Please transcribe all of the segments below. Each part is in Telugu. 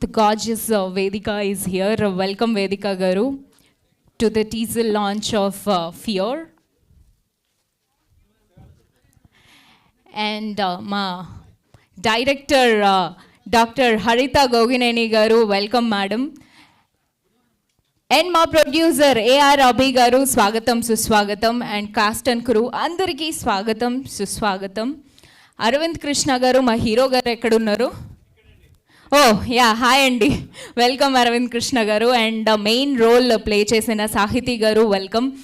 The gorgeous Vedika is here. Welcome Vedika Garu to the teaser launch of Fear. And ma director Dr. Haritha Gogineni Garu, welcome madam. And ma producer A.R. Abhi Garu, swagatam suswagatam, and cast and crew andariki swagatam suswagatam. Aravind Krishna Garu, ma hero garu ekkadunnaru? Oh yeah, hi Andy. Welcome Aravind Krishna Garu, and main role play chesina Sahiti Garu, welcome.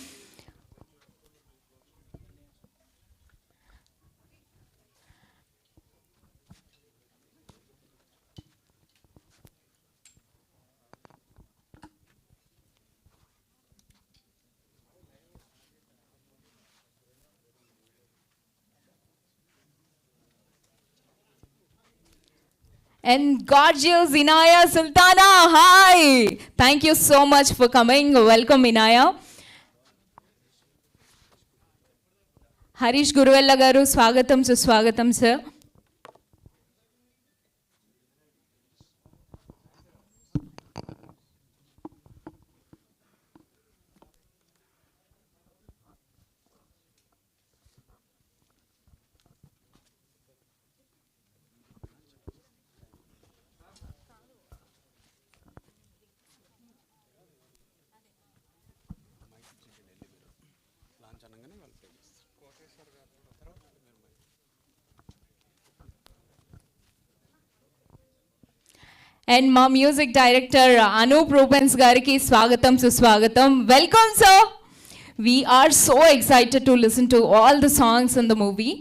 And gorgeous Inaya Sultana, hi! Thank you so much for coming. Welcome Inaya. Harish Guruvella Garu, swagatam suswagatam sir. And my music director Anup Rubens Gariki, swagatam suswagatam. Welcome sir. We are so excited to listen to all the songs in the movie.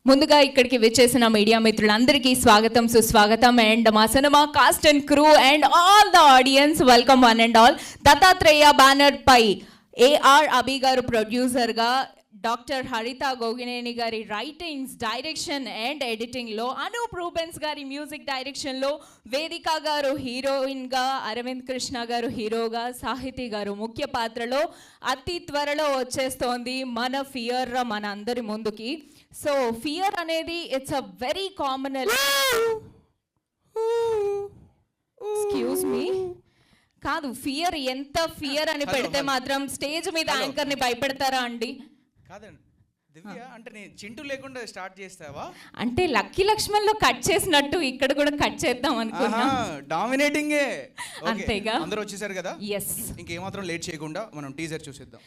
ముందుగా ఇక్కడికి వచ్చేసిన మీడియా మిత్రులందరికీ స్వాగతం సుస్వాగతం. అండ్ మా సినిమా cast and crew and all the audience welcome one and all. Dattatreya banner పై ఏఆర్ అభి గారు ప్రొడ్యూసర్గా, డాక్టర్ హరిత గోగినేని గారి రైటింగ్స్, డైరెక్షన్ అండ్ ఎడిటింగ్లో, అనూప్ రూబెన్స్ గారి మ్యూజిక్ డైరెక్షన్లో, వేదిక గారు హీరోయిన్గా, అరవింద్ కృష్ణ గారు హీరోగా, సాహితీ గారు ముఖ్య పాత్రలో అతి త్వరలో వచ్చేస్తోంది మన ఫియర్ మన అందరి ముందుకి. సో ఫియర్ అనేది it's a very common excuse me కాదు, ఫియర్ ఎంత ఫియర్ అని పెడితే మాత్రం స్టేజ్ మీద యాంకర్ ని భయపెడతారా అండి? కాదండి దివ్య, అంటే నేను చింటూ లేకుండా స్టార్ట్ చేస్తావా? అంటే లక్కీ లక్ష్మణ్ లో కట్ చేసినట్టు ఇక్కడ కూడా కట్ చేద్దాం అనుకున్నా. డామినేటింగ్ అంతేగా. అందరూ వచ్చేసారు కదా, ఎస్. ఇంకేమాత్రం లేట్ చేయకుండా మనం టీజర్ చూసేద్దాం.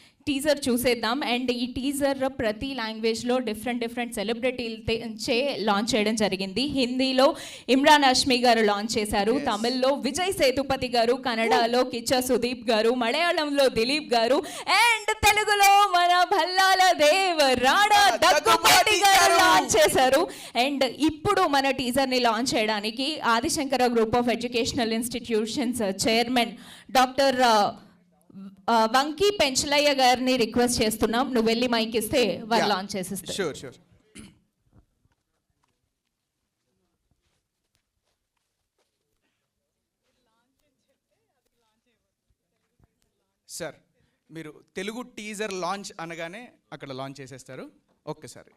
అండ్ ఈ టీజర్ ప్రతి లాంగ్వేజ్ లో డిఫరెంట్ సెలబ్రిటీలచే లాంచ్ చేయడం జరిగింది. హిందీలో ఇమ్రాన్ హష్మీ గారు లాంచ్ చేశారు, తమిళ్లో విజయ్ సేతుపతి గారు, కన్నడలో కిచ్చా సుదీప్ గారు, మలయాళంలో దిలీప్ గారు, అండ్ తెలుగులో మన భల్లాల దేవ్ రాడా దగ్గుపాటి గారు లాంచ్ చేశారు. అండ్ ఇప్పుడు మన టీజర్ ని లాంచ్ చేయడానికి Adishankara group of educational institutions chairman doctor Vanki Penchalaiah గారిని రిక్వెస్ట్ చేస్తున్నాం. నువ్వు వెళ్ళి మైక్ ఇస్తే వారు లాంచ్ చేసేస్తారు. షూర్. సార్, మీరు తెలుగు టీజర్ లాంచ్ అనగానే అక్కడ లాంచ్ చేసేస్తారు. ఒక్కసారి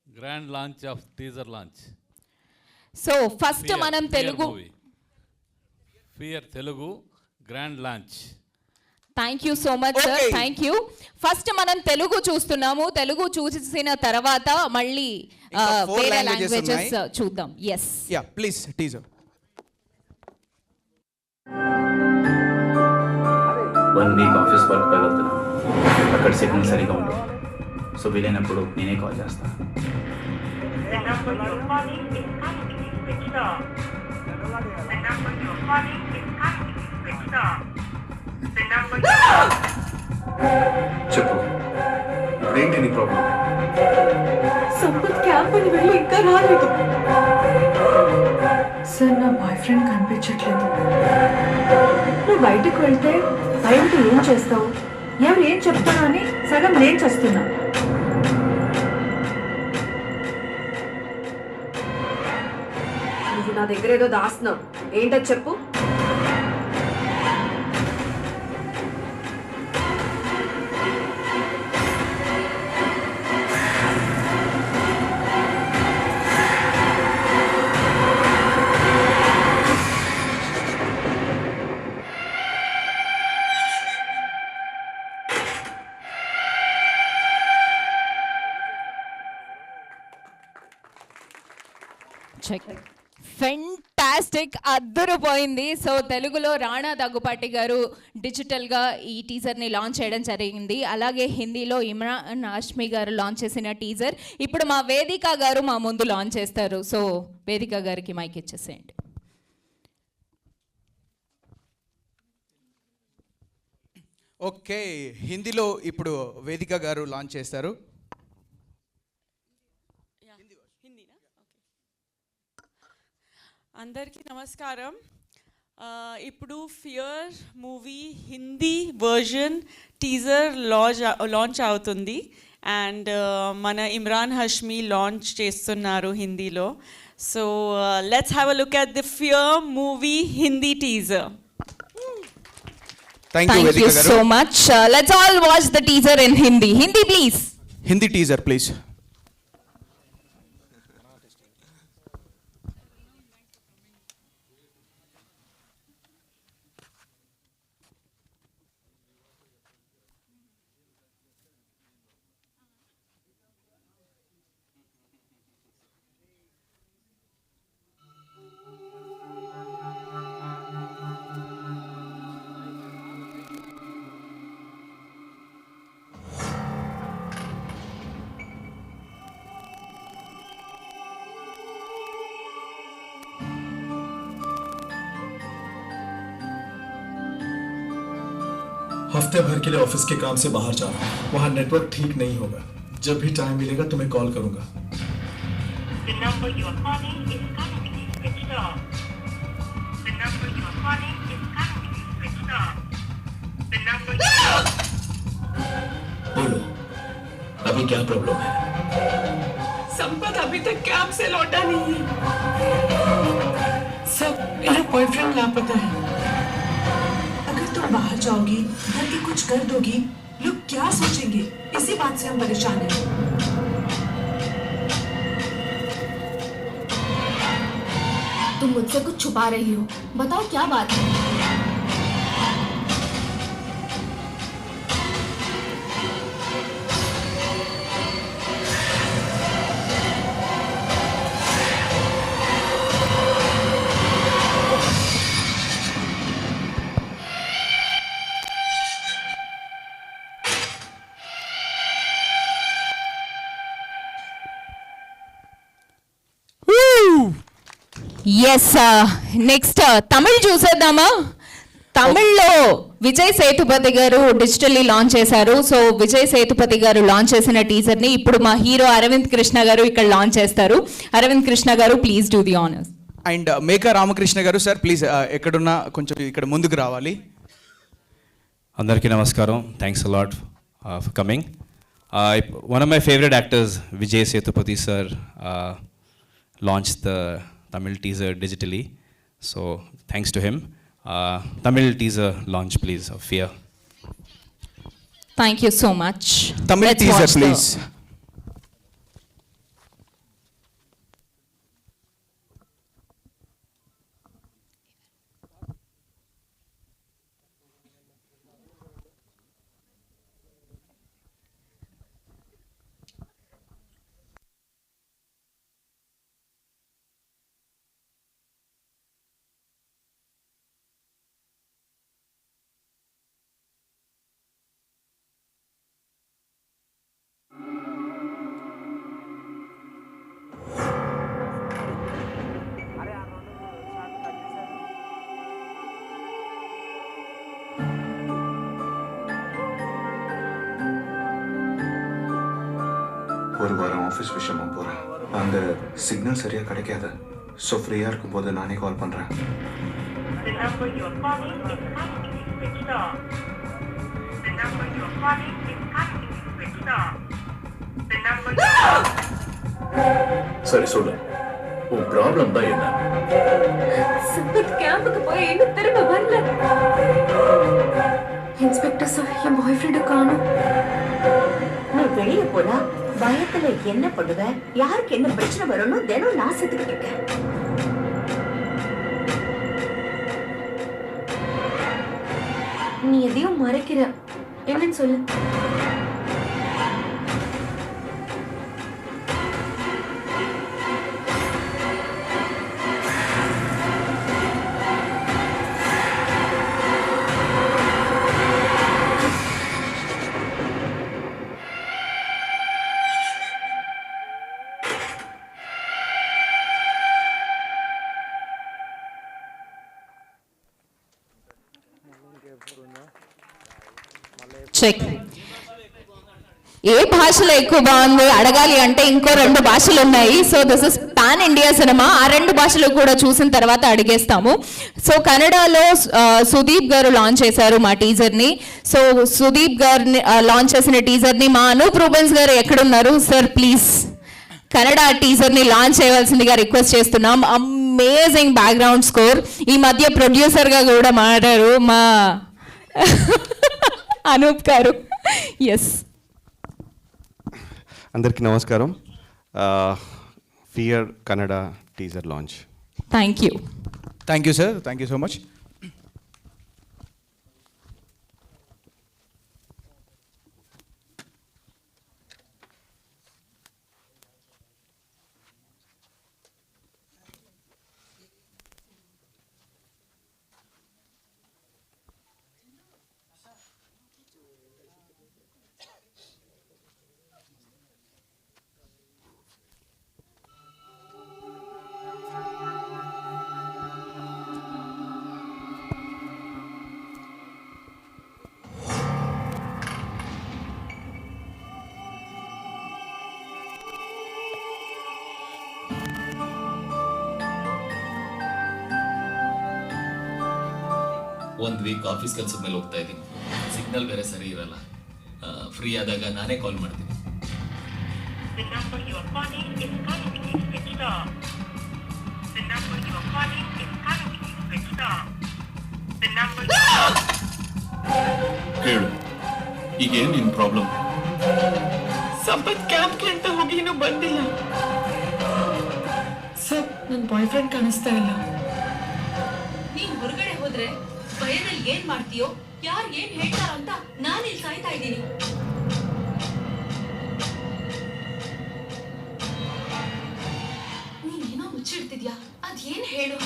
grand launch of teaser launch. So first మనం Telugu fear Telugu grand launch. Thank you so much sir, thank you. First మనం తెలుగు చూస్తున్నాము. తెలుగు చూసిన తర్వాత మళ్ళీ వేరే లాంగ్వేజెస్ చూద్దాం. Yes ya please teaser. 1 week office work పై వెళ్తున్నాను. అక్కడ సిగ్నల్ సరిగా ఉండదు. సో వీలైనప్పుడు నేనే కాల్ చేస్తాను. చెప్పు, ఇప్పుడేంటి నీ ప్రాబ్లం? సంపత్ క్యాంప్ అని వెళ్ళి ఇంకా రాలేదు సార్. నా బాయ్ ఫ్రెండ్ కనిపించట్లేదు. నువ్వు బయటకు వెళ్తే భయంతో ఏం చేస్తావు? ఎవరు ఏం చెప్తానో అని సగం నేను చేస్తున్నా. నువ్వు నా దగ్గర ఏదో దాస్తున్నావు, ఏంటో చెప్పు. ఫెంటాస్టిక్, అద్దరిపోయింది. సో తెలుగులో రాణా దగ్గుపాటి గారు డిజిటల్గా ఈ టీజర్ని లాంచ్ చేయడం జరిగింది. అలాగే హిందీలో ఇమ్రాన్ హాష్మి గారు లాంచ్ చేసిన టీజర్ ఇప్పుడు మా వేదిక గారు మా ముందు లాంచ్ చేస్తారు. సో వేదిక గారికి మైక్ ఇచ్చేసేయండి. ఓకే, హిందీలో ఇప్పుడు వేదిక గారు లాంచ్ చేస్తారు. అందరికీ నమస్కారం. ఇప్పుడు fear movie Hindi version teaser launch అవుతుంది అండ్ మన ఇమ్రాన్ హష్మి లాంచ్ చేస్తున్నారు హిందీలో. So let's have a look at the fear movie Hindi teaser. Thank you Vedika గారు. So much. Let's all watch the teaser in Hindi. Hindi please. Hindi teaser please. हफ्ते भर के लिए ऑफिस के काम से बाहर जा रहा हूँ. वहाँ नेटवर्क ठीक नहीं होगा. जब भी टाइम मिलेगा तुम्हें कॉल करूंगा. The number you are calling is currently switched off. The number you are calling is currently switched off. The number you are... बोलो, अभी क्या प्रॉब्लम है? संपत अभी तक कैब से लौटा नहीं है. सब मेरा बॉयफ्रेंड लापता है. अगर तुम बाहर जाओगी, घर के कुछ कर दोगी, लोग क्या सोचेंगे? इसी बात से हम परेशान हैं. तुम मुझसे कुछ छुपा रही हो, बताओ क्या बात है? ఎస్, నెక్స్ట్ తమిళ్ చూసేద్దామా? తమిళ్లో విజయ్ సేతుపతి గారు డిజిటల్లీ లాంచ్ చేశారు. సో విజయ్ సేతుపతి గారు లాంచ్ చేసిన టీజర్ని ఇప్పుడు మా హీరో అరవింద్ కృష్ణ గారు ఇక్కడ లాంచ్ చేస్తారు. అరవింద్ కృష్ణ గారు please do the honours. And Meka Ramakrishna గారు సార్ ప్లీజ్ ఎక్కడున్నా కొంచెం ఇక్కడ ముందుకు రావాలి. అందరికీ నమస్కారం. Thanks a lot for coming. One of my favourite actors Vijay Sethupathi sir launched the Tamil teaser digitally. So thanks to him. Tamil teaser launch please of Fear. Thank you so much. Tamil Let's teaser watch the- please. ஒரு வாரம் ஆஃபீஸ் விஷயமா போகிறேன். அந்த சிக்னல் சரியாக கிடைக்காது. ஸோ ஃப்ரீயாக இருக்கும்போது நானே கால் பண்ணுறேன். The number you are calling is currently switched off. The number you are calling is currently switched off. The number you சரி சொல்லு, உன் ப்ராப்ளம் தான் என்ன? சிம்பத் கேம்புக்கு போய் இன்னும் திரும்ப வரல. இன்ஸ்பெக்டர் சார், என் பாய் ஃப்ரெண்டை காணோம். நீ வெளியே போனா பயத்துல என்ன பண்ணுவ, யாருக்கு என்ன பிரச்சனை வரும்னு தினம் நான் செத்துக்கிட்டு இருக்கேன். நீ எதையும் மறைக்கிற, என்னன்னு சொல்லு. చెక్. ఏ భాషలో ఎక్కువ బాగుంది అడగాలి అంటే ఇంకో 2 భాషలు ఉన్నాయి. So this is pan India cinema. ఆ 2 భాషలు కూడా చూసిన తర్వాత అడిగేస్తాము. సో కన్నడలో సుదీప్ గారు లాంచ్ చేశారు మా టీజర్ని. సో సుదీప్ గారిని లాంచ్ చేసిన టీజర్ని మా అనూప్ రూబెన్స్ గారు ఎక్కడున్నారు సార్, ప్లీజ్ కన్నడ టీజర్ని లాంచ్ చేయవలసిందిగా రిక్వెస్ట్ చేస్తున్నాం. Amazing background score. ఈ మధ్య ప్రొడ్యూసర్గా కూడా మారారు మా అనూప్ గారు. ఎస్, అందరికీ నమస్కారం. Fear Kannada teaser launch. Thank you. Thank you sir, thank you so much. ಒಂದು ವೀಕ್ ಆಫೀಸ್ ಕೆಲಸದ ಮೇಲೆ ಹೋಗ್ತಾ ಇದ್ದೀನಿ. ಸಿಗ್ನಲ್ ಬೇರೆ ಸರಿ ಇರಲ್ಲ. ಫ್ರೀ ಆದಾಗ ನಾನೇ ಕಾಲ್ ಮಾಡ್ತೀನಿ. The number you are calling is currently switched off. The number you are calling is currently switched off. The number ಹೇಳು, ಈಗ ಏನು ನಿನ್ನ ಪ್ರಾಬ್ಲಮ್? ಸಂಪತ್ ಕ್ಯಾಂಪ್ಗೆ ಅಂತ ಹೋಗಿ ಇನ್ನೂ ಬಂದಿಲ್ಲ ಸರ್. ನನ್ನ ಬಾಯ್ ಫ್ರೆಂಡ್ ಕಾಣಿಸ್ತಾ ಇಲ್ಲ. ನೀನ್ ಹೊರಗಡೆ ಹೋದ್ರೆ ಭಯದಲ್ಲಿ ಏನ್ ಮಾಡ್ತೀಯೋ, ಯಾರು ಏನ್ ಹೇಳ್ತಾರೋ ಅಂತ ನಾನು ಇಲ್ಲಿ ಕಾಯ್ತಾ ಇದ್ದೀನಿ. ನೀನೇನೋ ಮುಚ್ಚಿಡ್ತಿದ್ಯಾ, ಅದೇನ್ ಹೇಳು.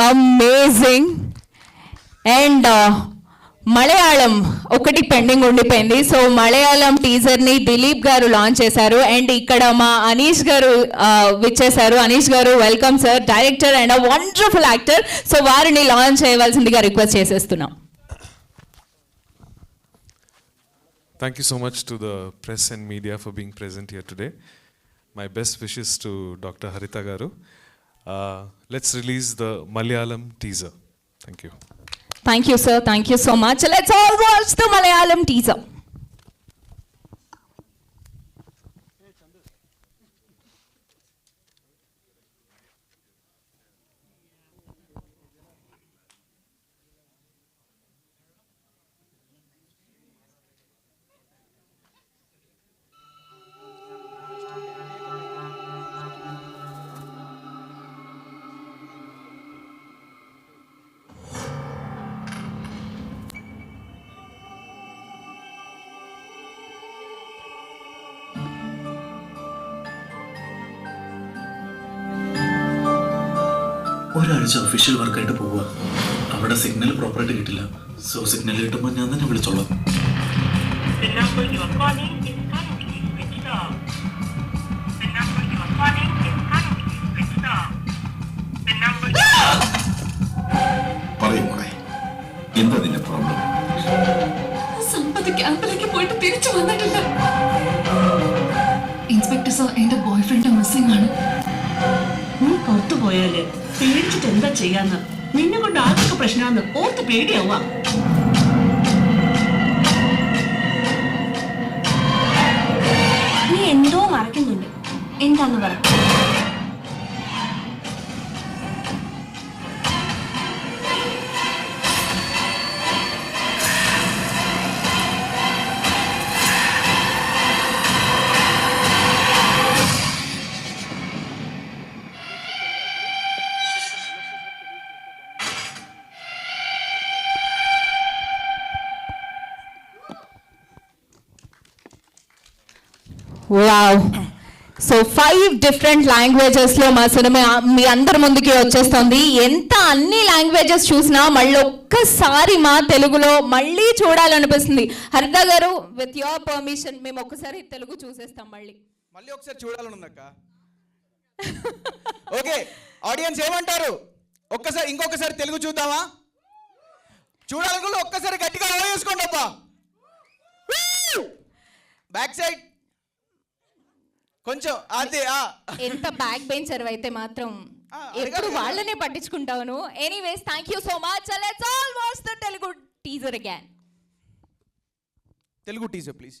అమేజింగ్. అండ్ మలయాళం ఒకటి పెండింగ్ ఉండిపోయింది. సో మలయాళం టీజర్ని దిలీప్ గారు లాంచ్ చేశారు. అండ్ ఇక్కడ మా అనీష్ గారు విచ్చేశారు. అనీష్ గారు, welcome sir. Director and a wonderful actor. So వారిని లాంచ్ చేయవలసిందిగా రిక్వెస్ట్ చేసేస్తున్నాం. Thank you so much to the press and media for being present here today. My best wishes to Dr. Haritha Garu. Let's release the Malayalam teaser. Thank you. Thank you, sir. Thank you so much. Let's all watch the Malayalam teaser. ഒരാഴ്ച ഒഫീഷ്യൽ വർക്കായിട്ട് പോവുക. അവിടെ സിഗ്നൽ പ്രോപ്പറായിട്ട് കിട്ടില്ല. സോ സിഗ്നൽ കിട്ടുമ്പോൾ ഞാൻ തന്നെ വിളിച്ചോളാം. The number you are calling is currently switched off. തിരിച്ചു വന്നിട്ടില്ല. ഇൻസ്പെക്ടർ സാർ എന്റെ ബോയ് ഫ്രണ്ട് മിസ്സിംഗ് ആണ്. നീ പുറത്തു പോയാല് പേടിച്ചിട്ട് എന്താ ചെയ്യാന്ന്? നിന്നെ കൊണ്ട് ആർക്കൊക്കെ പ്രശ്നമാണെന്ന് ഓർത്ത് പേടിയാവാ. നീ എന്തോ മറക്കുന്നുണ്ട്. എന്താന്ന് പറ. వావ్. సో 5 డిఫరెంట్ లాంగ్వేజెస్లో మా సినిమా మీ అందరి ముందుకి వచ్చేస్తుంది. ఎంత అన్ని లాంగ్వేజెస్ చూసినా మళ్ళీ ఒక్కసారి మా తెలుగులో మళ్ళీ చూడాలనిపిస్తుంది. హరిత గారు, విత్ యువర్ పర్మిషన్ మేము ఒక్కసారి తెలుగు చూసేస్తాం. మళ్ళీ ఒకసారి చూడాలనుందక్క. ఓకే ఆడియన్స్ ఏమంటారు? ఇంకొకసారి తెలుగు చూద్దామా? చూడాలనుకుంటే ఒక్కసారి గట్టిగా వేసుకోండి అబ్బా. బ్యాక్ సైడ్ కొంచెం అదే. ఎంత బ్యాక్ బెంచర్ అయితే మాత్రం ఎప్పుడు వాళ్ళనే పట్టించుకుంటాను. Anyways, thank you so much. Let's all watch the Telugu teaser again. Telugu teaser please.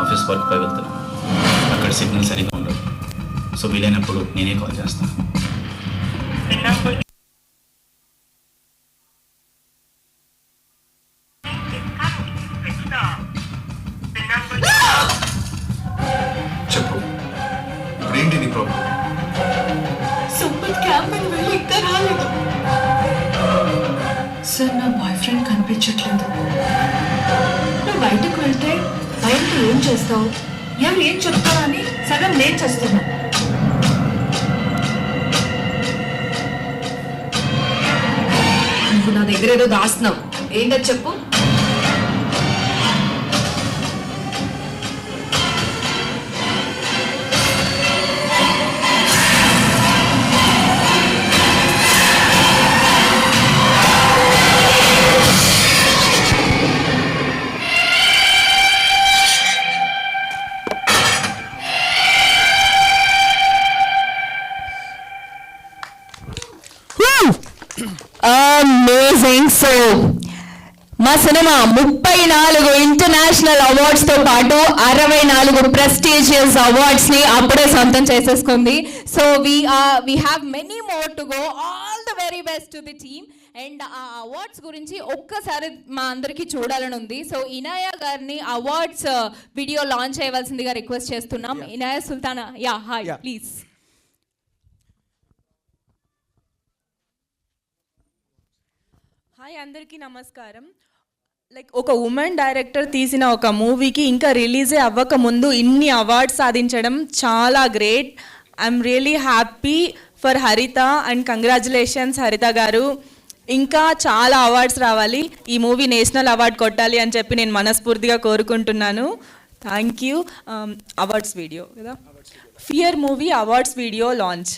Office work పై వెళ్తున్నాను. అక్కడ సిగ్నల్ సరిగా ఉండదు. సో వీలైనప్పుడు నేనే కాల్ చేస్తాను. చెప్పు, ఇప్పుడేంటి నీ ప్రాబ్లం? సంపత్ క్యాంపింగ్ వెళ్ళి ఇంకా రాలేదు సార్. నా బాయ్ ఫ్రెండ్ కనిపించట్లేదు. నువ్వు బయటకు వెళ్తే బయట ఏం చేస్తావు, ఎవరు ఏం చెప్తావా అని సగం నేను చేస్తున్నా. నువ్వు నా దగ్గర ఏదో దాస్తున్నావు. ఏంటది చెప్పు. అమేజింగ్. సో మా సినిమా 34 ఇంటర్నేషనల్ అవార్డ్స్ తో పాటు 64 ప్రెస్టీజియస్ అవార్డ్స్ ని అప్పుడే సొంతం చేసేసుకుంది. So we have many more to go. All the very best to the team. And ఆ అవార్డ్స్ గురించి ఒక్కసారి మా అందరికీ చూడాలని ఉంది. సో ఇనాయా గారిని అవార్డ్స్ వీడియో లాంచ్ చేయవలసిందిగా రిక్వెస్ట్ చేస్తున్నాం. Inaya Sultana, ya hi please. Hi, అందరికీ నమస్కారం. లైక్ ఒక ఉమెన్ డైరెక్టర్ తీసిన ఒక మూవీకి ఇంకా రిలీజే అవ్వక ముందు ఇన్ని అవార్డ్స్ సాధించడం చాలా great. I'm really happy for హరిత అండ్ కంగ్రాచులేషన్స్ హరిత గారు. ఇంకా చాలా అవార్డ్స్ రావాలి. ఈ మూవీ నేషనల్ అవార్డ్ కొట్టాలి అని చెప్పి నేను మనస్ఫూర్తిగా కోరుకుంటున్నాను. Thank you. అవార్డ్స్ వీడియో కదా, fear movie awards video launch.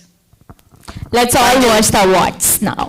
Let's all watch the awards now.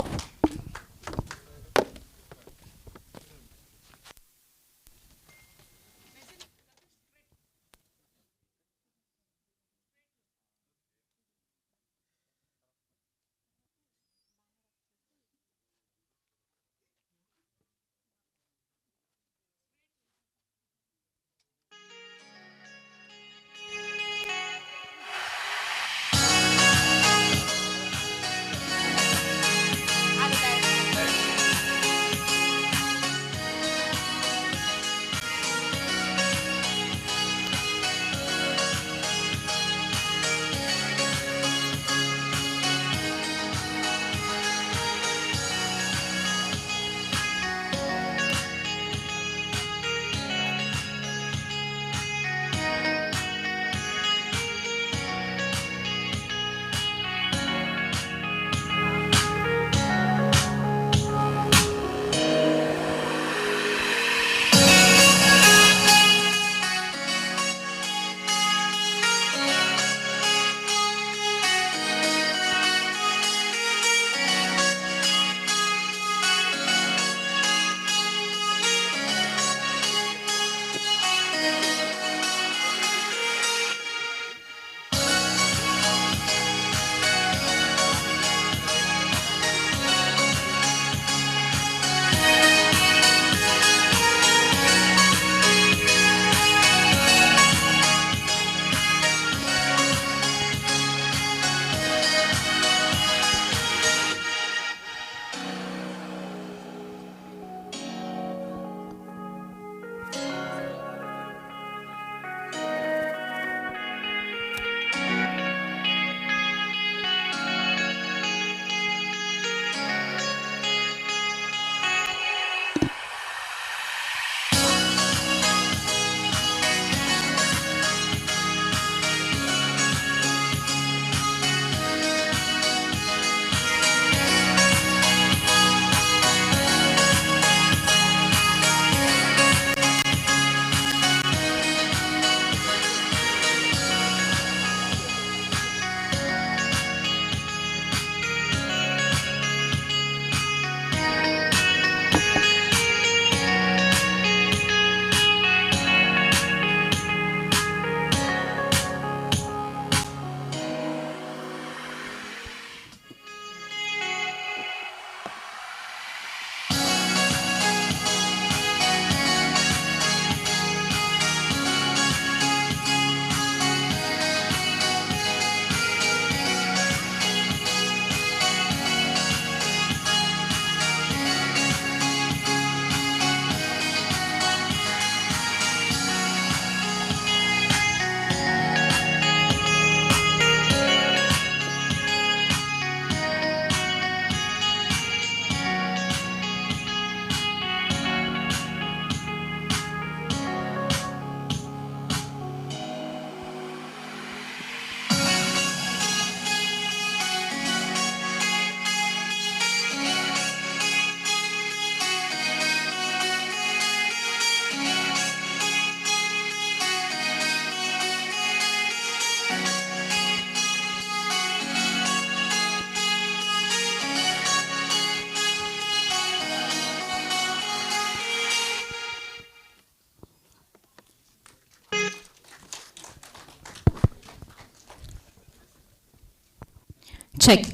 Check.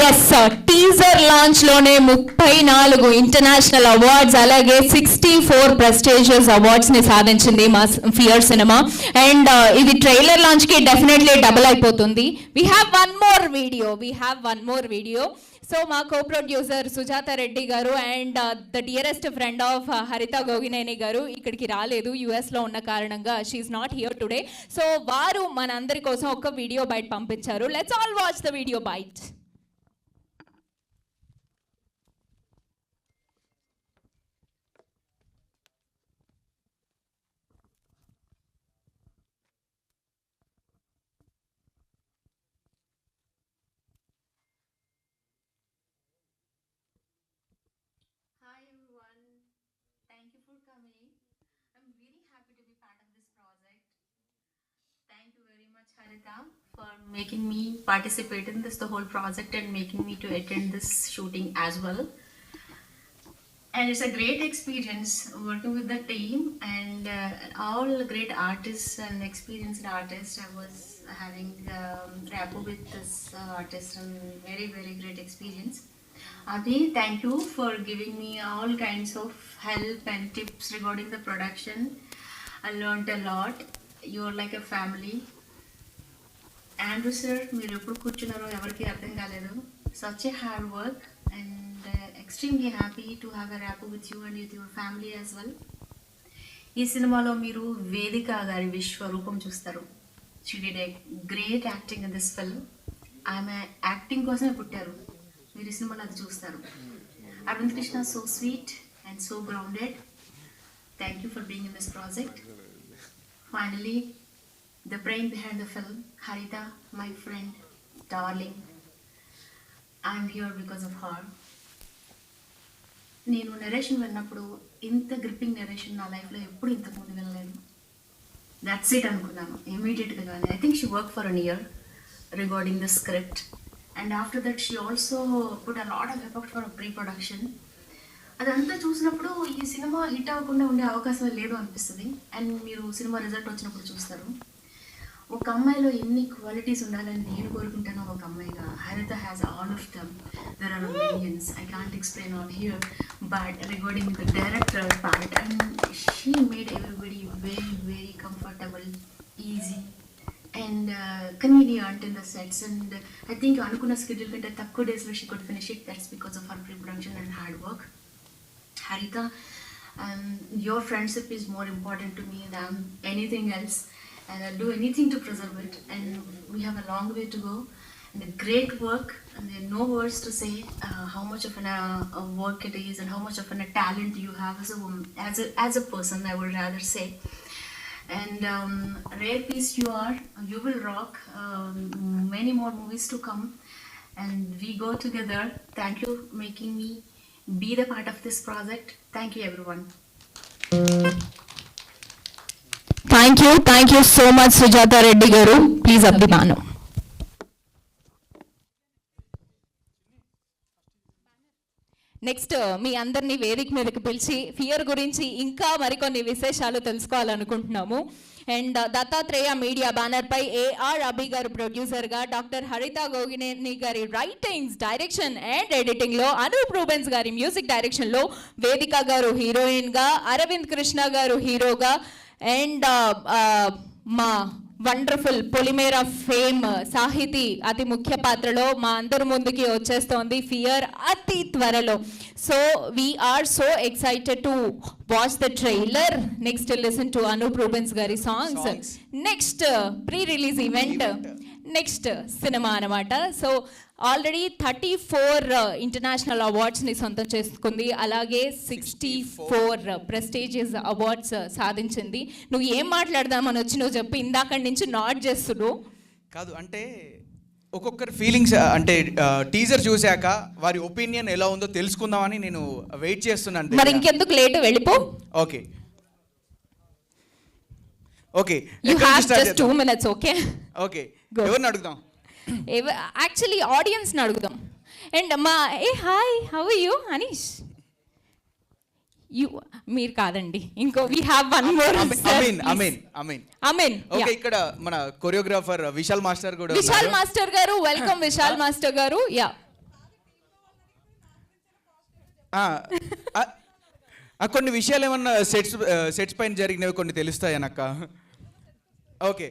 Yes teaser launch లోనే 34 ఇంటర్నేషనల్ అవార్డ్స్ అలాగే 64 ప్రెస్టీజియస్ అవార్డ్స్ ని సాధించింది మా ఫియర్ సినిమా. అండ్ ఇది ట్రైలర్ లాంచ్ కి డెఫినెట్లీ డబుల్ అయిపోతుంది. We have one more video. So మా co producer Sujatha Reddy garu and the dearest friend of Haritha Gogineni garu ఇక్కడికి రాలేదు, యుఎస్లో ఉన్న కారణంగా she's not here today. So వారు మనందరి కోసం ఒక వీడియో బైట్ పంపించారు. Let's all watch the video byte. Hi everyone, thank you for coming. I'm really happy to be part of this project. Thank you very much Harita for making me participate in this the whole project and making me to attend this shooting as well. And it's a great experience working with the team and all great artists and experienced artists. I was having rapport with this artist and very great experience. Abhi, thank you for giving me all kinds of help and tips regarding the production. I learned a lot. You're like a family. Andrew sir, మీరు ఎప్పుడు కూర్చున్నారో ఎవరికి అర్థం కాలేదు. Such a hard work and extremely happy to have a rapport with you and with your family as well. ఈ సినిమాలో మీరు వేదిక గారి విశ్వరూపం చూస్తారు. She did a great acting in this film. ఆమె యాక్టింగ్ కోసమే పుట్టారు. మీరు సినిమాలో అది చూస్తారు. Aravind Krishna so sweet and so grounded. Thank you for being in this project. Finally the brain behind the film Haritha, my friend, darling. I'm here because of her. నేను నెరేషన్ విన్నప్పుడు ఇంత గ్రిప్పింగ్ నెరేషన్ నా లైఫ్లో ఎప్పుడు ఇంతకుముందు వినలేదు. దట్స్ ఇట్ అనుకున్నాను ఇమీడియట్గా. కానీ I think she work for an year regarding the script. And after that she also put a lot of effort for a pre-production. అదంతా చూసినప్పుడు ఈ సినిమా హిట్ అవ్వకుండా ఉండే అవకాశం లేదు అనిపిస్తుంది. అండ్ మీరు సినిమా రిజల్ట్ వచ్చినప్పుడు చూస్తారు. ఒక అమ్మాయిలో ఎన్ని క్వాలిటీస్ ఉండాలని నేను కోరుకుంటాను ఒక అమ్మాయిగా. Haritha has all of them. There are millions. I can't explain all here. But regarding the director part and she made everybody very comfortable, easy and convenient in the sets. And I think అనుకున్న schedule కంటే తక్కువ డేస్లో she could finish it. That's because of her pre-production and hard work. Harita, your friendship is more important to me than anything else and I'll do anything to preserve it. And we have a long way to go and a great work and there are no words to say how much of a work it is and how much of a talent you have as a woman, as a person, I would rather say. And rare piece you are. You will rock. Many more movies to come and we go together. Thank you making me be the part of this project. Thank you everyone. Thank you so much Sujata Reddy garu. Please Abhimanu. Next మీ అందరినీ వేదిక మీదకి పిలిచి ఫియర్ గురించి ఇంకా మరికొన్ని విశేషాలు తెలుసుకోవాలనుకుంటున్నాము. అండ్ దత్తాత్రేయ మీడియా బ్యానర్పై ఏఆర్ అభి గారు ప్రొడ్యూసర్గా, డాక్టర్ హరిత గోగినేని గారి రైటింగ్స్, డైరెక్షన్ అండ్ ఎడిటింగ్లో, అనూప్ రూబెన్స్ గారి మ్యూజిక్ డైరెక్షన్లో, వేదిక గారు హీరోయిన్గా, అరవింద్ కృష్ణ గారు హీరోగా అండ్ మా వండర్ఫుల్ పొలిమేర ఫేమ్ సాహితీ అతి ముఖ్య పాత్రలో మా అందరి ముందుకి వచ్చేస్తోంది ఫియర్ అతి త్వరలో. So we're so excited to watch the trailer. Next listen to Anup Rubens గారి songs. Next pre release event, next సినిమా అనమాట. సో ఆల్రెడీ 34 ఇంటర్నేషనల్ అవార్డ్స్ని సొంతం చేసుకుంది, అలాగే 64 ప్రెస్టీజియస్ అవార్డ్స్ సాధించింది. నువ్వు ఏం మాట్లాడదామని వచ్చి నువ్వు చెప్పి ఇందాక నుంచి నాట్ చేస్తున్నావు కాదు. అంటే ఒక్కొక్కరి ఫీలింగ్స్ అంటే టీజర్ చూశాక వారి ఒపీనియన్ ఎలా ఉందో తెలుసుకుందామని నేను వెయిట్ చేస్తున్నాను. మరి ఇంకెందుకు లేట్, వెళ్ళిపో. Okay okay, you have just 2 minutes. Okay okay, ఎవరిని అడుగుదాం? యాక్చువల్లీ ఆడియన్స్ని అడుగుదాం. అండ్ మా hi, how are you? Anish, మీరు కాదండి, ఇంకో we have one more. Ameen. Okay, ఇక్కడ మన కొరియోగ్రాఫర్ విశాల్ మాస్టర్ కూడా విశాల్ ఉన్నారు. మాస్టర్ గారు, వెల్కమ్ విశాల్ మాస్టర్ గారు. యా, కొన్ని విషయాలు ఏమన్నా సెట్స్ పైన జరిగినవి కొన్ని తెలుస్తాయనక్క. ఓకే,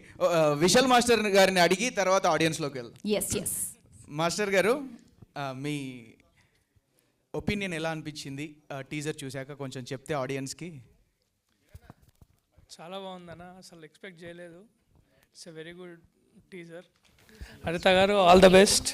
విశాల్ మాస్టర్ గారిని అడిగి తర్వాత ఆడియన్స్లోకి వెళ్దాం. ఎస్ మాస్టర్ గారు, మీ ఒపీనియన్ ఎలా అనిపించింది టీజర్ చూశాక? కొంచెం చెప్తే ఆడియన్స్కి. చాలా బాగుందన్న, అసలు ఎక్స్పెక్ట్ చేయలేదు. It's a very good teaser. హరిత గారు, ఆల్ ద బెస్ట్.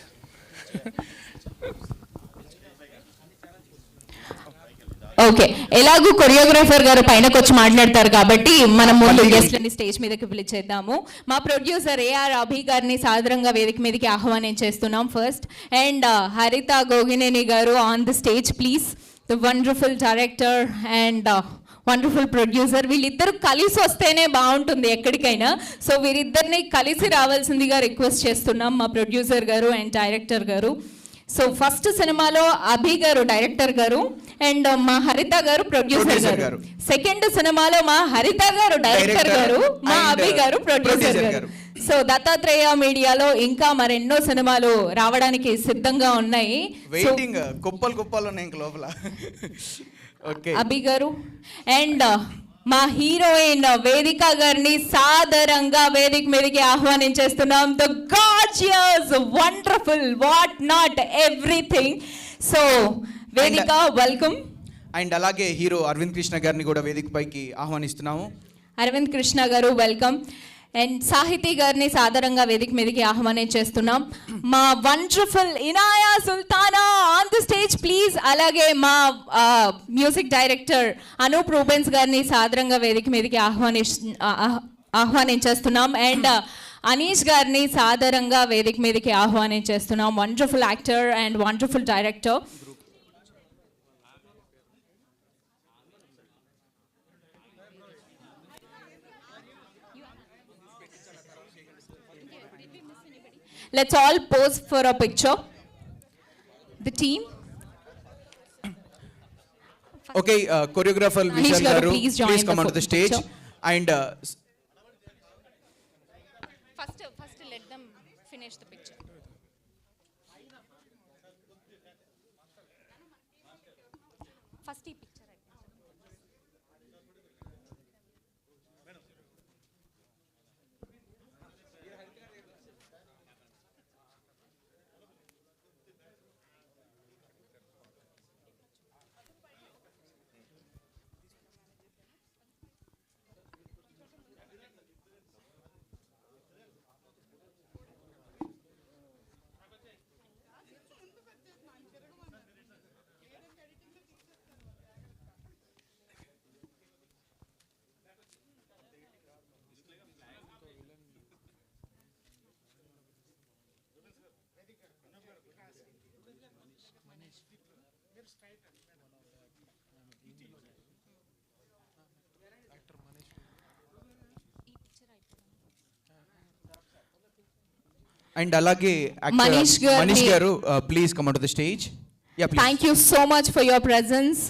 ఓకే, ఎలాగూ కొరియోగ్రాఫర్ గారు పైనకి వచ్చి మాట్లాడతారు కాబట్టి మనం ముందు గెస్ట్లని స్టేజ్ మీదకి పిలిచేద్దాము. మా ప్రొడ్యూసర్ ఏఆర్ అభి గారిని సాదరంగా వేదిక మీదకి ఆహ్వానించేస్తున్నాం ఫస్ట్. అండ్ హరిత గోగినేని గారు on the stage please. The wonderful director and wonderful producer. వీళ్ళిద్దరు కలిసి వస్తేనే బాగుంటుంది ఎక్కడికైనా. సో వీరిద్దరిని కలిసి రావాల్సిందిగా రిక్వెస్ట్ చేస్తున్నాం మా ప్రొడ్యూసర్ గారు అండ్ డైరెక్టర్ గారు. సో ఫస్ట్ సినిమాలో అభి గారు డైరెక్టర్ గారు అండ్ మా హరిత గారు ప్రొడ్యూసర్ గారు. సెకండ్ సినిమాలో మా హరిత గారు డైరెక్టర్ గారు, మా అభి గారు ప్రొడ్యూసర్ గారు. సో దత్తాత్రేయ మీడియాలో ఇంకా మరెన్నో సినిమాలు రావడానికి సిద్ధంగా ఉన్నాయి. వెయిటింగ్ కుప్పలు ఉన్నాయి ఇంక లోపల. ఓకే, అభి గారు అండ్ మా హీరోయిన్ వేదిక గారిని సాదరంగా వేదిక మీదకి ఆహ్వానించేస్తున్నాం. The gorgeous, wonderful, what not everything. So Vedika, welcome. And అలాగే హీరో అరవింద్ కృష్ణ గారిని కూడా వేదిక పైకి ఆహ్వానిస్తున్నాము. అరవింద్ కృష్ణ గారు, వెల్కమ్. అండ్ సాహితీ గారిని సాదరంగా వేదిక మీదకి ఆహ్వానించేస్తున్నాం. మా wonderful Inaya Sultana on the stage please. అలాగే మా మ్యూజిక్ డైరెక్టర్ అనూప్ రూబెన్స్ గారిని సాదరంగా వేదిక మీదకి ఆహ్వానించేస్తున్నాం. అండ్ అనీష్ గారిని సాదరంగా వేదిక మీదకి ఆహ్వానించేస్తున్నాం. Wonderful actor and wonderful director. Let's all pose for a picture. The team. Okay, choreographer Vishal garu, please come onto the stage. And first let them finish the picture. First picture. and alage actor Manish garu, please come onto the stage. Yeah, please. Thank you so much for your presence.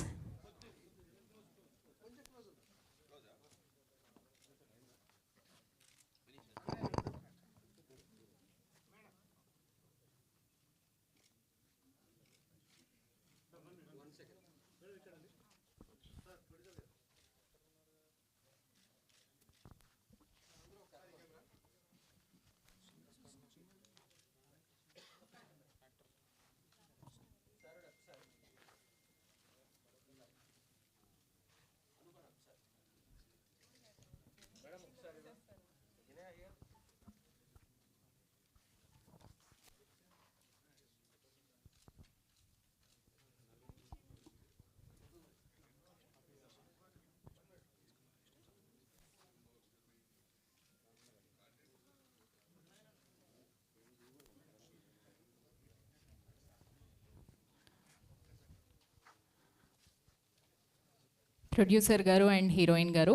Producer garu and heroine garu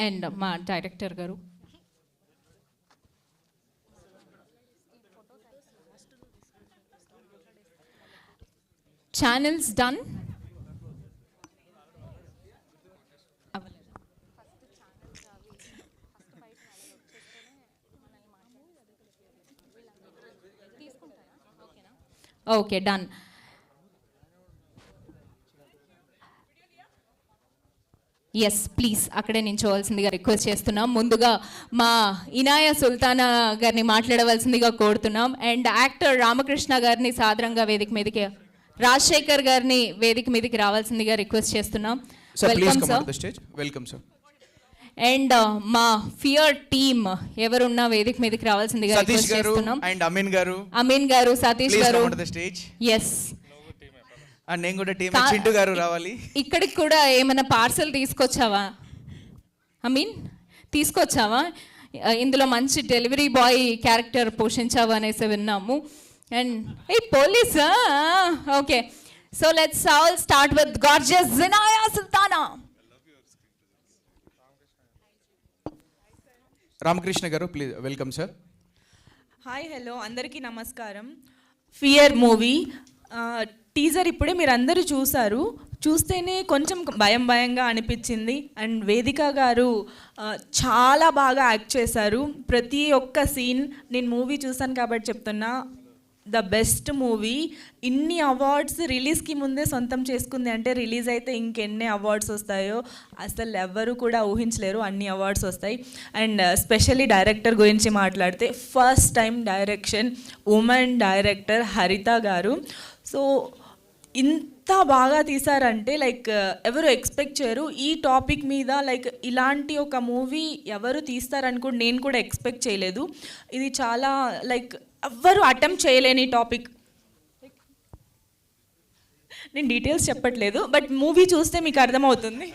and మా director garu. Channels done. Okay, done. Yes please, అక్కడే నించోవాల్సిందిగా రిక్వెస్ట్ చేస్తున్నాం. ముందుగా మా ఇనాయా సుల్తానా గారిని మాట్లాడవలసిందిగా కోరుతున్నాం. అండ్ యాక్టర్ రామకృష్ణ గారిని సాదరంగా వేదిక మీదకి, రాజశేఖర్ గారిని వేదిక మీదకి రావాల్సిందిగా రిక్వెస్ట్ చేస్తున్నాం. Welcome sir. Welcome sir. And మా ఫియర్ టీమ్ ఎవరున్నా వేదిక మీదకి రావాల్సిందిగా రిక్వెస్ట్ చేస్తున్నాం. అండ్ అమీన్ గారు, సతీష్ గారు. ఎస్, అండ్ నేను కూడా టీమ్ చింటూ గారు రావాలి. ఇక్కడికి కూడా ఏమైనా పార్సల్ తీసుకొచ్చావా తీసుకొచ్చావా? ఇందులో మంచి డెలివరీ బాయ్ క్యారెక్టర్ పోషించావా అనేసి విన్నాము. అండ్ పోలీసా? Okay, so let's all start with gorgeous Inaya Sultana. Ramakrishna garu please. Welcome sir. Hi, hello, అందరికీ నమస్కారం. ఫియర్ మూవీ టీజర్ ఇప్పుడే మీరు అందరూ చూస్తేనే కొంచెం భయంగా అనిపించింది. అండ్ వేదిక గారు చాలా బాగా యాక్ట్ చేశారు. ప్రతి ఒక్క సీన్, నేను మూవీ చూసాను కాబట్టి చెప్తున్నా, ద బెస్ట్ మూవీ. ఇన్ని అవార్డ్స్ రిలీజ్కి ముందే సొంతం చేసుకుంది అంటే రిలీజ్ అయితే ఇంకెన్ని అవార్డ్స్ వస్తాయో అసలు ఎవ్వరూ కూడా ఊహించలేరు, అన్ని అవార్డ్స్ వస్తాయి. అండ్ స్పెషల్లీ డైరెక్టర్ గురించి మాట్లాడితే, first time direction, women director Haritha గారు. సో ఇంత బాగా తీశారంటే లైక్ ఎవరు ఎక్స్పెక్ట్ చేయరు ఈ టాపిక్ మీద. లైక్ ఇలాంటి ఒక మూవీ ఎవరు తీస్తారని కూడా నేను కూడా ఎక్స్పెక్ట్ చేయలేదు. ఇది చాలా లైక్ ఎవ్వరు అటెంప్ట్ చేయలేని టాపిక్. నేను డీటెయిల్స్ చెప్పట్లేదు, బట్ మూవీ చూస్తే మీకు అర్థమవుతుంది.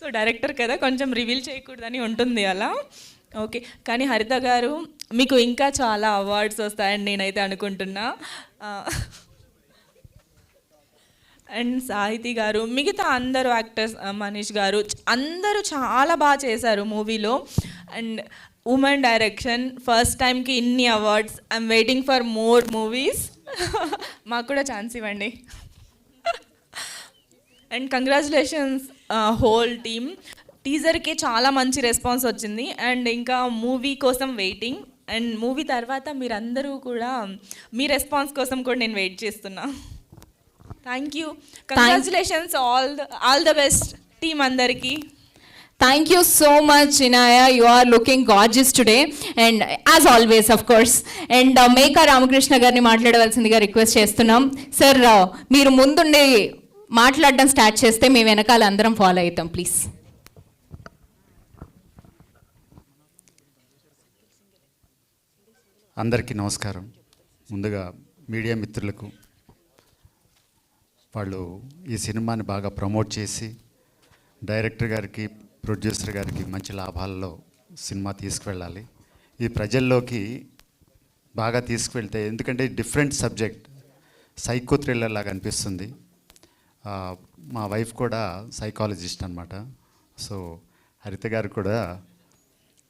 సో డైరెక్టర్ కదా, కొంచెం రివీల్ చేయకూడదని ఉంటుంది అలా. ఓకే, కానీ హరిత గారు మీకు ఇంకా చాలా అవార్డ్స్ వస్తాయని నేనైతే అనుకుంటున్నా. అండ్ సాహితీ గారు, మిగతా అందరూ యాక్టర్స్, మనీష్ గారు, అందరూ చాలా బాగా చేశారు మూవీలో. అండ్ ఉమెన్ డైరెక్షన్, ఫస్ట్ టైంకి ఇన్ని awards. I'm waiting for more movies. మాకు కూడా ఛాన్స్ ఇవ్వండి. And congratulations whole team. టీజర్కి చాలా మంచి రెస్పాన్స్ వచ్చింది. అండ్ ఇంకా మూవీ కోసం వెయిటింగ్. అండ్ మూవీ తర్వాత మీరందరూ కూడా మీ రెస్పాన్స్ కోసం కూడా నేను వెయిట్ చేస్తున్నా. Thank you, congratulations, all the best team అందరికీ. Thank you so much, Inaya. You are looking gorgeous today, and as always, of course. And Meka Ramakrishna గారిని మాట్లాడవలసిందిగా రిక్వెస్ట్ చేస్తున్నాం. సార్, మీరు ముందుండి మాట్లాడడం స్టార్ట్ చేస్తే మేము వెనకాల అందరం ఫాలో అవుతాం, ప్లీజ్. అందరికీ నమస్కారం. ముందుగా మీడియా మిత్రులకు, వాళ్ళు ఈ సినిమాని బాగా ప్రమోట్ చేసి డైరెక్టర్ గారికి, ప్రొడ్యూసర్ గారికి మంచి లాభాల్లో సినిమా తీసుకువెళ్ళాలి. ఈ ప్రజల్లోకి బాగా తీసుకువెళ్తే, ఎందుకంటే డిఫరెంట్ సబ్జెక్ట్, సైకో థ్రిల్లర్ లాగా అనిపిస్తుంది. మా వైఫ్ కూడా సైకాలజిస్ట్ అనమాట. సో హరిత గారు కూడా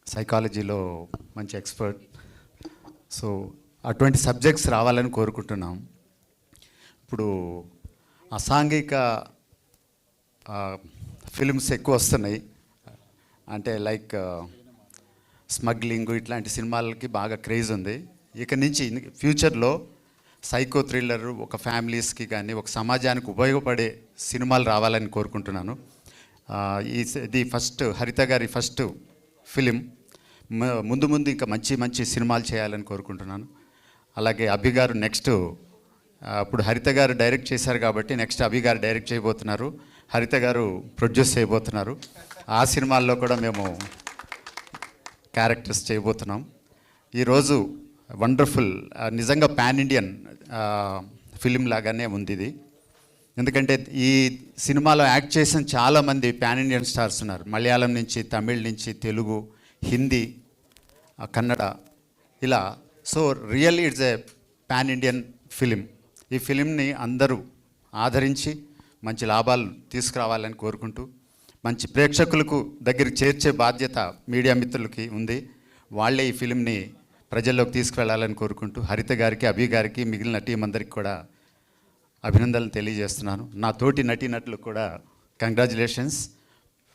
సైకాలజీలో మంచి ఎక్స్పర్ట్. సో అటువంటి సబ్జెక్ట్స్ రావాలని కోరుకుంటున్నాం. ఇప్పుడు అసాంఘిక ఫిల్మ్స్ ఎక్కువ వస్తున్నాయి, అంటే లైక్ స్మగ్లింగ్, ఇట్లాంటి సినిమాలకి బాగా క్రేజ్ ఉంది. ఇక నుంచి ఫ్యూచర్లో సైకో థ్రిల్లర్ ఒక ఫ్యామిలీస్కి కానీ ఒక సమాజానికి ఉపయోగపడే సినిమాలు రావాలని కోరుకుంటున్నాను. ఇది ఫస్ట్ హరిత గారి ఫస్ట్ ఫిలిం. ముందు ఇంకా మంచి మంచి సినిమాలు చేయాలని కోరుకుంటున్నాను. అలాగే అభి గారు నెక్స్ట్, అప్పుడు హరిత గారు డైరెక్ట్ చేశారు కాబట్టి నెక్స్ట్ అభి గారు డైరెక్ట్ చేయబోతున్నారు, హరిత గారు ప్రొడ్యూస్ చేయబోతున్నారు. ఆ సినిమాల్లో కూడా మేము క్యారెక్టర్స్ చేయబోతున్నాం. ఈరోజు వండర్ఫుల్, నిజంగా పాన్ ఇండియన్ ఫిలిం లాగానే ఉంది ఇది. ఎందుకంటే ఈ సినిమాలో యాక్ట్ చేసిన చాలామంది పాన్ ఇండియన్ స్టార్స్ ఉన్నారు. మలయాళం నుంచి, తమిళ్ నుంచి, తెలుగు, హిందీ, కన్నడ, ఇలా. So really it's a pan Indian film. ఈ ఫిలింని అందరూ ఆదరించి మంచి లాభాలు తీసుకురావాలని కోరుకుంటూ, మంచి ప్రేక్షకులకు దగ్గరికి చేర్చే బాధ్యత మీడియా మిత్రులకి ఉంది. వాళ్ళే ఈ ఫిలింని ప్రజల్లోకి తీసుకువెళ్ళాలని కోరుకుంటూ హరిత గారికి, అభి గారికి, మిగిలిన టీం అందరికి కూడా అభినందనలు తెలియజేస్తున్నాను. నా తోటి నటీనటులకు కూడా కంగ్రాచులేషన్స్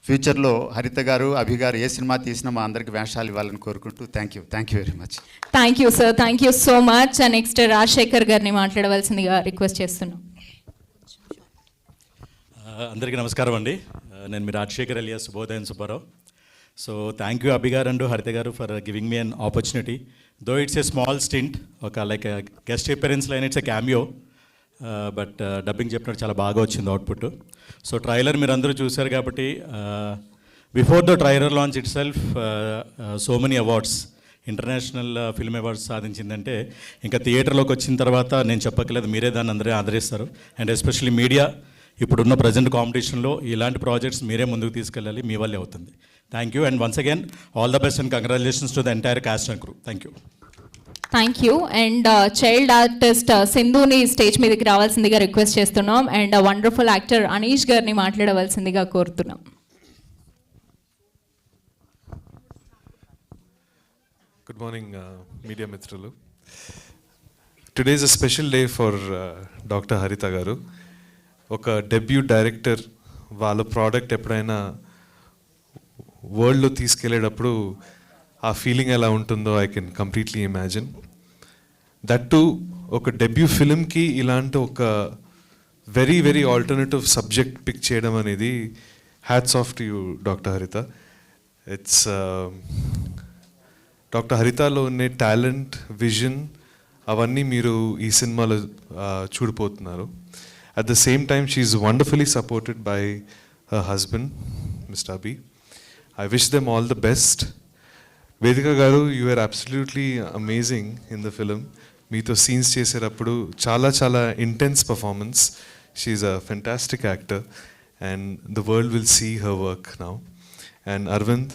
ఫ్యూచర్లో హరిత గారు, అభి గారు ఏ సినిమా తీసినా మా అందరికి వేషాలు ఇవ్వాలని కోరుకుంటూ thank you very much. Thank you sir, thank you so much. Next Rajasekhar గారిని మాట్లాడవలసిందిగా రిక్వెస్ట్ చేస్తున్నాం. అందరికీ నమస్కారం అండి. నేను మీ Rajasekhar alias Subhodayam Subbarao. So thank you Abhi garu and Haritha garu for giving me an opportunity. Though it's a small stint, ఒక like guest appearance line, it's a cameo, but dubbing చెప్పినట్టు చాలా బాగా వచ్చింది అవుట్పుట్. సో ట్రైలర్ మీరు అందరూ చూశారు కాబట్టి before the trailer launch itself so many awards, international film awards సాధించిందంటే ఇంకా థియేటర్లోకి వచ్చిన తర్వాత నేను చెప్పక్కర్లేదు, మీరే దాన్ని అందరూ ఆదరిస్తారు. అండ్ ఎస్పెషల్లీ మీడియా ఇప్పుడున్న ప్రజెంట్ కాంపిటీషన్లో ఇలాంటి ప్రాజెక్ట్స్ మీరే ముందుకు తీసుకెళ్ళాలి, మీ వల్లే అవుతుంది. Thank you and once again all the best and congratulations to the entire cast and crew. Thank you. Thank you. And child artist సింధుని స్టేజ్ మీదకి రావాల్సిందిగా రిక్వెస్ట్ చేస్తున్నాం. అండ్ వండర్ఫుల్ యాక్టర్ అనీష్ గారిని మాట్లాడవలసిందిగా కోరుతున్నాం. Good morning, media mitralu. Today is a special day for Dr. Haritha garu. Oka debut director వాళ్ళ ప్రోడక్ట్ ఎప్పుడైనా వరల్డ్లో తీసుకెళ్ళేటప్పుడు ఆ ఫీలింగ్ ఎలా ఉంటుందో I can completely imagine. That to ఒక డెబ్యూ ఫిలింకి ఇలాంటి ఒక very very alternative subject pick చేయడం అనేది hats off to you doctor Haritha. It's doctor హరితలో ఉండే టాలెంట్, విజన్ అవన్నీ మీరు ఈ సినిమాలో చూడిపోతున్నారు. At the same time she is wonderfully supported by her husband mister Abhi. I wish them all the best. Vedika garu, you are absolutely amazing in the film. మీతో సీన్స్ చేసేటప్పుడు చాలా చాలా intense performance. She is a fantastic actor and the world will see her work now. And Arvind,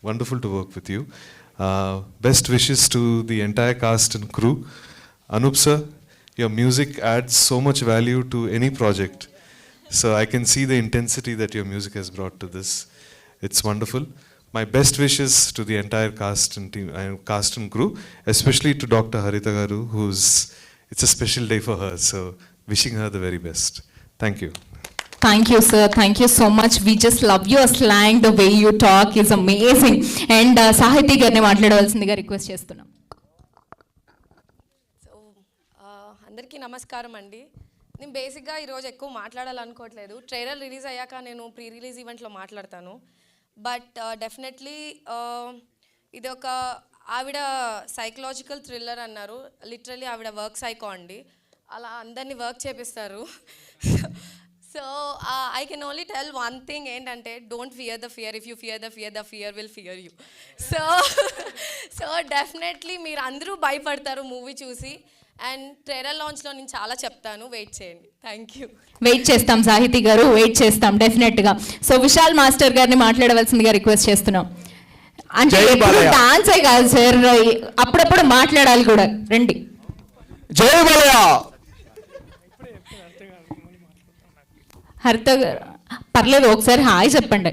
wonderful to work with you. Best wishes to the entire cast and crew. Anup sir, your music adds so much value to any project. So I can see the intensity that your music has brought to this. It's wonderful. My best wishes to the entire cast and team, cast and crew, especially to Dr. Haritha garu, it's a special day for her. So wishing her the very best. Thank you. Thank you, sir. Thank you so much. We just love your slang. The way you talk is amazing. And Sahiti గారిని మాట్లాడవలసిందిగా రిక్వెస్ట్ చేస్తున్నాం. అందరికీ నమస్కారం అండి. నేను బేసిక్గా ఈరోజు ఎక్కువ మాట్లాడాలనుకోవట్లేదు. ట్రైలర్ రిలీజ్ అయ్యాక నేను ప్రీ రిలీజ్ ఈవెంట్లో మాట్లాడతాను. బట్ డెఫినెట్లీ ఇది ఒక ఆవిడ సైకలాజికల్ థ్రిల్లర్ అన్నారు. లిటరలీ ఆవిడ వర్క్ సైకో అండి. అలా అందరినీ వర్క్ చేపిస్తారు. So I can only tell one thing ఏంటంటే, don't fear the fear. If you fear the fear will fear you. So definitely మీరు అందరూ భయపడతారు మూవీ చూసి. అండ్ ట్రైలర్ లాంచ్లో నేను చాలా చెప్తాను, వెయిట్ చేయండి. Thank you. వెయిట్ చేస్తాం సాహితి గారు, వెయిట్ చేస్తాం డెఫినెట్గా. సో విశాల్ మాస్టర్ గారిని మాట్లాడవలసిందిగా రిక్వెస్ట్ చేస్తున్నాం. అంటే డాన్సే కాదు సార్, అప్పుడప్పుడు మాట్లాడాలి కూడా. రండి. జై బాలయ్య. హరిత పర్లేదు, ఒకసారి హాయ్ చెప్పండి.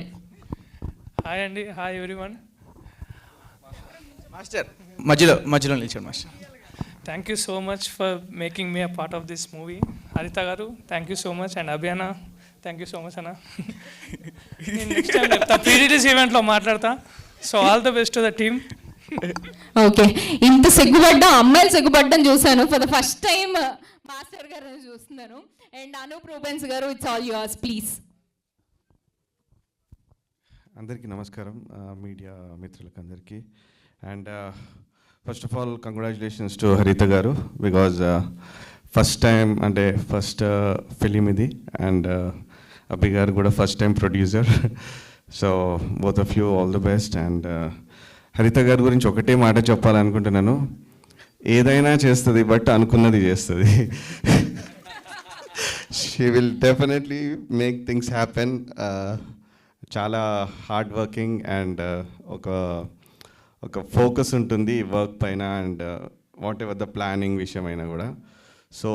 హాయ్ అండి. Hi everyone. మాస్టర్ మధ్యలో నిల్చోండి master. Thank you so much for making me a part of this movie. Haritha garu thank you so much. And అభియానా థ్యాంక్ యూ సో మచ్ అన్న. నేను నెక్స్ట్ టైం చెప్తా, ప్రీ రిలీజ్ ఈవెంట్లో మాట్లాడతా. So all the best to the team. Okay, ఇంత సిగ్గుపడ్డా, అమ్మాయిలు సిగ్గుపడ్డం చూశాను. For the first time master garu చూస్తున్నాను. And Anup Rubens garu, it's all yours please. అందరికీ నమస్కారం, మీడియా మిత్రులకు అందరికీ. And first of all congratulations to హరిత గారు, బికాజ్ ఫస్ట్ ఫిలిం ఇది. అండ్ అభి గారు కూడా first time producer. So both of you all the best. And హరిత గారి గురించి ఒకటే మాట చెప్పాలనుకుంటున్నాను, ఏదైనా చేస్తుంది బట్ అనుకున్నది చేస్తుంది. She will definitely make things happen. చాలా హార్డ్ వర్కింగ్ అండ్ ఒక ఫోకస్ ఉంటుంది వర్క్ పైన and what ever the planning విషయమైనా కూడా. సో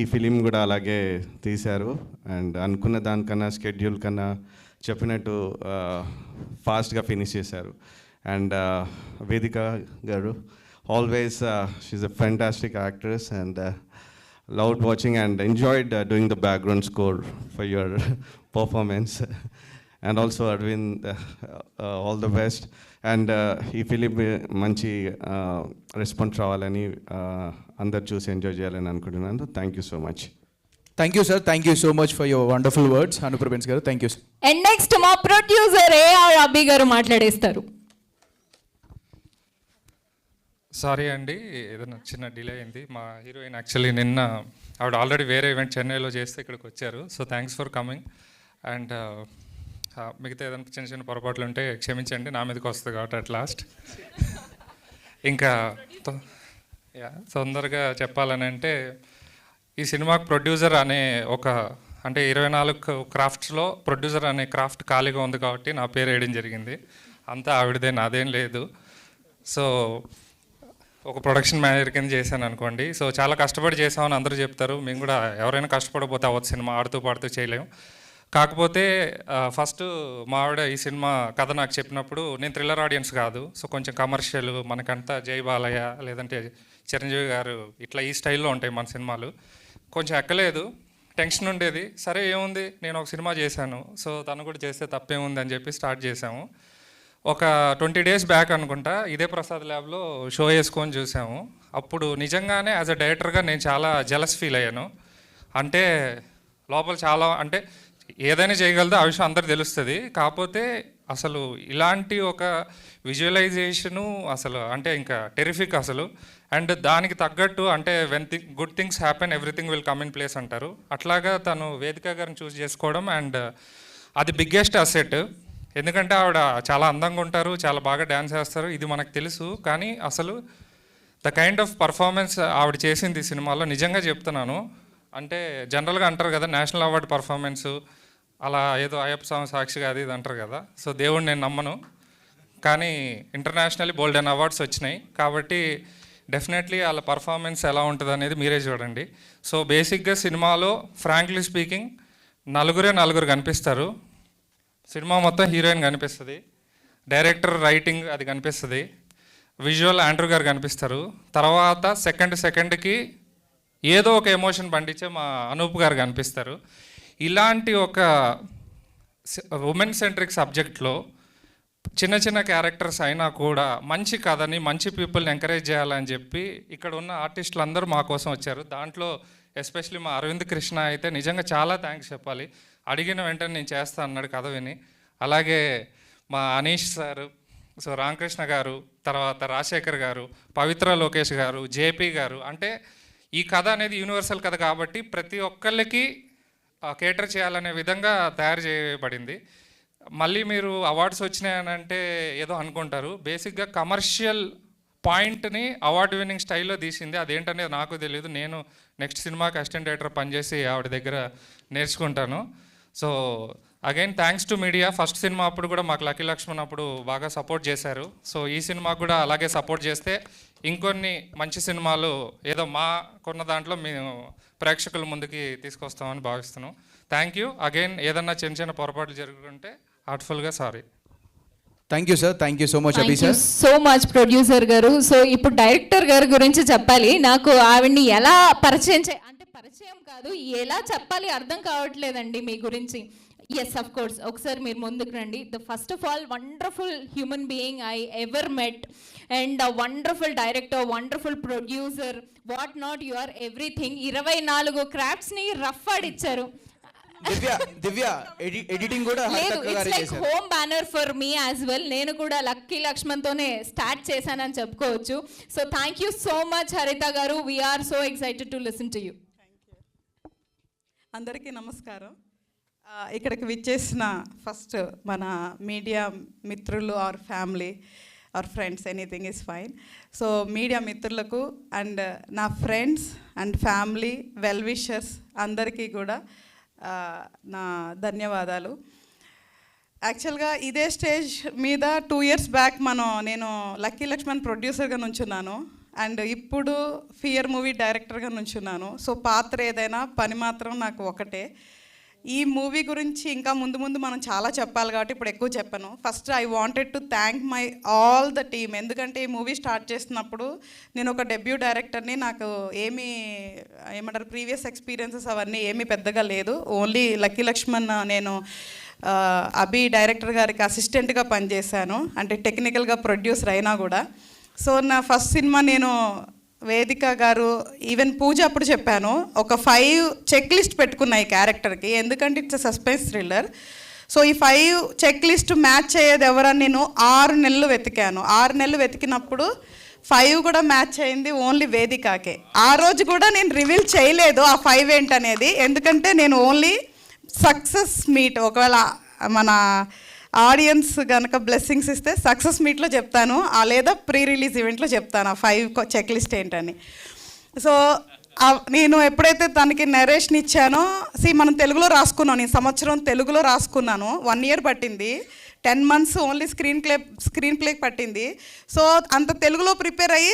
ఈ ఫిలిం కూడా అలాగే తీశారు. అండ్ అనుకున్న దానికన్నా, స్కెడ్యూల్ కన్నా చెప్పినట్టు ఫాస్ట్గా ఫినిష్ చేశారు. అండ్ వేదిక గారు, always she's a fantastic actress and loved watching and enjoyed doing the background score for your performance. And also Aravind, all the best. And ఈ ఫిలిం మంచి రెస్పాన్స్ రావాలని అందరు చూసి ఎంజాయ్ చేయాలని అనుకుంటున్నాను. Thank you so much. Thank you sir, thank you so much for your wonderful words Anup Rubens garu. Thank you sir. And next మా producer AR Abhi garu మాట్లాడేస్తారు. Sorry అండి, ఏదైనా చిన్న డిలే అయింది. మా హీరోయిన్ యాక్చువల్లీ నిన్న ఆవిడ ఆల్రెడీ వేరే ఈవెంట్ చెన్నైలో చేస్తే ఇక్కడికి వచ్చారు. So thanks for coming. And మిగతా ఏదైనా చిన్న చిన్న పొరపాట్లు ఉంటే క్షమించండి, నా మీదకి వస్తుంది కాబట్టి అట్ లాస్ట్. ఇంకా తొందరగా చెప్పాలని అంటే ఈ సినిమాకి ప్రొడ్యూసర్ అనే అంటే 24 క్రాఫ్ట్స్లో ప్రొడ్యూసర్ అనే క్రాఫ్ట్ ఖాళీగా ఉంది కాబట్టి నా పేరు వేయడం జరిగింది. అంతా ఆవిడదే, నాదేం లేదు. సో ఒక ప్రొడక్షన్ మేనేజర్ కింద చేశాను అనుకోండి. సో చాలా కష్టపడి చేసామని అందరూ చెప్తారు. మేము కూడా ఎవరైనా కష్టపడకపోతే అవ్వదు, సినిమా ఆడుతూ పాడుతూ చేయలేము. కాకపోతే ఫస్ట్ మా ఆవిడ ఈ సినిమా కథ నాకు చెప్పినప్పుడు నేను థ్రిల్లర్ ఆడియన్స్ కాదు, సో కొంచెం కమర్షియల్, మనకంతా జై బాలయ్య లేదంటే చిరంజీవి గారు ఇట్లా ఈ స్టైల్లో ఉంటాయి మన సినిమాలు. కొంచెం ఎక్కలేదు, టెన్షన్ ఉండేది. సరే ఏముంది, నేను ఒక సినిమా చేశాను, సో తను కూడా చేస్తే తప్పేముంది అని చెప్పి స్టార్ట్ చేశాము. ఒక 20 days బ్యాక్ అనుకుంటా ఇదే ప్రసాద్ ల్యాబ్లో షో వేసుకొని చూసాము. అప్పుడు నిజంగానే యాజ్ అ డైరెక్టర్గా నేను చాలా జెలస్ ఫీల్ అయ్యాను. అంటే లోపల చాలా, అంటే ఏదైనా చేయగలదో ఆ విషయం అందరికి తెలుస్తుంది. కాకపోతే అసలు ఇలాంటి ఒక విజువలైజేషను అసలు అంటే ఇంకా టెరిఫిక్ అసలు. అండ్ దానికి తగ్గట్టు అంటే when good things happen everything will come in place అంటారు. అట్లాగా తను వేదిక గారిని చూస్ చేసుకోవడం అండ్ అది బిగ్గెస్ట్ అసెట్. ఎందుకంటే ఆవిడ చాలా అందంగా ఉంటారు, చాలా బాగా డ్యాన్స్ చేస్తారు, ఇది మనకు తెలుసు. కానీ అసలు ద కైండ్ ఆఫ్ పర్ఫార్మెన్స్ ఆవిడ చేసింది సినిమాలో నిజంగా చెప్తున్నాను. అంటే జనరల్గా అంటారు కదా నేషనల్ అవార్డు పర్ఫార్మెన్సు, అలా ఏదో అయ్యప్ప స్వామి సాక్షిగా అది ఇది అంటారు కదా. సో దేవుడు నేను నమ్మను, కానీ ఇంటర్నేషనల్లీ బోల్డెన్ అవార్డ్స్ వచ్చినాయి. కాబట్టి డెఫినెట్లీ వాళ్ళ పర్ఫార్మెన్స్ ఎలా ఉంటుంది అనేది మీరే చూడండి. సో బేసిక్గా సినిమాలో ఫ్రాంక్లీ స్పీకింగ్ నలుగురు కనిపిస్తారు. సినిమా మొత్తం హీరోయిన్ కనిపిస్తుంది, డైరెక్టర్ రైటింగ్ అది కనిపిస్తుంది, విజువల్ ఆండ్రూ గారు కనిపిస్తారు. తర్వాత సెకండ్కి ఏదో ఒక ఎమోషన్ పండించే మా అనూప్ గారు కనిపిస్తారు. ఇలాంటి ఒక ఉమెన్ సెంట్రిక్ సబ్జెక్ట్లో చిన్న చిన్న క్యారెక్టర్స్ అయినా కూడా మంచి కథని మంచి పీపుల్ని ఎంకరేజ్ చేయాలని చెప్పి ఇక్కడ ఉన్న ఆర్టిస్టులు అందరూ మా కోసం వచ్చారు. దాంట్లో ఎస్పెషలీ మా అరవింద్ కృష్ణ అయితే నిజంగా చాలా థ్యాంక్స్ చెప్పాలి. అడిగిన వెంటనే నేను చేస్తా అన్నాడు కథ విని. అలాగే మా అనీష్ సారు, సో రామకృష్ణ గారు, తర్వాత రాజశేఖర్ గారు, పవిత్ర లోకేష్ గారు, జేపీ గారు. అంటే ఈ కథ అనేది యూనివర్సల్ కథ కాబట్టి ప్రతి ఒక్కళ్ళకి కేటర్ చేయాలనే విధంగా తయారు చేయబడింది. మళ్ళీ మీరు అవార్డ్స్ వచ్చినాయని అంటే ఏదో అనుకుంటారు. బేసిక్గా కమర్షియల్ పాయింట్ని అవార్డు విన్నింగ్ స్టైల్లో తీసింది. అదేంటనేది నాకు తెలియదు. నేను నెక్స్ట్ సినిమాకి అసిస్టెంట్ డైరెక్టర్ పనిచేసి ఆవిడ దగ్గర నేర్చుకుంటాను. So again thanks to media. First cinema అప్పుడు కూడా మాకు లక్కీ లక్ష్మణ్ అప్పుడు బాగా సపోర్ట్ చేశారు. సో ఈ సినిమాకు కూడా అలాగే సపోర్ట్ చేస్తే ఇంకొన్ని మంచి సినిమాలు ఏదో మాకున్న దాంట్లో మేము ప్రేక్షకుల ముందుకి తీసుకొస్తామని భావిస్తున్నాం. Thank you again. ఏదన్నా చిన్న చిన్న పొరపాట్లు జరుగుతుంటే హార్ట్ఫుల్గా sorry. Thank you sir, thank you so much Abhi sir. So much producer గారు. సో ఇప్పుడు డైరెక్టర్ గారి గురించి చెప్పాలి. నాకు ఆవిడ్ని ఎలా పరిచయం అంటే పరిచయం కాదు, ఎలా చెప్పాలి అర్థం కావట్లేదండి మీ గురించి. ఎస్ అఫ్ కోర్స్, ఒకసారి మీరు ముందుకు రండి. The first of all wonderful human being I ever met and wonderful director, wonderful producer, what not, you are everything. 24 క్రాఫ్ట్స్ని రఫ్ ఆడిచ్చారు. దివ్య ఎడిటింగ్ కూడా లేదు, it's like home banner for me as well. నేను కూడా లక్కీ లక్ష్మణ్తోనే స్టార్ట్ చేశానని చెప్పుకోవచ్చు. So thank you so much Haritha garu. We are so excited to listen to you. అందరికీ నమస్కారం. ఇక్కడికి విచ్చేసిన ఫస్ట్ మన మీడియా మిత్రులు are family or friends, anything is fine. So media మిత్రులకు అండ్ నా friends and family well wishers అందరికీ కూడా నా ధన్యవాదాలు. యాక్చువల్గా ఇదే స్టేజ్ మీద 2 years బ్యాక్ నేను లక్కీ లక్ష్మణ్ ప్రొడ్యూసర్గా నుంచున్నాను అండ్ ఇప్పుడు ఫియర్ మూవీ డైరెక్టర్గా నుంచున్నాను. సో పాత్ర ఏదైనా పని మాత్రం నాకు ఒకటే. ఈ మూవీ గురించి ఇంకా ముందు మనం చాలా చెప్పాలి కాబట్టి ఇప్పుడు ఎక్కువ చెప్పను. First I wanted to thank my all the team. ఎందుకంటే ఈ మూవీ స్టార్ట్ చేసినప్పుడు నేను ఒక డెబ్యూ డైరెక్టర్ని, నాకు ఏమంటారు ప్రీవియస్ ఎక్స్పీరియన్సెస్ అవన్నీ ఏమీ పెద్దగా లేదు. ఓన్లీ లక్కీ లక్ష్మణ్ నేను అభి డైరెక్టర్ గారికి అసిస్టెంట్గా పనిచేశాను, అంటే టెక్నికల్గా ప్రొడ్యూసర్ అయినా కూడా. సో నా ఫస్ట్ సినిమా నేను వేదిక గారు, ఈవెన్ పూజ అప్పుడు చెప్పాను, ఒక 5 చెక్ లిస్ట్ పెట్టుకున్నా ఈ క్యారెక్టర్కి, ఎందుకంటే ఇట్స్ సస్పెన్స్ థ్రిల్లర్. సో ఈ 5 చెక్ లిస్ట్ మ్యాచ్ అయ్యేది ఎవరని నేను 6 నెలలు వెతికాను. 6 నెలలు వెతికినప్పుడు 5 కూడా మ్యాచ్ అయింది ఓన్లీ వేదికకే. ఆ రోజు కూడా నేను రివీల్ చేయలేదు ఆ 5 ఏంటనేది, ఎందుకంటే నేను ఓన్లీ సక్సెస్ మీట్, ఒకవేళ మన ఆడియన్స్ కనుక బ్లెస్సింగ్స్ ఇస్తే సక్సెస్ మీట్లో చెప్తాను, లేదా ప్రీ రిలీజ్ ఈవెంట్లో చెప్తాను ఆ 5 చెక్ లిస్ట్ ఏంటని. సో నేను ఎప్పుడైతే తనకి నరేషన్ ఇచ్చానో, మనం తెలుగులో రాసుకున్నాను, నేను సంవత్సరం తెలుగులో రాసుకున్నాను, 1 year పట్టింది, 10 months ఓన్లీ స్క్రీన్ ప్లేకి పట్టింది. సో అంత తెలుగులో ప్రిపేర్ అయ్యి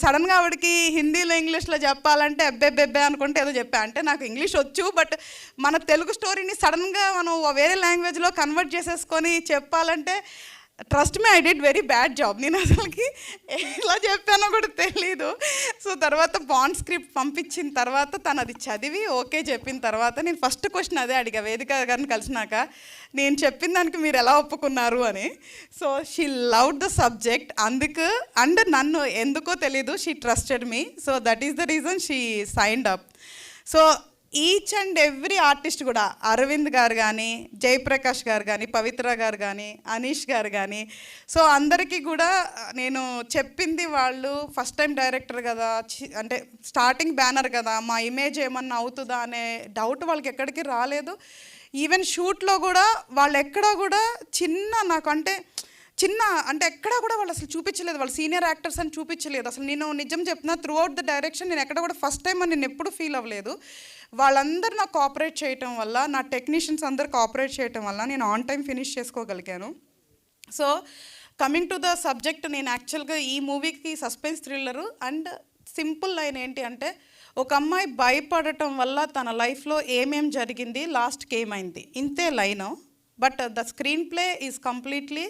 సడన్గా ఆవిడకి హిందీలో ఇంగ్లీష్లో చెప్పాలంటే అబ్బెబ్బెబ్బే అనుకుంటే ఏదో చెప్పా. అంటే నాకు ఇంగ్లీష్ వచ్చు, బట్ మన తెలుగు స్టోరీని సడన్గా మనం వేరే లాంగ్వేజ్లో కన్వర్ట్ చేసేసుకొని చెప్పాలంటే trust me, I did very bad job. నేను అసలుకి ఎలా చెప్పానో కూడా తెలీదు. సో తర్వాత బాండ్ స్క్రిప్ట్ పంపించిన తర్వాత తను అది చదివి ఓకే చెప్పిన తర్వాత నేను ఫస్ట్ క్వశ్చన్ అదే అడిగా వేదిక గారిని కలిసినాక, నేను చెప్పిన దానికి మీరు ఎలా ఒప్పుకున్నారు అని. So she loved the subject, and నన్ను ఎందుకో తెలీదు, she trusted me. So that is the reason she signed up. So each and every artist కూడా, అరవింద్ గారు కానీ, జయప్రకాష్ గారు కానీ, పవిత్ర గారు కానీ, అనీష్ గారు కానీ, సో అందరికీ కూడా నేను చెప్పింది, వాళ్ళు ఫస్ట్ టైం డైరెక్టర్ కదా, అంటే స్టార్టింగ్ బ్యానర్ కదా, మా ఇమేజ్ ఏమన్నా అవుతుందా అనే డౌట్ వాళ్ళకి ఎక్కడికి రాలేదు. ఈవెన్ షూట్లో కూడా వాళ్ళు ఎక్కడా కూడా అంటే ఎక్కడా కూడా వాళ్ళు అసలు చూపించలేదు, వాళ్ళు సీనియర్ యాక్టర్స్ అని చూపించలేదు. అసలు నేను నిజం చెప్తున్నా, త్రూ అవుట్ ద డైరెక్షన్ నేను ఎక్కడ కూడా ఫస్ట్ టైం అని నేను ఎప్పుడు ఫీల్ అవ్వలేదు. వాళ్ళందరూ నాకు కోఆపరేట్ చేయటం వల్ల, నా టెక్నీషియన్స్ అందరు కోఆపరేట్ చేయటం వల్ల నేను ఆన్ టైం ఫినిష్ చేసుకోగలిగాను. So coming to the subject, నేను యాక్చువల్గా ఈ మూవీకి suspense thriller and simple line ఏంటి అంటే, ఒక అమ్మాయి భయపడటం వల్ల తన లైఫ్లో ఏమేం జరిగింది, లాస్ట్కి ఏమైంది, ఇంతే line. But the screen play is completely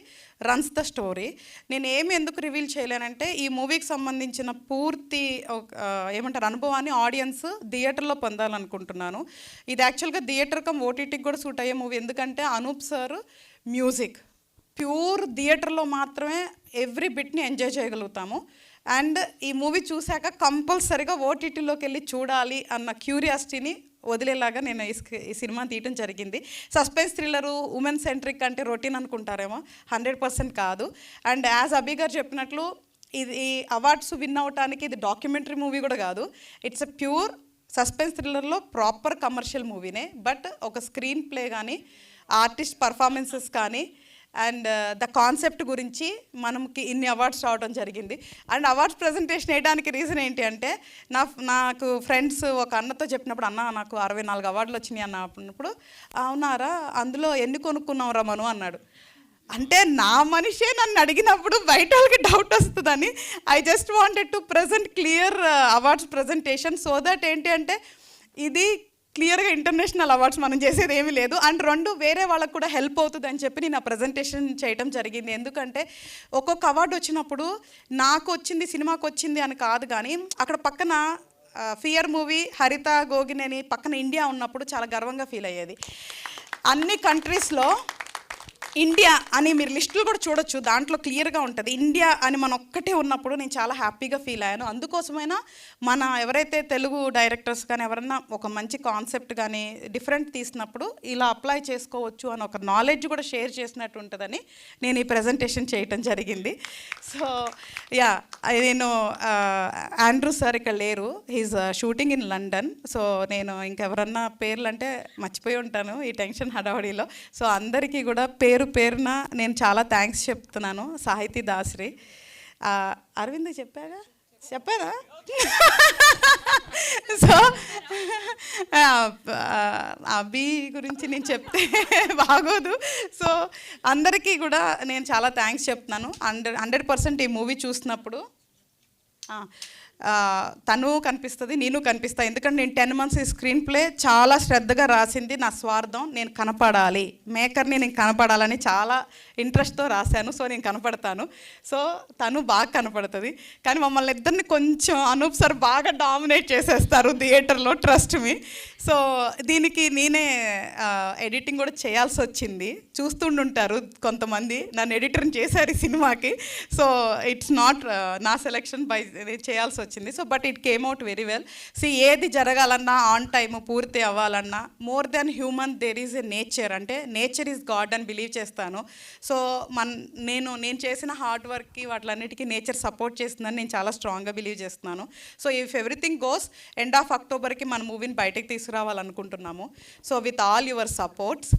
runs the story. నేను ఎందుకు రివీల్ చేయలేనంటే, ఈ మూవీకి సంబంధించిన పూర్తి అనుభవాన్ని ఆడియన్స్ థియేటర్లో పొందాలనుకుంటున్నాను. ఇది యాక్చువల్గా థియేటర్ కమ్ ఓటీటీకి కూడా సూట్ అయ్యే మూవీ, ఎందుకంటే అనూప్ సార్ మ్యూజిక్ ప్యూర్ థియేటర్లో మాత్రమే ఎవ్రీ బిట్ని ఎంజాయ్ చేయగలుగుతాము. అండ్ ఈ మూవీ చూశాక కంపల్సరీగా ఓటీటీలోకి వెళ్ళి చూడాలి అన్న క్యూరియాసిటీని వదిలేలాగా నేను ఈ సినిమా తీయటం జరిగింది. సస్పెన్స్ థ్రిల్లరు ఉమెన్ సెంట్రిక్ అంటే రొటీన్ అనుకుంటారేమో, 100% కాదు. అండ్ యాజ్ అభి గారు చెప్పినట్లు, ఇది అవార్డ్స్ విన్ అవటానికి ఇది డాక్యుమెంటరీ మూవీ కూడా కాదు, ఇట్స్ ఎ ప్యూర్ సస్పెన్స్ థ్రిల్లర్లో ప్రాపర్ కమర్షియల్ మూవీనే. బట్ ఒక స్క్రీన్ ప్లే కానీ, ఆర్టిస్ట్ పర్ఫార్మెన్సెస్ కానీ, అండ్ ద కాన్సెప్ట్ గురించి మనకి ఇన్ని అవార్డ్స్ రావడం జరిగింది. అండ్ అవార్డ్స్ ప్రజెంటేషన్ వేయడానికి రీజన్ ఏంటి అంటే, నాకు ఫ్రెండ్స్ ఒక అన్నతో చెప్పినప్పుడు, అన్న నాకు 64 అవార్డులు వచ్చినాయి అన్న అన్నప్పుడు, అవునారా, అందులో ఎన్ని కొనుక్కున్నావురా మను అన్నాడు. అంటే నా మనిషే నన్ను అడిగినప్పుడు బయట వాళ్ళకి డౌట్ వస్తుందని I just wanted to present clear awards presentation, so that ఏంటి అంటే ఇది క్లియర్గా ఇంటర్నేషనల్ అవార్డ్స్ మనం చేసేది ఏమీ లేదు. అండ్ 2 వేరే వాళ్ళకు కూడా హెల్ప్ అవుతుంది అని చెప్పి నేను ఆ ప్రజెంటేషన్ చేయడం జరిగింది. ఎందుకంటే ఒక్కొక్క అవార్డు వచ్చినప్పుడు నాకు వచ్చింది, సినిమాకి వచ్చింది అని కాదు, కానీ అక్కడ పక్కన ఫియర్ మూవీ, హరిత, గోగినేని పక్కన ఇండియా ఉన్నప్పుడు చాలా గర్వంగా ఫీల్ అయ్యేది. అన్ని కంట్రీస్లో ఇండియా అని మీరు లిస్టులు కూడా చూడొచ్చు, దాంట్లో క్లియర్గా ఉంటుంది ఇండియా అని మన ఒక్కటే ఉన్నప్పుడు నేను చాలా హ్యాపీగా ఫీల్ అయ్యాను. అందుకోసమైనా మన ఎవరైతే తెలుగు డైరెక్టర్స్ కానీ ఎవరన్నా ఒక మంచి కాన్సెప్ట్ కానీ డిఫరెంట్ తీసినప్పుడు ఇలా అప్లై చేసుకోవచ్చు అని ఒక నాలెడ్జ్ కూడా షేర్ చేసినట్టు ఉంటుందని నేను ఈ ప్రజెంటేషన్ చేయటం జరిగింది. సో యా, నేను ఆండ్రూ సార్ ఇక్కడ లేరు, he's shooting in London. So నేను ఇంకెవరన్నా పేర్లు అంటే మర్చిపోయి ఉంటాను ఈ టెన్షన్ హడావడిలో. సో అందరికీ కూడా పేరున నేను చాలా థ్యాంక్స్ చెప్తున్నాను. సాహితీ దాసరి, అరవింద్ చెప్పారా? సో అభి గురించి నేను చెప్తే బాగోదు. సో అందరికీ కూడా నేను చాలా థ్యాంక్స్ చెప్తున్నాను. 100% ఈ మూవీ చూసినప్పుడు తను కనిపిస్తుంది, నేను కనిపిస్తాను. ఎందుకంటే నేను 10 months ఈ స్క్రీన్ ప్లే చాలా శ్రద్ధగా రాసింది. నా స్వార్థం, నేను కనపడాలి, మేకర్ని నేను కనపడాలని చాలా ఇంట్రెస్ట్తో రాశాను. సో నేను కనపడతాను. సో తను బాగా కనపడుతుంది. కానీ మమ్మల్ని ఇద్దరిని కొంచెం అనూప్ సార్ బాగా డామినేట్ చేసేస్తారు థియేటర్లో, ట్రస్ట్ మీ. సో దీనికి నేనే ఎడిటింగ్ కూడా చేయాల్సి వచ్చింది. చూస్తుండుంటారు కొంతమంది, నన్ను ఎడిటర్ని చేశారు ఈ సినిమాకి. సో ఇట్స్ నాట్ నా సెలెక్షన్ బై చేయాల్సి వచ్చింది. So but it came out very well. ఏది జరగాలన్నా ఆన్ టైమ్ పూర్తి అవ్వాలన్నా more than human there is a nature, అంటే నేచర్ ఈజ్ గాడ్ అని బిలీవ్ చేస్తాను. సో నేను చేసిన హార్డ్ వర్క్కి వాటిలన్నిటికీ నేచర్ సపోర్ట్ చేస్తుందని నేను చాలా స్ట్రాంగ్గా బిలీవ్ చేస్తున్నాను. So if everything goes, end of అక్టోబర్కి మన మూవీని బయటకు తీసుకురావాలనుకుంటున్నాము. So with all your supports.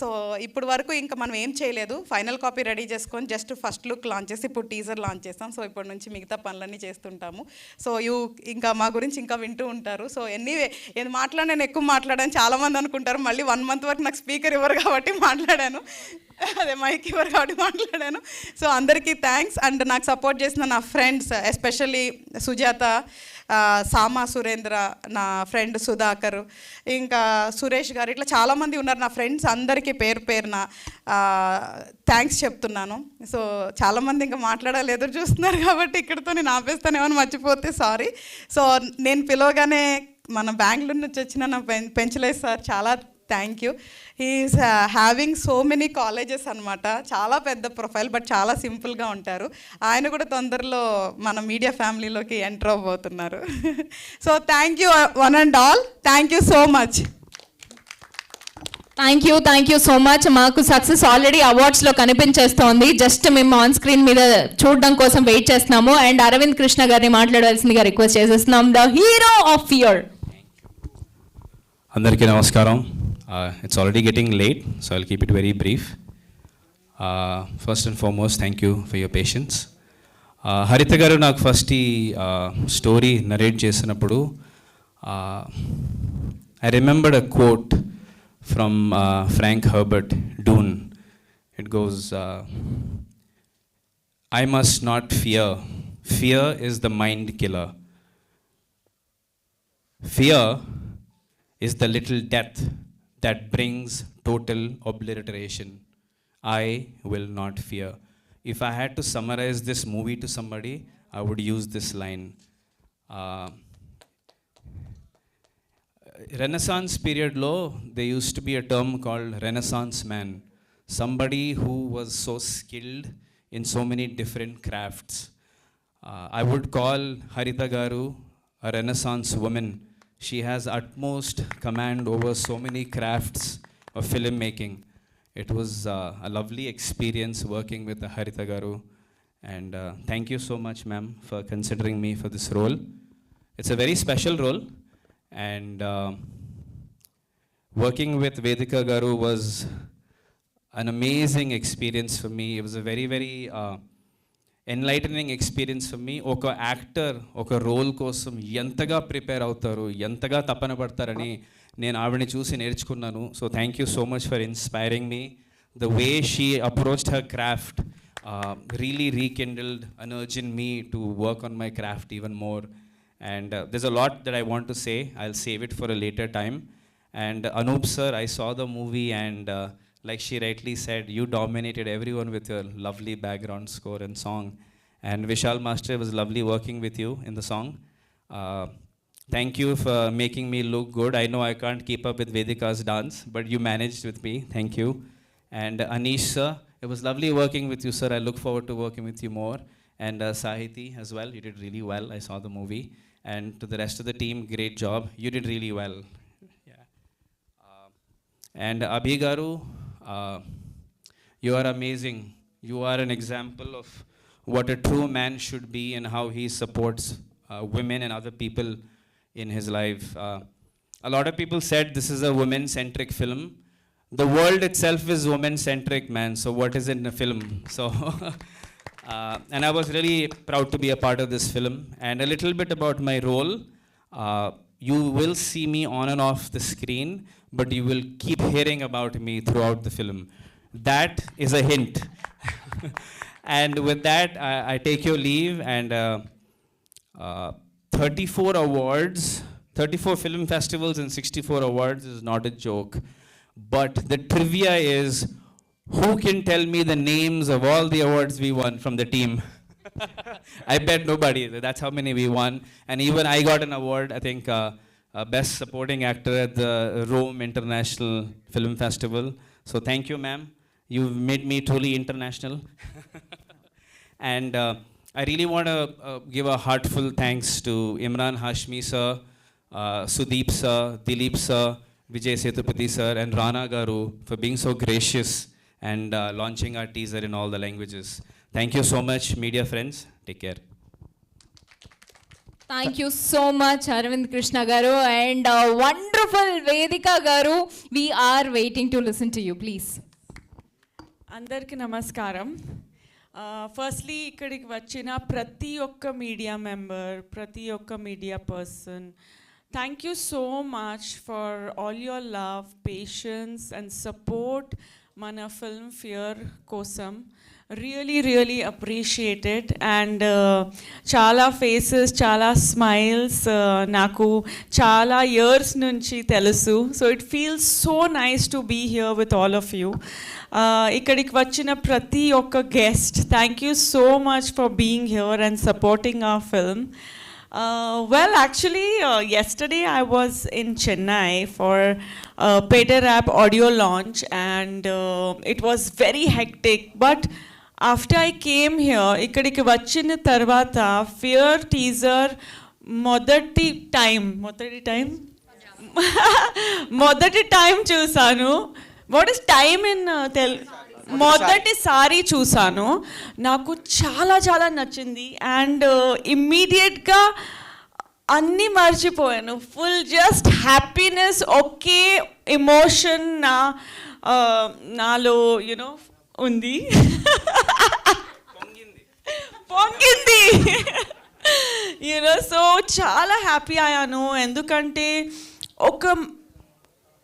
So ఇప్పుడు వరకు ఇంకా మనం ఏం చేయలేదు, ఫైనల్ కాపీ రెడీ చేసుకొని జస్ట్ ఫస్ట్ లుక్ లాంచ్ చేసి ఇప్పుడు టీజర్ లాంచ్ చేస్తాం. సో ఇప్పటి నుంచి మిగతా పనులన్నీ చేస్తుంటాము. సో ఇంకా మా గురించి ఇంకా వింటూ ఉంటారు. సో ఎనీవే నేను నేను ఎక్కువ మాట్లాడాను, చాలామంది అనుకుంటారు. మళ్ళీ 1 month వరకు నాకు స్పీకర్ ఇవ్వరు కాబట్టి మాట్లాడాను, అదే మైక్ ఇవ్వరు కాబట్టి మాట్లాడాను. సో అందరికీ థ్యాంక్స్. అండ్ నాకు సపోర్ట్ చేసిన నా ఫ్రెండ్స్, ఎస్పెషల్లీ సుజాత, సామా సురేంద్ర, నా ఫ్రెండ్ సుధాకర్, ఇంకా సురేష్ గారు, ఇట్లా చాలామంది ఉన్నారు నా ఫ్రెండ్స్. అందరికీ పేరు పేరున థ్యాంక్స్ చెప్తున్నాను. సో చాలామంది ఇంకా మాట్లాడాలి, ఎదురు చూస్తున్నారు కాబట్టి ఇక్కడితో నేను ఆపేస్తాను, ఏమైనా మర్చిపోతే సారీ. సో నేను పిలవగానే మన బెంగళూరు నుంచి వచ్చిన నా పెంచలేదు సార్, చాలా thank you. He's having so many colleges అనమాట, చాలా పెద్ద ప్రొఫైల్, బట్ చాలా సింపుల్గా ఉంటారు. ఆయన కూడా తొందరలో మన మీడియా ఫ్యామిలీలోకి ఎంటర్ అవ్వబోతున్నారు. So thank you one and all, thank you so much. Thank you so much. మాకు సక్సెస్ ఆల్రెడీ అవార్డ్స్లో కనిపించేస్తోంది. జస్ట్ మేము ఆన్ స్క్రీన్ మీద చూడడం కోసం వెయిట్ చేస్తున్నాము. అండ్ అరవింద్ కృష్ణ గారిని మాట్లాడవలసిందిగా రిక్వెస్ట్ చేసేస్తున్నాం, ద హీరో ఆఫ్ ఫియర్. అందరికీ నమస్కారం. It's already getting late, so I'll keep it very brief. First and foremost, thank you for your patience. Haritha garu నాకు ఫస్ట్ ఈ స్టోరీ నరేట్ చేసినప్పుడు I remembered a quote from Frank Herbert, Dune. It goes, I must not fear. Fear is the mind killer. Fear is the little death that brings total obliteration. I will not fear. If I had to summarize this movie to somebody, I would use this line. Renaissance period lo, there used to be a term called Renaissance man. Somebody who was so skilled in so many different crafts. I would call Haritha garu a Renaissance woman. She has utmost command over so many crafts of filmmaking. It was a lovely experience working with Haritha garu, and thank you so much, ma'am, for considering me for this role. It's a very special role, and working with Vedika garu was an amazing experience for me. It was a very, very enlightening experience for me. ఒక యాక్టర్ ఒక రోల్ కోసం ఎంతగా ప్రిపేర్ అవుతారు, ఎంతగా తపన పడతారని నేను ఆవిడని చూసి నేర్చుకున్నాను. So thank you so much for inspiring me. The way she approached her craft really rekindled an urge in me to work on my craft even more. And there's a lot that I want to say. I'll save it for a later time. And Anup sir, I saw the movie, and like she rightly said, you dominated everyone with your lovely background score and song. And Vishal Master, it was lovely working with you in the song. Thank you for making me look good. I know I can't keep up with Vedika's dance, but you managed with me. Thank you. And Anish sir, it was lovely working with you, sir. I look forward to working with you more. And Sahiti as well, you did really well. I saw the movie. And to the rest of the team, great job. You did really well. Yeah. And Abhi garu, you are amazing. You are an example of what a true man should be and how he supports women and other people in his life. A lot of people said this is a women-centric film. The world itself is women-centric, man. So what is it in a film? So, and I was really proud to be a part of this film. And a little bit about my role. You will see me on and off the screen, but you will keep hearing about me throughout the film. That is a hint. And with that, I take your leave, and 34 awards, 34 film festivals and 64 awards is not a joke. But the trivia is, who can tell me the names of all the awards we won from the team? I bet nobody. That's how many we won. And even I got an award, I think, Best Supporting Actor at the Rome International Film Festival. So thank you, ma'am. You've made me truly international. And I really want to give a heartful thanks to Imran Hashmi sir, Sudeep sir, Dilip sir, Vijay Sethupathi sir, and Rana Garu for being so gracious and launching our teaser in all the languages. Thank you so much, media friends. Take care. Thank you so much, Arvind Krishna Garu, and wonderful Vedika Garu. We are waiting to listen to you, please. అందరికీ నమస్కారం. ఫస్ట్లీ ఇక్కడికి వచ్చిన ప్రతి ఒక్క మీడియా మెంబర్, ప్రతి ఒక్క media person, thank you so much for all your love, patience and support మన ఫిల్మ్ ఫియర్ కోసం. Really appreciated. అండ్ చాలా ఫేసెస్, చాలా స్మైల్స్ నాకు చాలా ఇయర్స్ నుంచి తెలుసు. So it feels so nice to be here with all of you. ఇక్కడికి వచ్చిన ప్రతి ఒక్క guest, thank you so much for being here and supporting our film. Well, actually, yesterday I was in Chennai for Peter Rap audio launch, and it was very hectic. But after I came here, ikkadiki vachina tarvata Fear teaser మొదటి టైం చూసాను. వాట్ ఇస్ టైమ్ ఇన్ మొదటిసారి చూసాను. నాకు చాలా నచ్చింది. అండ్ ఇమ్మీడియట్గా అన్నీ మర్చిపోయాను. ఫుల్ జస్ట్ హ్యాపీనెస్, ఒకే ఎమోషన్ నాలో యూనో ఉంది, పొంగింది. యూనో సో చాలా హ్యాపీ అయ్యాను. ఎందుకంటే ఒక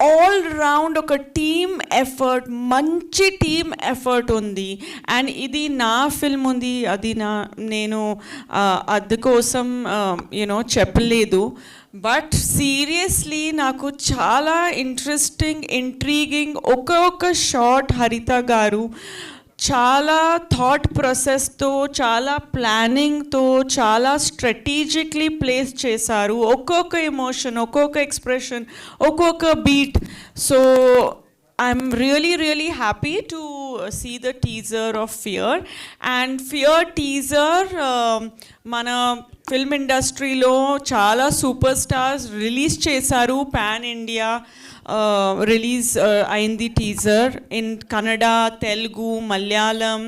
ఆల్ రౌండ్ ఒక టీమ్ ఎఫర్ట్, మంచి టీమ్ ఎఫర్ట్ ఉంది. అండ్ ఇది నా ఫిల్మ్ ఉంది, అది నేను అందుకోసం యూనో చెప్పలేదు. బట్ సీరియస్లీ నాకు చాలా ఇంట్రెస్టింగ్, ఇంట్రీగింగ్, ఒక్కొక్క షాట్ హరిత గారు చాలా థాట్ ప్రాసెస్తో, చాలా ప్లానింగ్తో, చాలా స్ట్రాటజిక్లీ ప్లేస్ చేశారు. ఒక్కొక్క ఎమోషన్, ఒక్కొక్క ఎక్స్ప్రెషన్, ఒక్కొక్క beat. So I'm really happy to see the teaser of Fear. And Fear teaser మన ఫిల్మ్ ఇండస్ట్రీలో చాలా సూపర్ స్టార్స్ రిలీజ్ చేశారు. పాన్ ఇండియా రిలీజ్ అయింది teaser in Kannada, Telugu, Malayalam,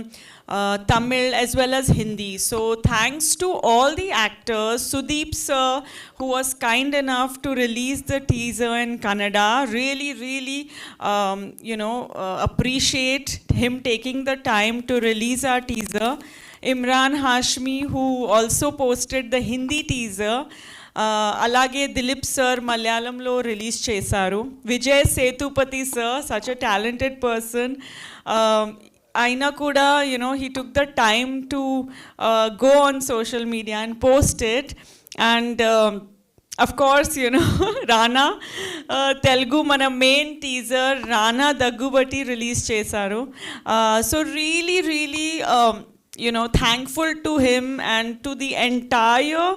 Tamil as well as Hindi. So thanks to all the actors, Sudeep sir who was kind enough to release the teaser in Kannada, really appreciate him taking the time to release our teaser. Imran Hashmi who also posted the Hindi teaser. అలాగే దిలీప్ సార్ మలయాళంలో రిలీజ్ చేశారు. Vijay Sethupathi sir, such a talented person. అయినా కూడా you know he took the time to go on social media and post it. And of course, you know, Rana, Telugu, mana main teaser, Rana Daggubati release chesaru. So really, you know, thankful to him and to the entire,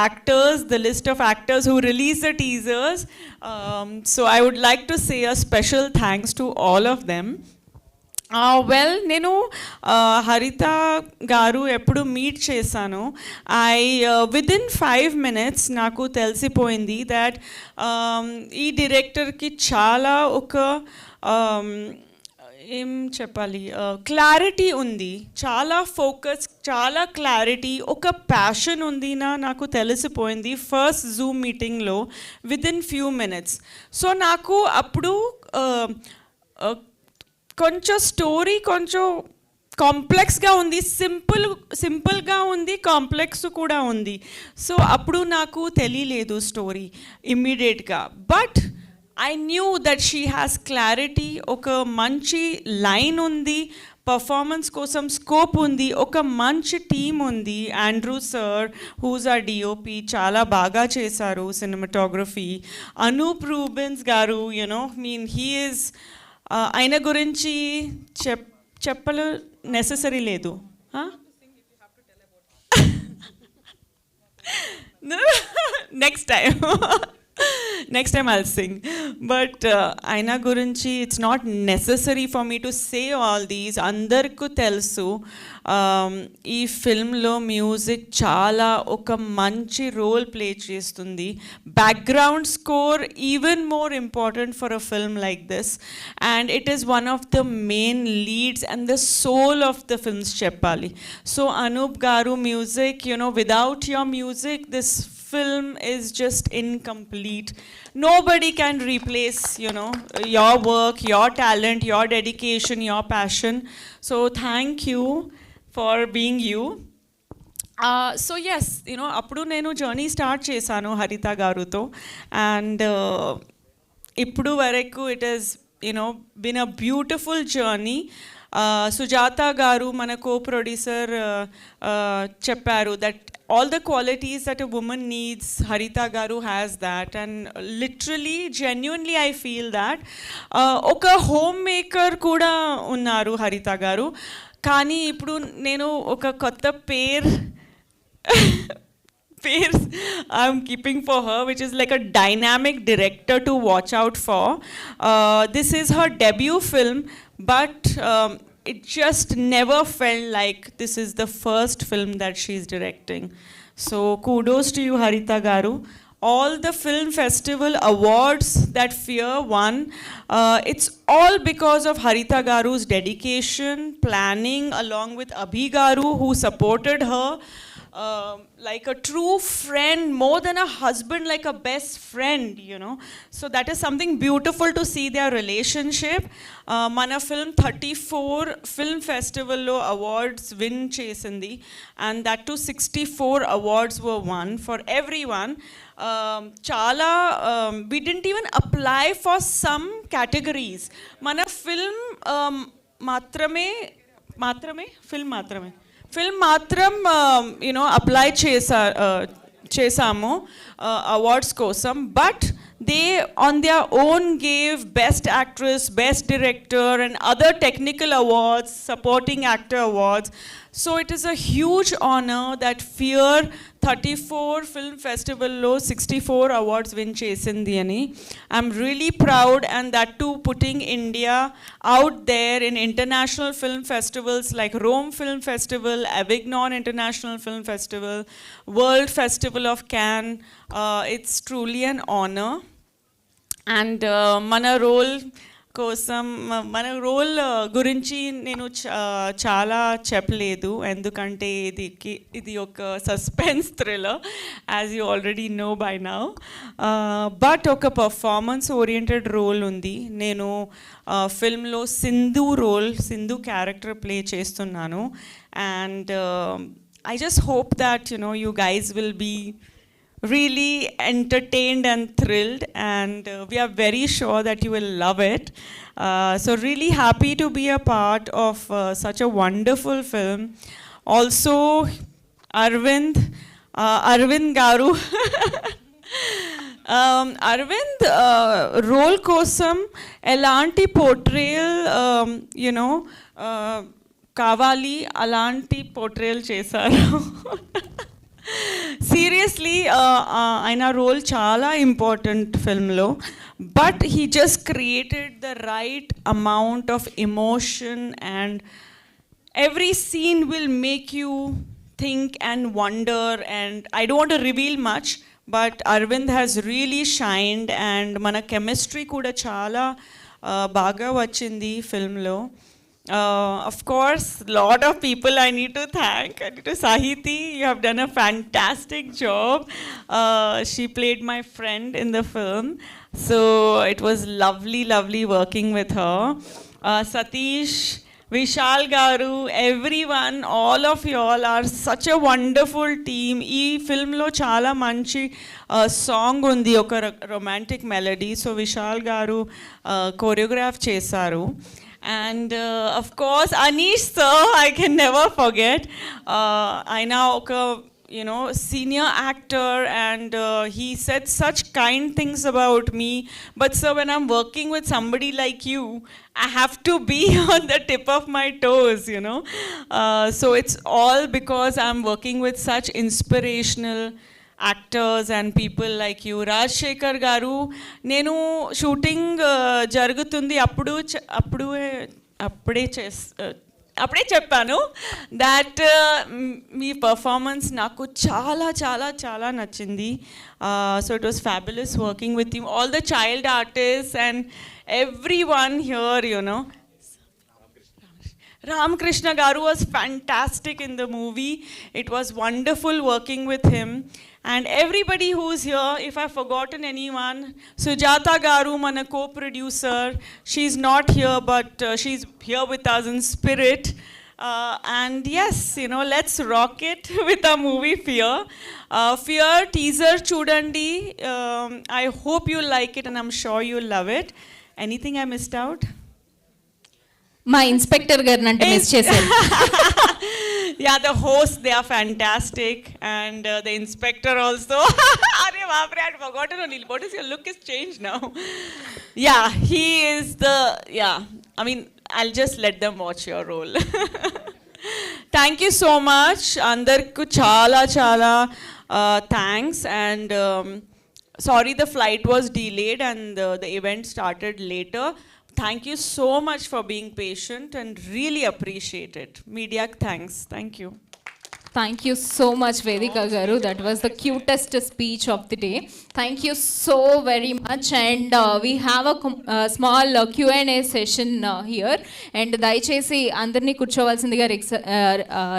actors, the list of actors who released the teasers. So I would like to say a special thanks to all of them. నేను హరిత గారు ఎప్పుడు మీట్ చేశాను. విదిన్ 5 minutes నాకు తెలిసిపోయింది దట్ ఈ డైరెక్టర్కి చాలా ఒక ఏం చెప్పాలి, క్లారిటీ ఉంది, చాలా ఫోకస్, చాలా క్లారిటీ, ఒక ప్యాషన్ ఉంది నాకు తెలిసిపోయింది ఫస్ట్ జూమ్ మీటింగ్లో విదిన్ ఫ్యూ మినిట్స్. సో నాకు అప్పుడు కొంచెం స్టోరీ కొంచెం కాంప్లెక్స్గా ఉంది, సింపుల్గా ఉంది, కాంప్లెక్స్ కూడా ఉంది. సో అప్పుడు నాకు తెలియలేదు స్టోరీ ఇమ్మీడియట్గా. But I knew that she has clarity, ఒక మంచి లైన్ ఉంది, పర్ఫార్మెన్స్ కోసం స్కోప్ ఉంది, ఒక మంచి టీం ఉంది. ఆండ్రూ సార్ హూజ్ ఆ డిఓపి చాలా బాగా చేశారు సినిమాటోగ్రఫీ. అనూప్ రూబెన్స్ గారు హీ ఈజ్ ఆయన గురించి చెప్పలు నెససరీ లేదు. Next time I'll sing. But ఆయన గురించి it's not necessary for me to say all these. అందరికీ తెలుసు. ఈ ఫిల్మ్లో మ్యూజిక్ చాలా ఒక మంచి రోల్ ప్లే చేస్తుంది. Background score even more important for a film like this, and it is one of the main leads and the soul of the films చెప్పాలి. సో అనూప్ గారు music, without your music this film is just incomplete. Nobody can replace your work, your talent, your dedication, your passion. So thank you for being you. So yes, appudu nenu journey start chesanu Haritha garuto, and ippudu varaku it has been a beautiful journey. Sujata garu mana co-producer chepparu that all the qualities that a woman needs, Haritha garu has that, and literally genuinely I feel that oka homemaker kuda unnaru Haritha garu, kani ippudu nenu oka kotta pair I'm keeping for her, which is like a dynamic director to watch out for. This is her debut film, but it just never felt like this is the first film that she's directing. So kudos to you, Haritha garu. All the film festival awards that Fear won, it's all because of Haritha garu's dedication, planning, along with Abhi garu, who supported her like a true friend, more than a husband, like a best friend, So that is something beautiful to see their relationship. Mana film 34 film festival lo awards win chesindi, and that too 64 awards were won for everyone. Chala we didn't even apply for some categories. Mana film film matram apply చేసాము అవార్డ్స్ కోసం, but they on their own gave best actress, best director and other technical awards, supporting actor awards. So it is a huge honor that Fear 34 film festival lo 64 awards win chesindi ani. I'm really proud, and that too putting India out there in international film festivals like Rome Film Festival, Avignon International Film Festival, World Festival of Cannes. It's truly an honor. And mana role కోసం మన రోల్ గురించి నేను చాలా చెప్పలేదు, ఎందుకంటే ఇది ఒక suspense thriller, as you already know by now. But ఒక పర్ఫార్మెన్స్ ఓరియంటెడ్ రోల్ ఉంది. నేను ఫిల్మ్లో సింధు క్యారెక్టర్ ప్లే చేస్తున్నాను, and I just hope that you guys will be really entertained and thrilled, and we are very sure that you will love it. So really happy to be a part of such a wonderful film. Also Arvind garu Arvind role kosam elanti portrayal kavali alanti portrayal chesaru. Seriously, ఆయన రోల్ చాలా ఇంపార్టెంట్ ఫిల్మ్లో, but he just created the right amount of emotion, and every scene will make you think and wonder. And I don't want to reveal much, but Aravind has really shined, and మన కెమిస్ట్రీ కూడా చాలా బాగా వచ్చింది ఫిల్మ్లో. Of course, lot of people I need to thank. Sahiti, you have done a fantastic job. She played my friend in the film, so it was lovely working with her. Satish, Vishal garu, everyone, all of you all are such a wonderful team. Ee film lo chala manchi song undi, oka romantic melody, so Vishal garu choreograph chesaru. And of course, Anish sir, I can never forget. I now senior actor, and he said such kind things about me. But sir, when I'm working with somebody like you, I have to be on the tip of my toes, So it's all because I'm working with such inspirational actors and people like you. Rajshekhar garu, nenu shooting jarugutundi అప్పుడే చెప్పాను దట్ మీ పర్ఫార్మెన్స్ నాకు చాలా చాలా చాలా నచ్చింది. So it was fabulous working with you, all the child artist and every one here, Ramakrishna Garu was fantastic in the movie. It was wonderful working with him. And everybody who's here, if I've forgotten anyone, Sujata Garu, mana co-producer, she's not here, but she's here with us in spirit. And yes, let's rock it with our movie Fear. Fear teaser chudandi. I hope you like it, and I'm sure you'll love it. Anything I missed out? మా ఇన్స్పెక్టర్ గారిని అంటే మిస్ చేశారు. Yeah, the hosts, they are fantastic, and the inspector also. Arey baapre, I had forgotten only. What is your look is changed now? Yeah, he is I mean, I'll just let them watch your role. Thank you so much. Andarku chala chala thanks, and sorry the flight was delayed and the event started later. Thank you so much for being patient and really appreciate it. Media, thanks. Thank you. Thank you so much, Vedika Garu. That was the cutest speech of the day. Thank you so very much. And we have a small Q&A session here. And దయచేసి అందరినీ కూర్చోవాల్సిందిగా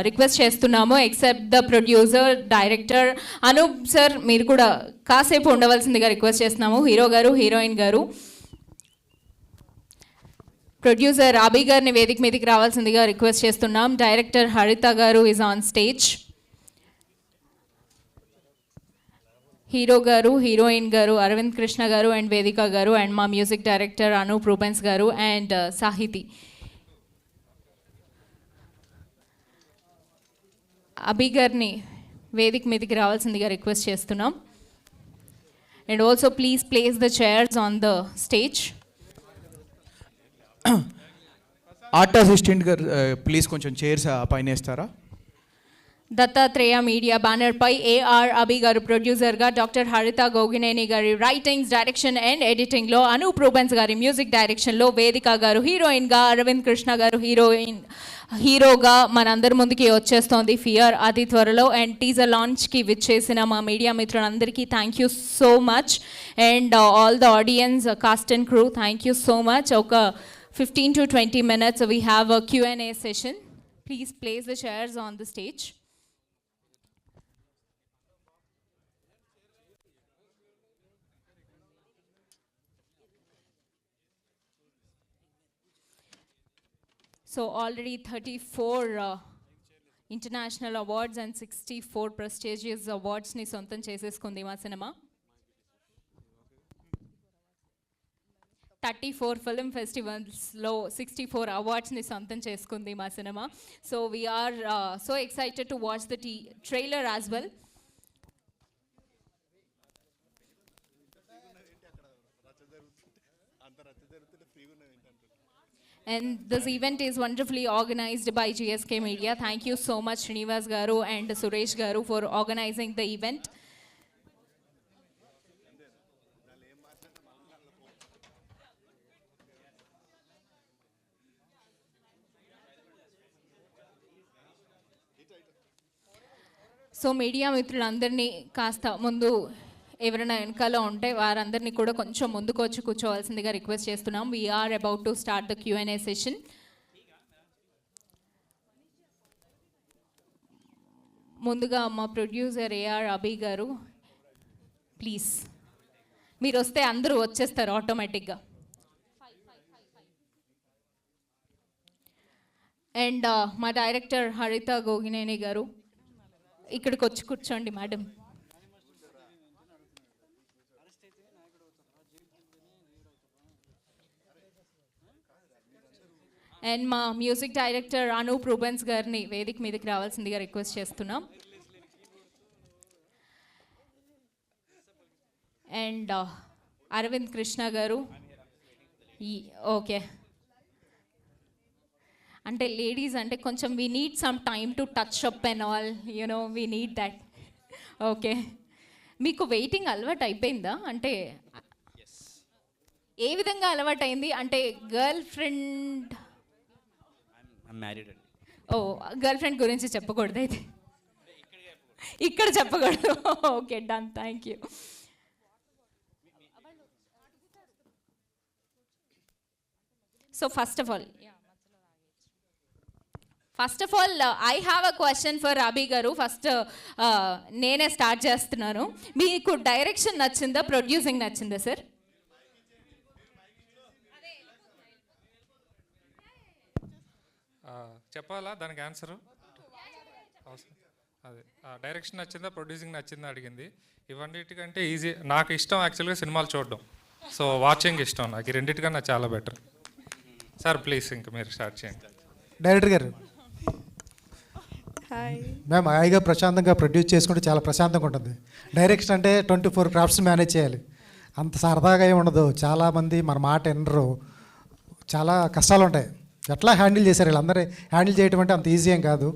రిక్వెస్ట్ చేస్తున్నాము, except the producer, director Anoop sir, మీరు కూడా కాసేపు ఉండవలసిందిగా రిక్వెస్ట్ చేస్తున్నాము. హీరో గారు, హీరోయిన్ గారు, ప్రొడ్యూసర్ అభి గారిని వేదిక మీదకి రావాల్సిందిగా రిక్వెస్ట్ చేస్తున్నాం. డైరెక్టర్ హరిత గారు ఈజ్ ఆన్ స్టేజ్. హీరో గారు, హీరోయిన్ గారు అరవింద్ కృష్ణ గారు అండ్ వేదిక గారు, అండ్ మా మ్యూజిక్ డైరెక్టర్ అనూప్ రూబెన్స్ గారు అండ్ సాహితి. అభి గారిని వేదిక మీదకి రావాల్సిందిగా రిక్వెస్ట్ చేస్తున్నాం. And also please place the chairs on the stage. Art assistant గారు ప్లీజ్ కొంచెం చైర్స్ పైన వేస్తారా? దత్తాత్రేయ మీడియా బ్యానర్ పై ఏఆర్ అభి గారు ప్రొడ్యూసర్గా, డాక్టర్ హరిత గోగినేని గారి రైటింగ్స్, డైరెక్షన్ అండ్ ఎడిటింగ్లో, అనూప్ రూబెన్స్ గారి మ్యూజిక్ డైరెక్షన్లో, వేదిక గారు హీరోయిన్గా, అరవింద్ కృష్ణ గారు హీరోగా మనందరి ముందుకి వచ్చేస్తోంది ఫియర్ అతి త్వరలో. అండ్ టీజర్ లాంచ్కి విచ్చేసిన మా మీడియా మిత్రులందరికీ thank you so much. And all the audience, cost and crew, thank you so much. ఒక 15 to 20 minutes we have a Q&A session. Please place the chairs on the stage. So already 34 international awards and 64 prestigious awards ni sontam chesesukundi ma cinema. 34 film festivals లో 64 అవార్డ్స్ని సొంతం చేసుకుంది మా సినిమా. So we're so excited to watch the trailer as well. And this event is wonderfully organized by GSK Media. Thank you so much, Srinivas Garu and Suresh Garu, for organizing the event. So media మిత్రులందరినీ కాస్త ముందు, ఎవరైనా వెనకాల ఉంటే వారందరినీ కూడా కొంచెం ముందుకు వచ్చి కూర్చోవలసిందిగా రిక్వెస్ట్ చేస్తున్నాం. We're about to start the Q&A session. ముందుగా మా ప్రొడ్యూసర్ ఏఆర్ అభి గారు, ప్లీజ్ మీరు వస్తే అందరూ వచ్చేస్తారు ఆటోమేటిక్గా. అండ్ మా డైరెక్టర్ హరిత గోగినేని గారు, ఇక్కడికి వచ్చి కూర్చోండి మేడం. అండ్ మా మ్యూజిక్ డైరెక్టర్ అనూప్ రూబెన్స్ గారిని వేదిక మీదకి రావాల్సిందిగా రిక్వెస్ట్ చేస్తున్నాం. అండ్ అరవింద్ కృష్ణ గారు. ఓకే, అంటే లేడీస్ అంటే కొంచెం we need some time to touch up and all, you know we need that. Okay, మీకు వెయిటింగ్ అలవాటు అయిపోయిందా? అంటే ఏ విధంగా అలవాటు అయింది? అంటే గర్ల్ ఫ్రెండ్ మ్యారీడ్ అండి. ఓ, గర్ల్ ఫ్రెండ్ గురించి చెప్పకూడదు అయితే, ఇక్కడ చెప్పకూడదు. Okay, done, thank you. So first of all I have a question for Abhi garu. First నేనే స్టార్ట్ చేస్తున్నాను. మీకు డైరెక్షన్ నచ్చిందా, ప్రొడ్యూసింగ్ నచ్చిందా సార్? చెప్పాలా దానికి ఆన్సరు? అదే డైరెక్షన్ నచ్చిందా, ప్రొడ్యూసింగ్ నచ్చిందా అడిగింది. ఇవన్నిటికంటే ఈజీ, నాకు ఇష్టం యాక్చువల్గా సినిమాలు చూడడం. సో వాచింగ్ ఇష్టం నాకు. ఈ రెండింటికన్నా చాలా బెటర్. సార్ ప్లీజ్ ఇంకా మీరు స్టార్ట్ చేయండి. డైరెక్టర్ గారు, మేము హాయిగా ప్రశాంతంగా ప్రొడ్యూస్ చేసుకుంటే చాలా ప్రశాంతంగా ఉంటుంది. డైరెక్షన్ అంటే 24 క్రాఫ్ట్స్ మేనేజ్ చేయాలి, అంత సరదాగా ఏమి ఉండదు. చాలామంది మన మాట వినరు, చాలా కష్టాలు ఉంటాయి. ఎట్లా హ్యాండిల్ చేశారు? వీళ్ళందరూ హ్యాండిల్ చేయడం అంటే అంత ఈజీ ఏం కాదు.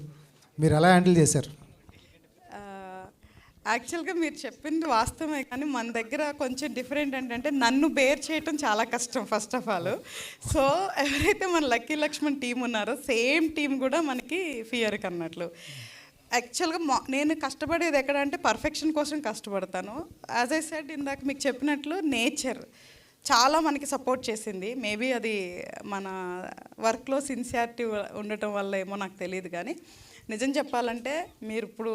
మీరు ఎలా హ్యాండిల్ చేశారు? యాక్చువల్గా మీరు చెప్పింది వాస్తవమే, కానీ మన దగ్గర కొంచెం డిఫరెంట్ ఏంటంటే నన్ను బేర్ చేయటం చాలా కష్టం ఫస్ట్ ఆఫ్ ఆల్. సో ఎవరైతే మన లక్కీ లక్ష్మణ్ టీం ఉన్నారో సేమ్ టీం కూడా మనకి ఫియర్కి అన్నట్లు. యాక్చువల్గా నేను కష్టపడేది ఎక్కడ అంటే పర్ఫెక్షన్ కోసం కష్టపడతాను. యాజ్ ఐ సెడ్ ఇందాక మీకు చెప్పినట్లు నేచర్ చాలా మనకి సపోర్ట్ చేసింది. మేబీ అది మన వర్క్లో సిన్సియారిటీ ఉండటం వల్ల ఏమో నాకు తెలియదు, కానీ నిజం చెప్పాలంటే మీరు ఇప్పుడు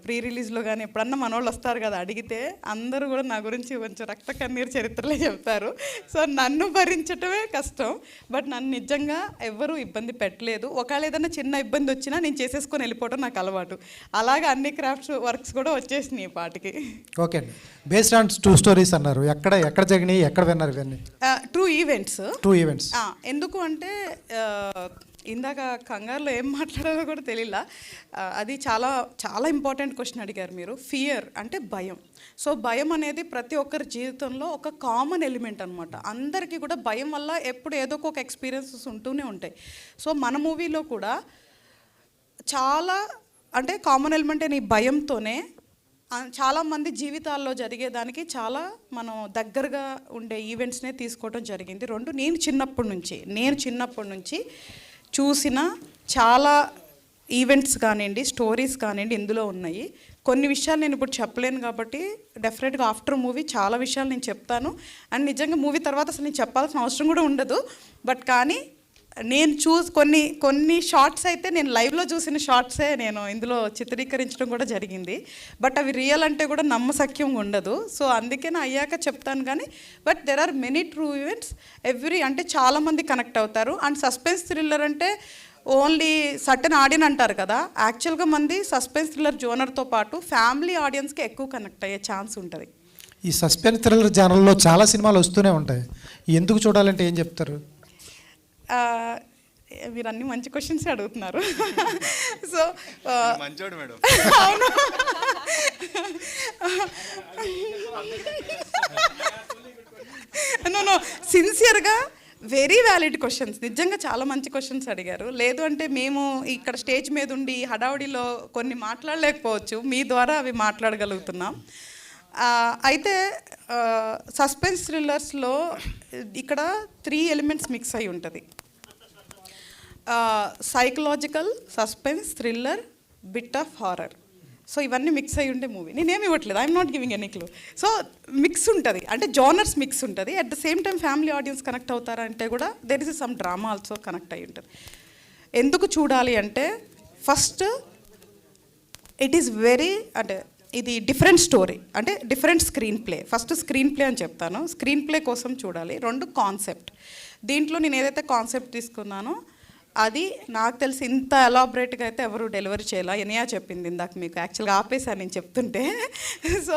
ప్రీ రిలీజ్లో కానీ ఎప్పుడన్నా మనోళ్ళు వస్తారు కదా, అడిగితే అందరూ కూడా నా గురించి కొంచెం రక్త కన్నీరు చరిత్రలే చెప్తారు. సో నన్ను భరించటమే కష్టం, బట్ నన్ను నిజంగా ఎవ్వరూ ఇబ్బంది పెట్టలేదు. ఒకవేళ ఏదైనా చిన్న ఇబ్బంది వచ్చినా నేను చేసేసుకొని వెళ్ళిపోవటం నాకు అలవాటు. అలాగే అన్ని క్రాఫ్ట్స్ వర్క్స్ కూడా వచ్చేసినాయి ఈ పాటికి. ఓకే అండి, బేస్డ్ ఆన్ 2 స్టోరీస్ అన్నారు. ఎక్కడ జరిగినాయి, ఎక్కడ విన్నారు ఇవన్నీ? 2 ఈవెంట్స్. ఎందుకు అంటే ఇందాక కంగారులో ఏం మాట్లాడాలో కూడా తెలియలా. అది చాలా చాలా ఇంపార్టెంట్ క్వశ్చన్ అడిగారు మీరు. ఫియర్ అంటే భయం. సో భయం అనేది ప్రతి ఒక్కరి జీవితంలో ఒక కామన్ ఎలిమెంట్ అనమాట. అందరికీ కూడా భయం వల్ల ఎప్పుడు ఏదో ఒక ఎక్స్పీరియన్సెస్ ఉంటూనే ఉంటాయి. సో మన మూవీలో కూడా చాలా అంటే కామన్ ఎలిమెంట్ అయిన ఈ భయంతోనే చాలామంది జీవితాల్లో జరిగేదానికి చాలా మనం దగ్గరగా ఉండే ఈవెంట్స్నే తీసుకోవడం జరిగింది. 2 నేను చిన్నప్పటి నుంచి చూసిన చాలా ఈవెంట్స్ కానివ్వండి, స్టోరీస్ కానివ్వండి ఇందులో ఉన్నాయి. కొన్ని విషయాలు నేను ఇప్పుడు చెప్పలేను కాబట్టి డెఫినెట్గా ఆఫ్టర్ మూవీ చాలా విషయాలు నేను చెప్తాను. అండ్ నిజంగా మూవీ తర్వాత అసలు నేను చెప్పాల్సిన అవసరం కూడా ఉండదు. బట్ కానీ నేను కొన్ని షార్ట్స్ అయితే నేను లైవ్లో చూసిన షార్ట్సే నేను ఇందులో చిత్రీకరించడం కూడా జరిగింది. బట్ అవి రియల్ అంటే కూడా నమ్మశక్యం ఉండదు. సో అందుకే నా అయ్యాక చెప్తాను. కానీ but there are many true events అంటే చాలామంది కనెక్ట్ అవుతారు. అండ్ సస్పెన్స్ థ్రిల్లర్ అంటే ఓన్లీ సర్టన్ ఆడియన్ అంటారు కదా, యాక్చువల్గా మంది సస్పెన్స్ థ్రిల్లర్ జోనర్తో పాటు ఫ్యామిలీ ఆడియన్స్కి ఎక్కువ కనెక్ట్ అయ్యే ఛాన్స్ ఉంటుంది. ఈ సస్పెన్స్ థ్రిల్లర్ జానర్లో చాలా సినిమాలు వస్తూనే ఉంటాయి, ఎందుకు చూడాలంటే ఏం చెప్తారు? మీరు అన్ని మంచి క్వశ్చన్స్ అడుగుతున్నారు. సో మంచోడు మేడం. అవును, నో సిన్సియర్గా వెరీ వ్యాలిడ్ క్వశ్చన్స్. నిజంగా చాలా మంచి క్వశ్చన్స్ అడిగారు. లేదు అంటే మేము ఇక్కడ స్టేజ్ మీద ఉండి హడావుడిలో కొన్ని మాట్లాడలేకపోవచ్చు, మీ ద్వారా అవి మాట్లాడగలుగుతున్నాం. అయితే సస్పెన్స్ థ్రిల్లర్స్లో ఇక్కడ 3 ఎలిమెంట్స్ మిక్స్ అయి ఉంటుంది. Psychological, suspense, thriller, bit of horror. So ఇవన్నీ మిక్స్ అయి ఉండే మూవీ. నేనేమి ఇవ్వట్లేదు, I'm not giving any clue. So mix ఉంటుంది, అంటే జోనర్స్ మిక్స్ ఉంటుంది. At the same time family audience connect అవుతారంటే కూడా there is some drama also connect అయి ఉంటుంది. ఎందుకు చూడాలి అంటే ఫస్ట్ ఇట్ ఈస్ వెరీ అంటే ఇది డిఫరెంట్ స్టోరీ, అంటే different screen play. First screen play అని చెప్తాను. స్క్రీన్ ప్లే కోసం చూడాలి. 2 కాన్సెప్ట్. దీంట్లో నేను ఏదైతే కాన్సెప్ట్ తీసుకున్నానో అది నాకు తెలిసి ఇంత ఎలాబరేట్గా అయితే ఎవరు డెలివరీ చేయాల. ఎనియా చెప్పింది ఇందాక మీకు, యాక్చువల్గా ఆపేసాను నేను చెప్తుంటే. సో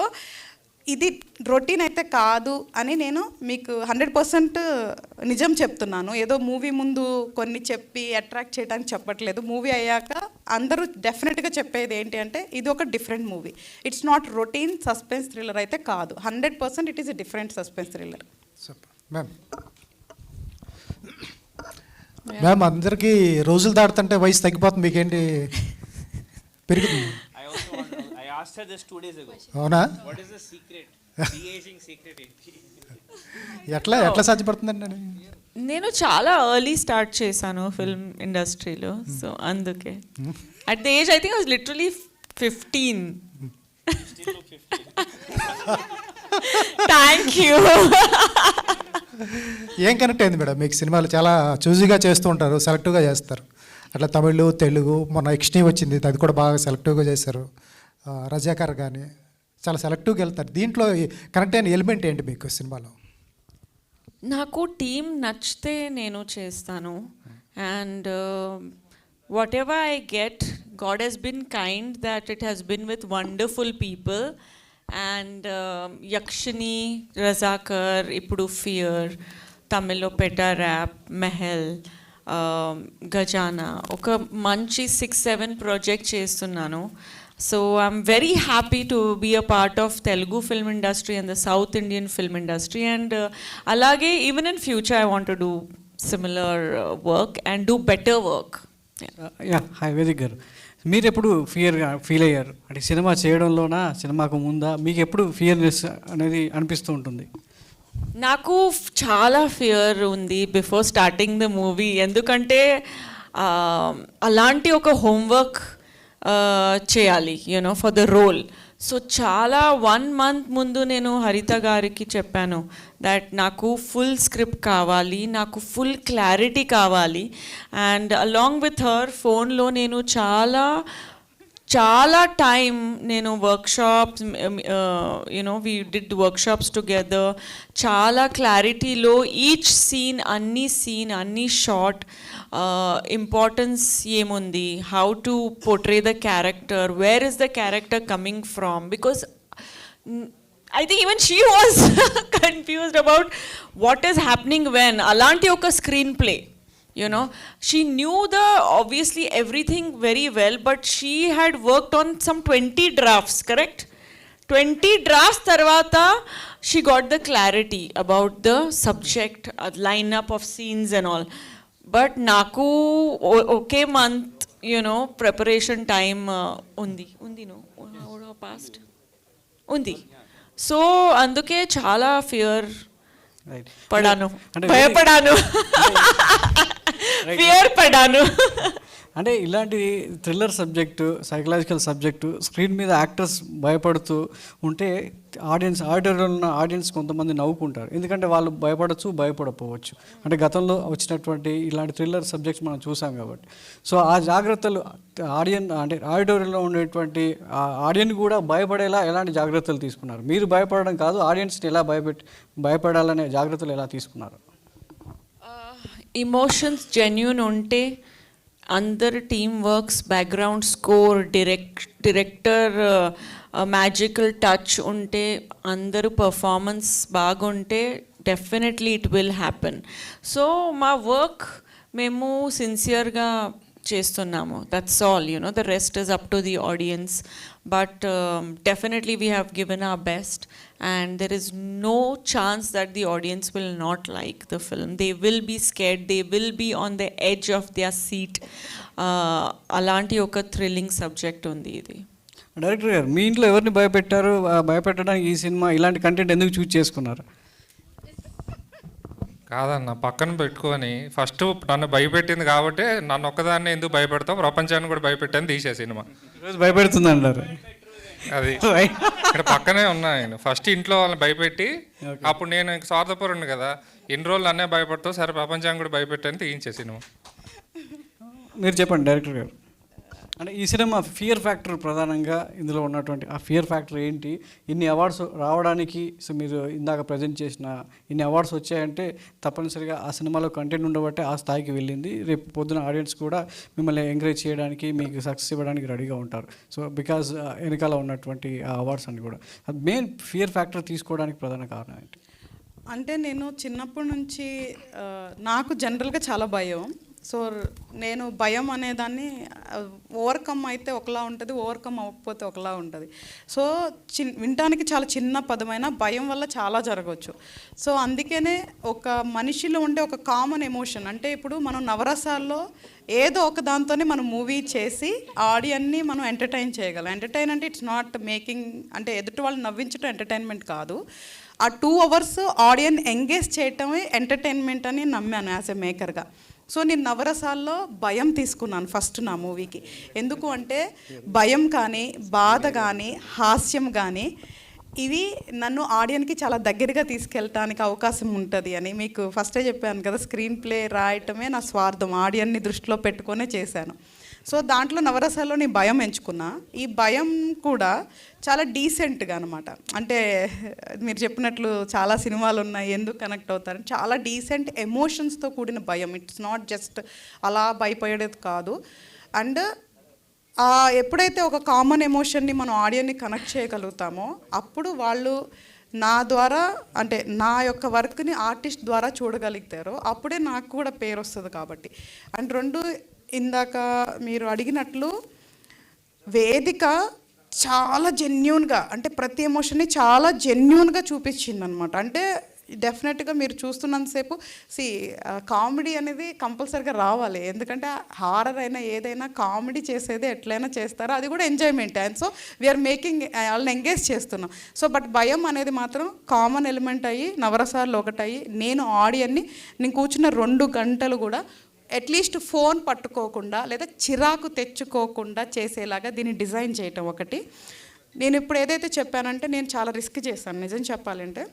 ఇది రొటీన్ అయితే కాదు అని నేను మీకు 100% నిజం చెప్తున్నాను. ఏదో మూవీ ముందు కొన్ని చెప్పి అట్రాక్ట్ చేయడానికి చెప్పట్లేదు. మూవీ అయ్యాక అందరూ డెఫినెట్గా చెప్పేది ఏంటి అంటే ఇది ఒక different movie. It's not routine suspense thriller అయితే కాదు. 100% it is a different suspense thriller. Ma'am ma'am అందరికీ రోజులు దాటుతుంటే వయసు తగ్గిపోతుంది, మీకేంటి పెరుగుతుంది? అవునా? ఎట్లా సాధ్యపడుతుందండి? నేను చాలా ఎర్లీ స్టార్ట్ చేశాను ఫిల్మ్ ఇండస్ట్రీలో, సో అందుకే at the age I think I was literally 15. Thank you. ఏం కనెక్ట్ అయింది మేడం మీకు? సినిమాలు చాలా చూజీగా చేస్తూ ఉంటారు, సెలెక్టివ్గా చేస్తారు. అట్లా తమిళ్, తెలుగు, మొన్న ఎక్స్నీ వచ్చింది, అది కూడా బాగా సెలెక్టివ్గా చేశారు. రజాకర్ కానీ చాలా సెలెక్టివ్గా వెళ్తారు. దీంట్లో కనెక్ట్ అయిన ఎలిమెంట్ ఏంటి మీకు సినిమాలో? నాకు టీమ్ నచ్చితే నేను చేస్తాను. And whatever I get, god has been kind that it has been with wonderful people. And Yakshini, Razakar, ఇప్పుడు ఫియర్, తమిళ్లో పెటా ర్యాప్, మెహల్, గజానా, ఒక మంచి 6-7 ప్రాజెక్ట్ చేస్తున్నాను. So I'm very happy to be a part of Telugu film industry and the south Indian film industry. And అలాగే even in future I want to do similar work and do better work. Hi Vedik garu, మీరు ఎప్పుడు ఫియర్గా ఫీల్ అయ్యారు? అంటే సినిమా చేయడంలోనా, సినిమాకు ముందా మీకు ఎప్పుడు ఫియర్నెస్ అనేది అనిపిస్తూ ఉంటుంది? నాకు చాలా ఫియర్ ఉంది బిఫోర్ స్టార్టింగ్ ద మూవీ. ఎందుకంటే అలాంటి ఒక హోంవర్క్ చేయాలి you know for the role. So చాలా 1 month ముందు నేను హరిత గారికి చెప్పాను దట్ నాకు ఫుల్ స్క్రిప్ట్ కావాలి, నాకు ఫుల్ క్లారిటీ కావాలి. అండ్ అలాంగ్ విత్ హర్ ఫోన్లో నేను చాలా టైం నేను workshops, you know we did workshops together. చాలా క్లారిటీలో ఈచ్ సీన్, అన్ని షాట్ ఇంపార్టెన్స్ ఏముంది, how to portray the character, where is the character coming from, because I think even she was confused about what is happening when. Alanti oka screenplay, you know, she knew obviously everything very well, but she had worked on some 20 drafts, correct? 20 drafts tarvata she got the clarity about the subject, lineup of scenes and all. But naku okay month, you know, preparation time undi no how past undi. So అందుకే చాలా ఫియర్ పడాను, భయపడాను, ఫియర్ పడాను. అంటే ఇలాంటి thriller subject, psychological subject screen మీద యాక్టర్స్ భయపడుతూ ఉంటే ఆడిటర్లో ఉన్న ఆడియన్స్ కొంతమంది నవ్వుకుంటారు. ఎందుకంటే వాళ్ళు భయపడకపోవచ్చు. అంటే గతంలో వచ్చినటువంటి ఇలాంటి థ్రిల్లర్ సబ్జెక్ట్స్ మనం చూసాం కాబట్టి. సో ఆ జాగ్రత్తలు ఆడిటోరియంలో ఉండేటువంటి ఆడియన్స్ కూడా భయపడేలా ఎలాంటి జాగ్రత్తలు తీసుకున్నారు? మీరు భయపడడం కాదు, ఆడియన్స్ని ఎలా భయపడాలనే జాగ్రత్తలు ఎలా తీసుకున్నారు? ఇమోషన్స్ జెన్యూన్ ఉంటే, అందరు team works, background score, director magical touch ఉంటే, అందరూ పర్ఫార్మెన్స్ బాగుంటే definitely it will happen. So మా వర్క్ మేము సిన్సియర్గా చేస్తున్నాము, that's all, you know, the rest is up to the audience. But definitely we have given our best, and there is no chance that the audience will not like the film. They will be scared, they will be on the edge of their seat. Alanti oka thrilling subject undi idi. Director గారు, మీ ఇంట్లో ఎవరిని భయపెట్టడానికి ఈ సినిమా ఇలాంటి కంటెంట్ ఎందుకు చూస్ చేసుకున్నారు? కాదన్న, పక్కన పెట్టుకొని ఫస్ట్ నన్ను భయపెట్టింది కాబట్టి నన్ను ఒక్కదాన్ని ఎందుకు భయపెడతావు, ప్రపంచాన్ని కూడా భయపెట్టాను తీసే సినిమా. ఈరోజు భయపెడుతుంది అంటారు. అది ఇక్కడ పక్కనే ఉన్నాను. ఫస్ట్ ఇంట్లో వాళ్ళని భయపెట్టి, అప్పుడు నేను ఇంక స్వార్థపరుణ్ణి కదా, ఎన్ని రోజులు నన్నే భయపడతావు, సరే ప్రపంచాన్ని కూడా భయపెట్టాను తీయించే సినిమా. మీరు చెప్పండి డైరెక్టర్ గారు. అంటే ఈ సినిమా ఫియర్ ఫ్యాక్టర్ ప్రధానంగా ఇందులో ఉన్నటువంటి ఆ ఫియర్ ఫ్యాక్టర్ ఏంటి, ఇన్ని అవార్డ్స్ రావడానికి సో మీరు ఇందాక ప్రజెంట్ చేసిన ఇన్ని అవార్డ్స్ వచ్చాయంటే తప్పనిసరిగా ఆ సినిమాలో కంటెంట్ ఉండబట్టే ఆ స్థాయికి వెళ్ళింది. రేపు పొద్దున ఆడియన్స్ కూడా మిమ్మల్ని ఎంకరేజ్ చేయడానికి మీకు సక్సెస్ ఇవ్వడానికి రెడీగా ఉంటారు. సో బికాజ్ వెనకాల ఉన్నటువంటి ఆ అవార్డ్స్ అన్ని కూడా మెయిన్ ఫియర్ ఫ్యాక్టర్ తీసుకోవడానికి ప్రధాన కారణం ఏంటి? అంటే నేను చిన్నప్పటి నుంచి నాకు జనరల్గా చాలా భయం. సో నేను భయం అనేదాన్ని ఓవర్కమ్ అయితే ఒకలా ఉంటుంది, ఓవర్కమ్ అవ్వకపోతే ఒకలా ఉంటుంది. సో వినటానికి చాలా చిన్న పదమైన భయం వల్ల చాలా జరగవచ్చు. సో అందుకనే ఒక మనిషిలో ఉండే ఒక కామన్ ఎమోషన్, అంటే ఇప్పుడు మనం నవరసాల్లో ఏదో ఒక దాంతోనే మనం మూవీ చేసి ఆడియన్ని మనం ఎంటర్టైన్ చేయగలం. ఎంటర్టైన్ అంటే ఇట్స్ నాట్ మేకింగ్, అంటే ఎదుటి వాళ్ళు నవ్వించడం ఎంటర్టైన్మెంట్ కాదు. ఆ 2 hours ఆడియన్ ఎంగేజ్ చేయటమే ఎంటర్టైన్మెంట్ అని నమ్మాను యాజ్ ఎ మేకర్గా. సో నేను నవరసాల్లో భయం తీసుకున్నాను ఫస్ట్ నా మూవీకి. ఎందుకు అంటే భయం కానీ, బాధ కానీ, హాస్యం కానీ ఇవి నన్ను ఆడియన్కి చాలా దగ్గరగా తీసుకెళ్ళటానికి అవకాశం ఉంటుంది అని మీకు ఫస్టే చెప్పాను కదా. స్క్రీన్ ప్లే రాయటమే నా స్వార్థం, ఆడియన్ని దృష్టిలో పెట్టుకొనే చేశాను. సో దాంట్లో నవరసాల్లో నేను భయం ఎంచుకున్నా. ఈ భయం కూడా చాలా డీసెంట్గా అనమాట. అంటే మీరు చెప్పినట్లు చాలా సినిమాలు ఉన్నాయి, ఎందుకు కనెక్ట్ అవుతారు, చాలా డీసెంట్ ఎమోషన్స్తో కూడిన భయం. ఇట్స్ నాట్ జస్ట్ అలా భయపడేది కాదు. అండ్ ఎప్పుడైతే ఒక కామన్ ఎమోషన్ని మనం ఆడియన్ని కనెక్ట్ చేయగలుగుతామో అప్పుడు వాళ్ళు నా ద్వారా, అంటే నా యొక్క వర్క్ని ఆర్టిస్ట్ ద్వారా చూడగలుగుతారో అప్పుడే నాకు కూడా పేరు వస్తుంది. కాబట్టి అండ్ 2, ఇందాక మీరు అడిగినట్లు వేదిక చాలా జెన్యూన్గా, అంటే ప్రతి ఎమోషన్ని చాలా జెన్యూన్గా చూపించింది అనమాట. అంటే డెఫినెట్గా మీరు చూస్తున్నంతసేపు కామెడీ అనేది కంపల్సరీగా రావాలి. ఎందుకంటే హారర్ అయినా ఏదైనా కామెడీ చేసేది ఎట్లయినా చేస్తారో అది కూడా enjoyment. And so we're making వాళ్ళని ఎంగేజ్ చేస్తున్నాం. సో బట్ భయం అనేది మాత్రం కామన్ ఎలిమెంట్ అయ్యి నవరసాల్లో ఒకటయ్యి నేను ఆడియన్ని నేను కూర్చున్న 2 గంటలు కూడా అట్లీస్ట్ ఫోన్ పట్టుకోకుండా లేదా చిరాకు తెచ్చుకోకుండా చేసేలాగా దీన్ని డిజైన్ చేయటం ఒకటి. నేను ఇప్పుడు ఏదైతే చెప్పానంటే నేను చాలా రిస్క్ చేశాను. నిజం చెప్పాలంటే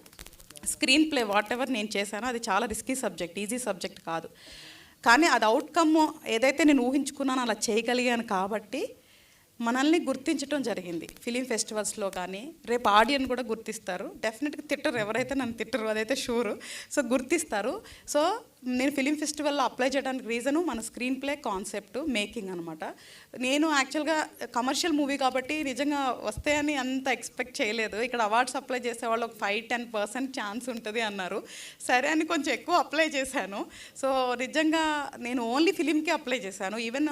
స్క్రీన్ ప్లే వాట్ ఎవర్ నేను చేశానో అది చాలా రిస్కీ సబ్జెక్ట్, ఈజీ సబ్జెక్ట్ కాదు. కానీ అది అవుట్కమ్ ఏదైతే నేను ఊహించుకున్నానో అలా చేయగలిగాను కాబట్టి మనల్ని గుర్తించడం జరిగింది ఫిలిం ఫెస్టివల్స్లో. కానీ రేపు ఆడియన్ కూడా గుర్తిస్తారు. డెఫినెట్గా తిట్టరు, ఎవరైతే నన్ను తిట్టరు అదైతే షూరు. సో గుర్తిస్తారు. సో నేను ఫిలిం ఫెస్టివల్లో అప్లై చేయడానికి రీజను మన స్క్రీన్ ప్లే కాన్సెప్ట్ మేకింగ్ అనమాట. నేను యాక్చువల్గా కమర్షియల్ మూవీ కాబట్టి నిజంగా వస్తే అని అంత ఎక్స్పెక్ట్ చేయలేదు. ఇక్కడ అవార్డ్స్ అప్లై చేసేవాళ్ళు ఒక 5-10% ఛాన్స్ ఉంటుంది అన్నారు. సరే అని కొంచెం ఎక్కువ అప్లై చేశాను. సో నిజంగా నేను ఓన్లీ ఫిలింకే అప్లై చేశాను. ఈవెన్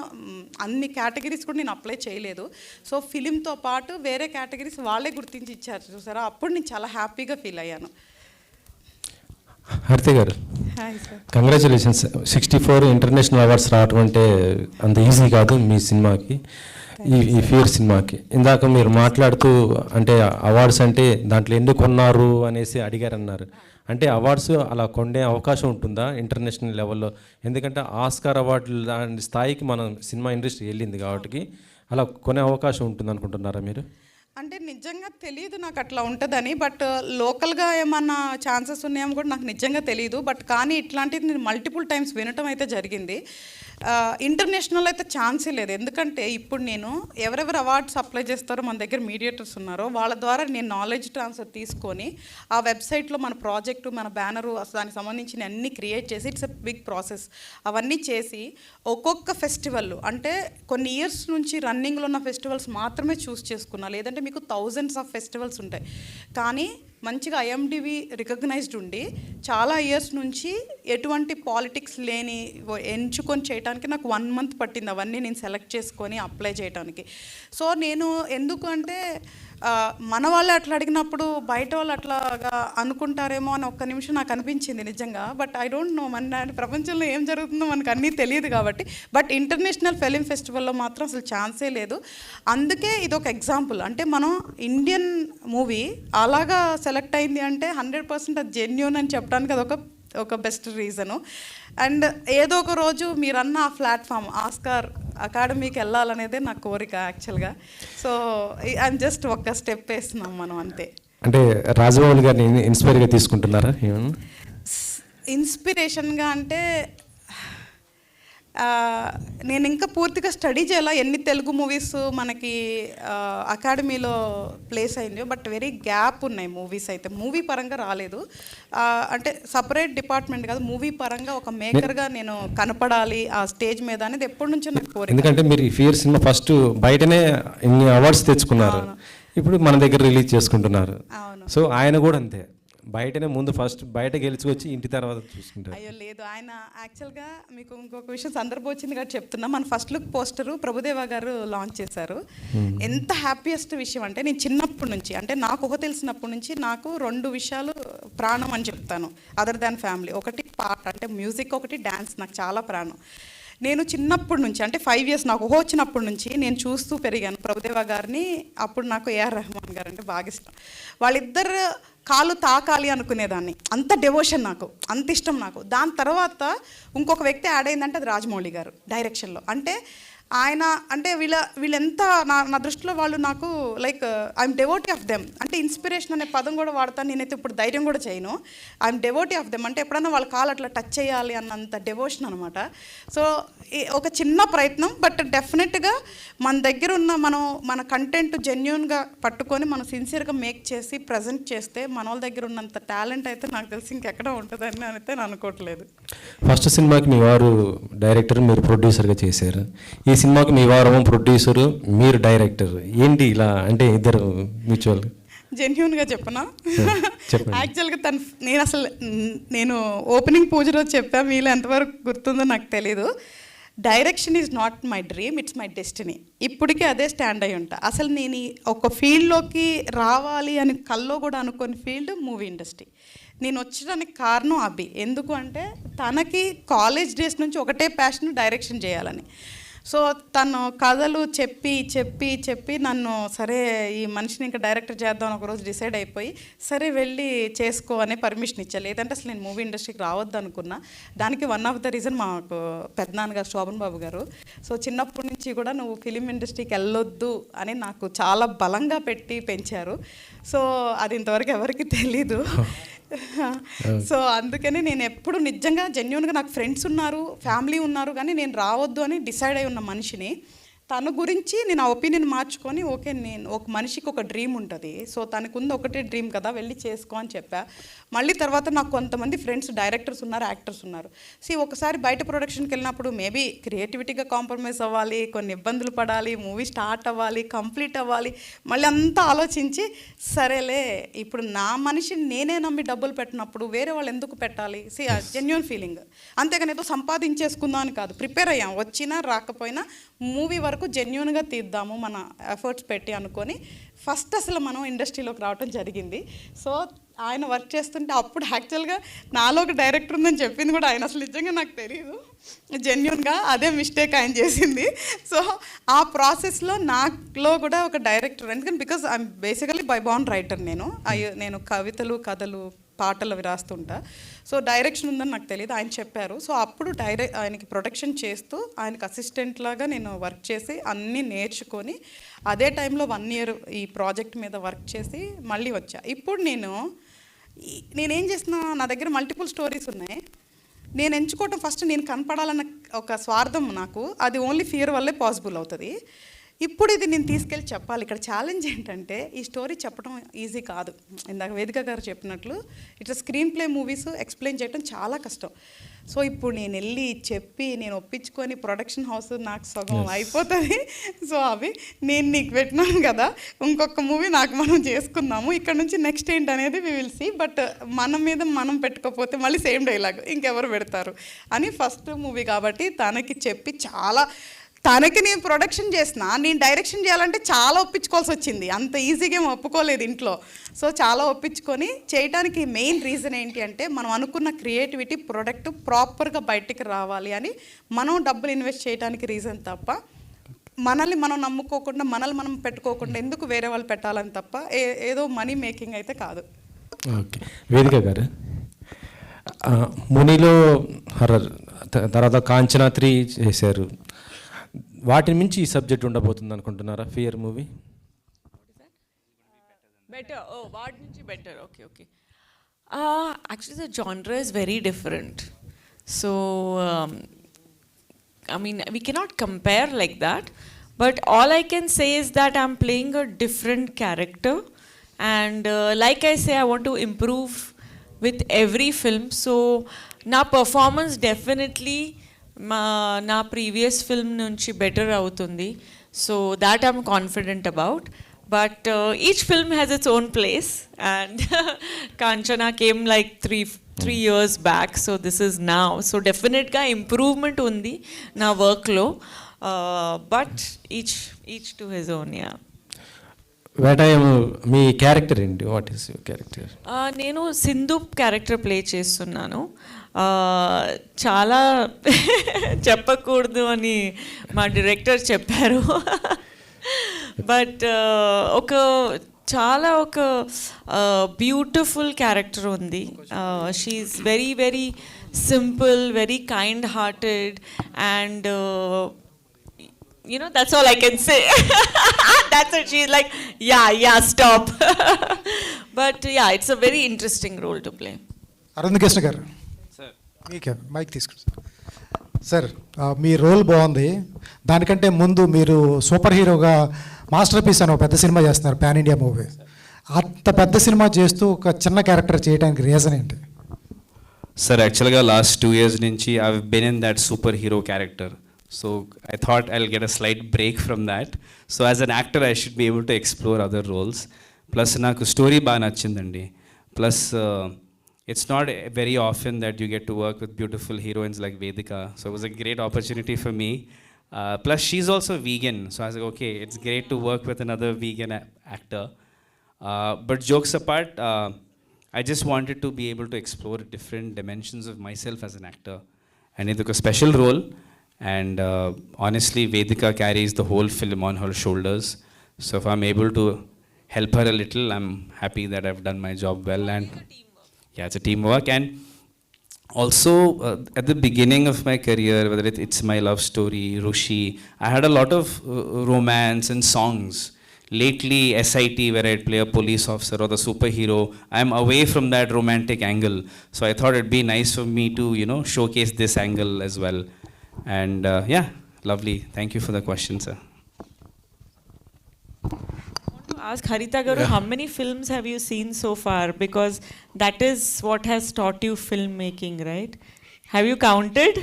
అన్ని కేటగిరీస్ కూడా నేను అప్లై చేయలేదు. సో ఫిలింతో పాటు వేరే కేటగిరీస్ వాళ్ళే గుర్తించి ఇచ్చారు చూసారా, అప్పుడు నేను చాలా హ్యాపీగా ఫీల్ అయ్యాను. హరిత గారు, hi sir. Congratulations. 64 international awards రావడం అంటే అంత ఈజీ కాదు మీ సినిమాకి, ఈ ఫియర్ సినిమాకి. ఇందాక మీరు మాట్లాడుతూ అంటే అవార్డ్స్ అంటే దాంట్లో ఎందుకు ఉన్నారు అనేసి అడిగారన్నారు. అంటే అవార్డ్స్ అలా కొనే అవకాశం ఉంటుందా ఇంటర్నేషనల్ లెవెల్లో? ఎందుకంటే ఆస్కార్ అవార్డులు దాని స్థాయికి మన సినిమా ఇండస్ట్రీ వెళ్ళింది కాబట్టి అలా కొనే అవకాశం ఉంటుంది అనుకుంటున్నారా మీరు? అంటే నిజంగా తెలియదు నాకు అట్లా ఉంటుందని. బట్ లోకల్గా ఏమన్నా ఛాన్సెస్ ఉన్నాయేమో కూడా నాకు నిజంగా తెలియదు. బట్ కానీ ఇట్లాంటిది నేను మల్టిపుల్ టైమ్స్ వినటం అయితే జరిగింది. ఇంటర్నేషనల్ అయితే ఛాన్సే లేదు. ఎందుకంటే ఇప్పుడు నేను ఎవరెవరు అవార్డ్స్ అప్లై చేస్తారో మన దగ్గర మీడియేటర్స్ ఉన్నారో వాళ్ళ ద్వారా నేను నాలెడ్జ్ ట్రాన్స్ఫర్ తీసుకొని ఆ వెబ్సైట్లో మన ప్రాజెక్టు, మన బ్యానరు, దానికి సంబంధించిన అన్నీ క్రియేట్ చేసి ఇట్స్ ఎ బిగ్ ప్రాసెస్. అవన్నీ చేసి ఒక్కొక్క ఫెస్టివల్, అంటే కొన్ని ఇయర్స్ నుంచి రన్నింగ్లో ఉన్న ఫెస్టివల్స్ మాత్రమే చూస్ చేసుకున్నా. లేదంటే మీకు థౌజండ్స్ ఆఫ్ ఫెస్టివల్స్ ఉంటాయి. కానీ మంచిగా ఐఎండిబి రికగ్నైజ్డ్ ఉండి చాలా ఇయర్స్ నుంచి ఎటువంటి పాలిటిక్స్ లేని ఎంచుకొని చేయడానికి నాకు 1 month పట్టింది అవన్నీ నేను సెలెక్ట్ చేసుకొని అప్లై చేయడానికి. సో నేను ఎందుకు అంటే మన వాళ్ళు అట్లా అడిగినప్పుడు బయట వాళ్ళు అట్లాగా అనుకుంటారేమో అని ఒక్క నిమిషం నాకు అనిపించింది నిజంగా. బట్ ఐ డోంట్ నో, మన ప్రపంచంలో ఏం జరుగుతుందో మనకు అన్నీ తెలియదు కాబట్టి. బట్ ఇంటర్నేషనల్ ఫిలిం ఫెస్టివల్లో మాత్రం అసలు ఛాన్సే లేదు. అందుకే ఇది ఒక ఎగ్జాంపుల్. అంటే మనం ఇండియన్ మూవీ అలాగా సెలెక్ట్ అయింది అంటే 100% అది జెన్యూన్ అని చెప్పడానికి అది ఒక బెస్ట్ రీజను. అండ్ ఏదో ఒక రోజు మీరన్న ఆ ప్లాట్ఫామ్ ఆస్కార్ అకాడమీకి వెళ్ళాలనేదే నా కోరిక యాక్చువల్గా. సో ఐఎమ్ జస్ట్ ఒక స్టెప్ వేస్తున్నాం మనం అంతే. అంటే రాజమౌళి గారిని ఇన్స్పైర్గా తీసుకుంటున్నారా? ఇన్స్పిరేషన్గా అంటే నేను ఇంకా పూర్తిగా స్టడీ చేయాల ఎన్ని తెలుగు మూవీస్ మనకి అకాడమీలో ప్లేస్ అయిందో, బట్ వెరీ గ్యాప్ ఉన్నాయి మూవీస్ అయితే. మూవీ పరంగా రాలేదు, అంటే సపరేట్ డిపార్ట్మెంట్ కాదు, మూవీ పరంగా ఒక మేకర్గా నేను కనపడాలి ఆ స్టేజ్ మీద అనేది ఎప్పటి నుంచో నాకు కోరిక. ఎందుకంటే మీరు ఈ ఫియర్ సినిమా ఫస్ట్ బయటనే ఇన్ని అవార్డ్స్ తెచ్చుకున్నారు, ఇప్పుడు మన దగ్గర రిలీజ్ చేసుకుంటున్నారు. సో ఆయన కూడా అంతే, బయటనే ముందు ఫస్ట్ బయట గెలుచుకొచ్చి ఇంటి తర్వాత చూసుకుంటారు. అయ్యో లేదు, ఆయన యాక్చువల్గా మీకు ఇంకొక విషయం సందర్భం వచ్చింది కాబట్టి చెప్తున్నా. మన ఫస్ట్ లుక్ పోస్టరు ప్రభుదేవా గారు లాంచ్ చేశారు. ఎంత హ్యాపీయెస్ట్ విషయం అంటే, నేను చిన్నప్పటి నుంచి, అంటే నాకు ఊహ తెలిసినప్పటి నుంచి నాకు 2 విషయాలు ప్రాణం అని చెప్తాను అదర్ దాన్ ఫ్యామిలీ. ఒకటి పాట అంటే మ్యూజిక్, ఒకటి డ్యాన్స్ నాకు చాలా ప్రాణం. నేను చిన్నప్పటి నుంచి అంటే 5 years నాకు ఊహ వచ్చినప్పటి నుంచి నేను చూస్తూ పెరిగాను ప్రభుదేవా గారిని. అప్పుడు నాకు ఏఆర్ రెహమాన్ గారు అంటే బాగా ఇష్టం. వాళ్ళిద్దరు కాలు తాకాలి అనుకునేదాన్ని, అంత డెవోషన్ నాకు, అంత ఇష్టం నాకు. దాని తర్వాత ఇంకొక వ్యక్తి యాడ్ అయిందంటే అది రాజమౌళి గారు డైరెక్షన్లో. అంటే ఆయన అంటే వీళ్ళెంత నా దృష్టిలో వాళ్ళు నాకు like I'm devotee of them. అంటే ఇన్స్పిరేషన్ అనే పదం కూడా వాడతాను, నేనైతే ఇప్పుడు ధైర్యం కూడా చేయను. ఐఎమ్ డెవోటీ ఆఫ్ దెమ్ అంటే ఎప్పుడైనా వాళ్ళ కాలు అట్లా టచ్ చేయాలి అన్నంత డెవోషన్ అనమాట. సో ఒక చిన్న ప్రయత్నం, బట్ డెఫినెట్గా మన దగ్గర ఉన్న మన కంటెంట్ జెన్యున్గా పట్టుకొని మనం సిన్సియర్గా మేక్ చేసి ప్రజెంట్ చేస్తే మన వాళ్ళ దగ్గర ఉన్నంత టాలెంట్ అయితే నాకు తెలిసి ఇంకెక్కడ ఉంటుందని అయితే నేను అనుకోవట్లేదు. ఫస్ట్ సినిమాకి మీ వారు డైరెక్టర్, మీరు ప్రొడ్యూసర్గా చేశారు. ఈ సినిమాకి మీ వారు ప్రొడ్యూసరు, మీరు డైరెక్టర్. ఏంటి ఇలా అంటే ఇద్దరు మ్యూచువల్? జెన్యున్గా చెప్పనా, యాక్చువల్గా నేను ఓపెనింగ్ పూజ రోజు చెప్పా, మీలో ఎంతవరకు గుర్తుందో నాకు తెలీదు. Direction is not my dream, it's my destiny. ఇప్పటికీ అదే స్టాండ్ అయి ఉంటా. అసలు నేను ఒక ఫీల్డ్లోకి రావాలి అని కల్లో కూడా అనుకోని ఫీల్డ్ మూవీ ఇండస్ట్రీ. నేను వచ్చడానికి కారణం అభి. ఎందుకు అంటే తనకి కాలేజ్ డేస్ నుంచి ఒకటే ప్యాషన్ డైరెక్షన్ చేయాలని. సో తను కథలు చెప్పి చెప్పి చెప్పి నన్ను సరే ఈ మనిషిని ఇంకా డైరెక్టర్ చేద్దాం ఒకరోజు డిసైడ్ అయిపోయి సరే వెళ్ళి చేసుకో అనే పర్మిషన్ ఇచ్చా. లేదంటే అసలు నేను మూవీ ఇండస్ట్రీకి రావద్దు అనుకున్నా. దానికి వన్ ఆఫ్ ద రీజన్ మాకు పెద్దనాన్నగారు శోభన్ బాబు గారు. సో చిన్నప్పటి నుంచి కూడా నువ్వు ఫిలిం ఇండస్ట్రీకి వెళ్ళొద్దు అని నాకు చాలా బలంగా పెట్టి పెంచారు. సో అది ఇంతవరకు ఎవరికి తెలీదు. సో అందుకని నేను ఎప్పుడు నిజంగా జెన్యున్గా నాకు ఫ్రెండ్స్ ఉన్నారు, ఫ్యామిలీ ఉన్నారు, కానీ నేను రావద్దు అని డిసైడ్ అయి ఉన్న మనిషిని. తన గురించి నేను ఆ ఒపీనియన్ మార్చుకొని ఓకే నేను ఒక మనిషికి ఒక డ్రీమ్ ఉంటుంది, సో తనకు ఉంది ఒకటే డ్రీమ్ కదా వెళ్ళి చేసుకో అని చెప్పా. మళ్ళీ తర్వాత నాకు కొంతమంది ఫ్రెండ్స్ డైరెక్టర్స్ ఉన్నారు, యాక్టర్స్ ఉన్నారు. ఒకసారి బయట ప్రొడక్షన్కి వెళ్ళినప్పుడు మేబీ క్రియేటివిటీగా కాంప్రమైజ్ అవ్వాలి, కొన్ని ఇబ్బందులు పడాలి, మూవీ స్టార్ట్ అవ్వాలి, కంప్లీట్ అవ్వాలి, మళ్ళీ అంతా ఆలోచించి సరేలే ఇప్పుడు నా మనిషిని నేనే నమ్మి డబ్బులు పెట్టినప్పుడు వేరే వాళ్ళు ఎందుకు పెట్టాలి. Genuine feeling. అంతేగాని ఏదో సంపాదించేసుకుందాం అని కాదు, ప్రిపేర్ అయ్యాం, వచ్చినా రాకపోయినా మూవీ వరకు జెన్యున్గా తీద్దాము మన ఎఫర్ట్స్ పెట్టి అనుకొని ఫస్ట్ అసలు మనం ఇండస్ట్రీలోకి రావడం జరిగింది. సో ఆయన వర్క్ చేస్తుంటే అప్పుడు యాక్చువల్గా నాలో ఒక డైరెక్టర్ ఉందని చెప్పింది కూడా ఆయన, అసలు నిజంగా నాకు తెలియదు, జెన్యున్గా అదే మిస్టేక్ ఆయన చేసింది. సో ఆ ప్రాసెస్లో నాలో కూడా ఒక డైరెక్టర్, ఎందుకంటే because I'm basically by born writer. నేను కవితలు, కథలు, పాటలు అవి రాస్తుంటా. సో డైరెక్షన్ ఉందని నాకు తెలియదు, ఆయన చెప్పారు. సో అప్పుడు ఆయనకి ప్రొడక్షన్ చేస్తూ ఆయనకి అసిస్టెంట్ లాగా నేను వర్క్ చేసి అన్నీ నేర్చుకొని అదే టైంలో 1 year ఈ ప్రాజెక్ట్ మీద వర్క్ చేసి మళ్ళీ వచ్చా. ఇప్పుడు నేనేం చేసిన, నా దగ్గర మల్టిపుల్ స్టోరీస్ ఉన్నాయి. నేను ఎంచుకోవటం ఫస్ట్ నేను కనపడాలన్న ఒక స్వార్థం నాకు, అది ఓన్లీ ఫియర్ వల్లే పాసిబుల్ అవుతుంది. ఇప్పుడు ఇది నేను తీసుకెళ్ళి చెప్పాలి. ఇక్కడ ఛాలెంజ్ ఏంటంటే ఈ స్టోరీ చెప్పడం ఈజీ కాదు. ఇందాక వేదిక గారు చెప్పినట్లు ఇట్లా స్క్రీన్ ప్లే మూవీస్ ఎక్స్ప్లెయిన్ చేయడం చాలా కష్టం. సో ఇప్పుడు నేను వెళ్ళి చెప్పి నేను ఒప్పించుకొని ప్రొడక్షన్ హౌస్ నాకు సగం అయిపోతుంది. సో అవి నేను నీకు పెట్టినాను కదా, ఇంకొక మూవీ మనం చేసుకుందాము, ఇక్కడ నుంచి నెక్స్ట్ ఏంటి అనేది వి విల్ సీ. బట్ మన మీద మనం పెట్టుకోకపోతే మళ్ళీ సేమ్ డైలాగ్ ఇంకెవరు పెడతారు అని ఫస్ట్ మూవీ కాబట్టి తనకి చెప్పి చాలా, తనకి నేను ప్రొడక్షన్ చేసిన, నేను డైరెక్షన్ చేయాలంటే చాలా ఒప్పించుకోవాల్సి వచ్చింది. అంత ఈజీగా ఏం ఒప్పుకోలేదు ఇంట్లో. సో చాలా ఒప్పించుకొని చేయడానికి మెయిన్ రీజన్ ఏంటి అంటే మనం అనుకున్న క్రియేటివిటీ ప్రొడక్ట్ ప్రాపర్గా బయటికి రావాలి అని మనం డబ్బులు ఇన్వెస్ట్ చేయడానికి రీజన్ తప్ప మనల్ని మనం నమ్ముకోకుండా మనల్ని మనం పెట్టుకోకుండా ఎందుకు వేరే వాళ్ళు పెట్టాలని తప్ప ఏదో మనీ మేకింగ్ అయితే కాదు. ఓకే వేదిక గారు, మునిలో హర్రర్ తర్వాత కాంచనా 3 చేశారు, వాటి నుంచి ఈ సబ్జెక్ట్ ఉండబోతుంది అనుకుంటున్నారా? ఫియర్ మూవీ బెటర్, వాటి నుంచి better. Okay okay actually the genre is very different. So I mean, we cannot compare like that. But all I can say is that I'm playing a different character. And like I say, I want to improve with every film. So, na performance definitely na previous film nunchi better avutundi. So, that I'm confident about. But each film has its own place. And Kanchana came like three years back. So, this is now. So, definitely improvement undi na work lo. But each to his own, yeah. వేటాయము మీ క్యారెక్టర్ ఏంటి? What is your character? నేను సింధు క్యారెక్టర్ ప్లే చేస్తున్నాను. చాలా చెప్పకూడదు అని మా డైరెక్టర్ చెప్పారు. బట్ ఒక బ్యూటిఫుల్ క్యారెక్టర్ ఉంది. She's very very simple, very kind hearted and you know, that's all I can say. That's it. She's like, yeah, stop. But yeah, it's a very interesting role to play. Arun Krishna గారు, మీకే మైక్ తీసుకుంటారు సార్. మీ రోల్ బాగుంది. దానికంటే ముందు మీరు సూపర్ హీరోగా మాస్టర్ పీస్ అని ఒక పెద్ద సినిమా చేస్తున్నారు, పాన్ ఇండియా మూవీ. అంత పెద్ద సినిమా చేస్తూ ఒక చిన్న క్యారెక్టర్ చేయడానికి రీజన్ ఏంటి? సార్, యాక్చువల్గా లాస్ట్ 2 years నుంచి I have been in that super hero character. So I thought I'll get a slight break from that. So as an actor, I should be able to explore other roles. Plus, naku story ba nachindandi. Plus, it's not very often that you get to work with beautiful heroines like Vedika. So it was a great opportunity for me. Plus, she's also vegan. So I was like, okay, it's great to work with another vegan actor. But jokes apart, I just wanted to be able to explore different dimensions of myself as an actor. And it took a special role. And honestly, Vedika carries the whole film on her shoulders. So if I'm able to help her a little, I'm happy that I've done my job well. And yeah, it's a teamwork. And also, at the beginning of my career, whether it's my love story, Rushi, I had a lot of romance and songs. Lately, SIT, where I'd play a police officer or the superhero, I'm away from that romantic angle. So I thought it'd be nice for me to, showcase this angle as well. And yeah, lovely. Thank you for the question, sir. I want to ask Haritha Garu, how many films have you seen so far? Because that is what has taught you filmmaking, right? Have you counted?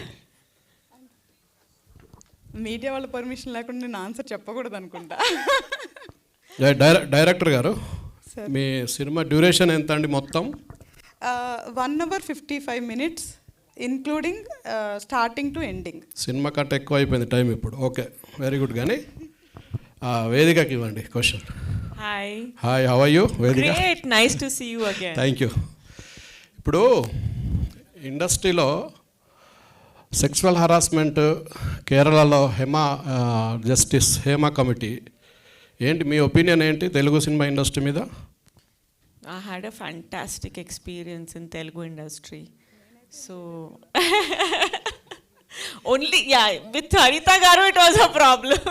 Media వాళ్ళ పర్మిషన్ లేకుండా నేను ఆన్సర్ చెప్పకూడదు అనుకుంటా. డైరెక్టర్ గారు, మీ సినిమా డ్యూరేషన్ ఎంత అండి మొత్తం? 1 hour 55 minutes. Including starting to ending. సినిమా కంటే ఎక్కువ అయిపోయింది టైం ఇప్పుడు. Okay, very good. కానీ వేదికకి ఇవ్వండి question. Hi, how are you Vedika? Great, nice to see you again. Thank you. ఇప్పుడు ఇండస్ట్రీలో సెక్సువల్ హరాస్మెంట్, కేరళలో జస్టిస్ హేమా కమిటీ, ఏంటి మీ ఒపీనియన్ ఏంటి తెలుగు సినిమా ఇండస్ట్రీ మీద? I had a fantastic experience in Telugu industry. So only, yeah, with Haritha Garu it was a problem.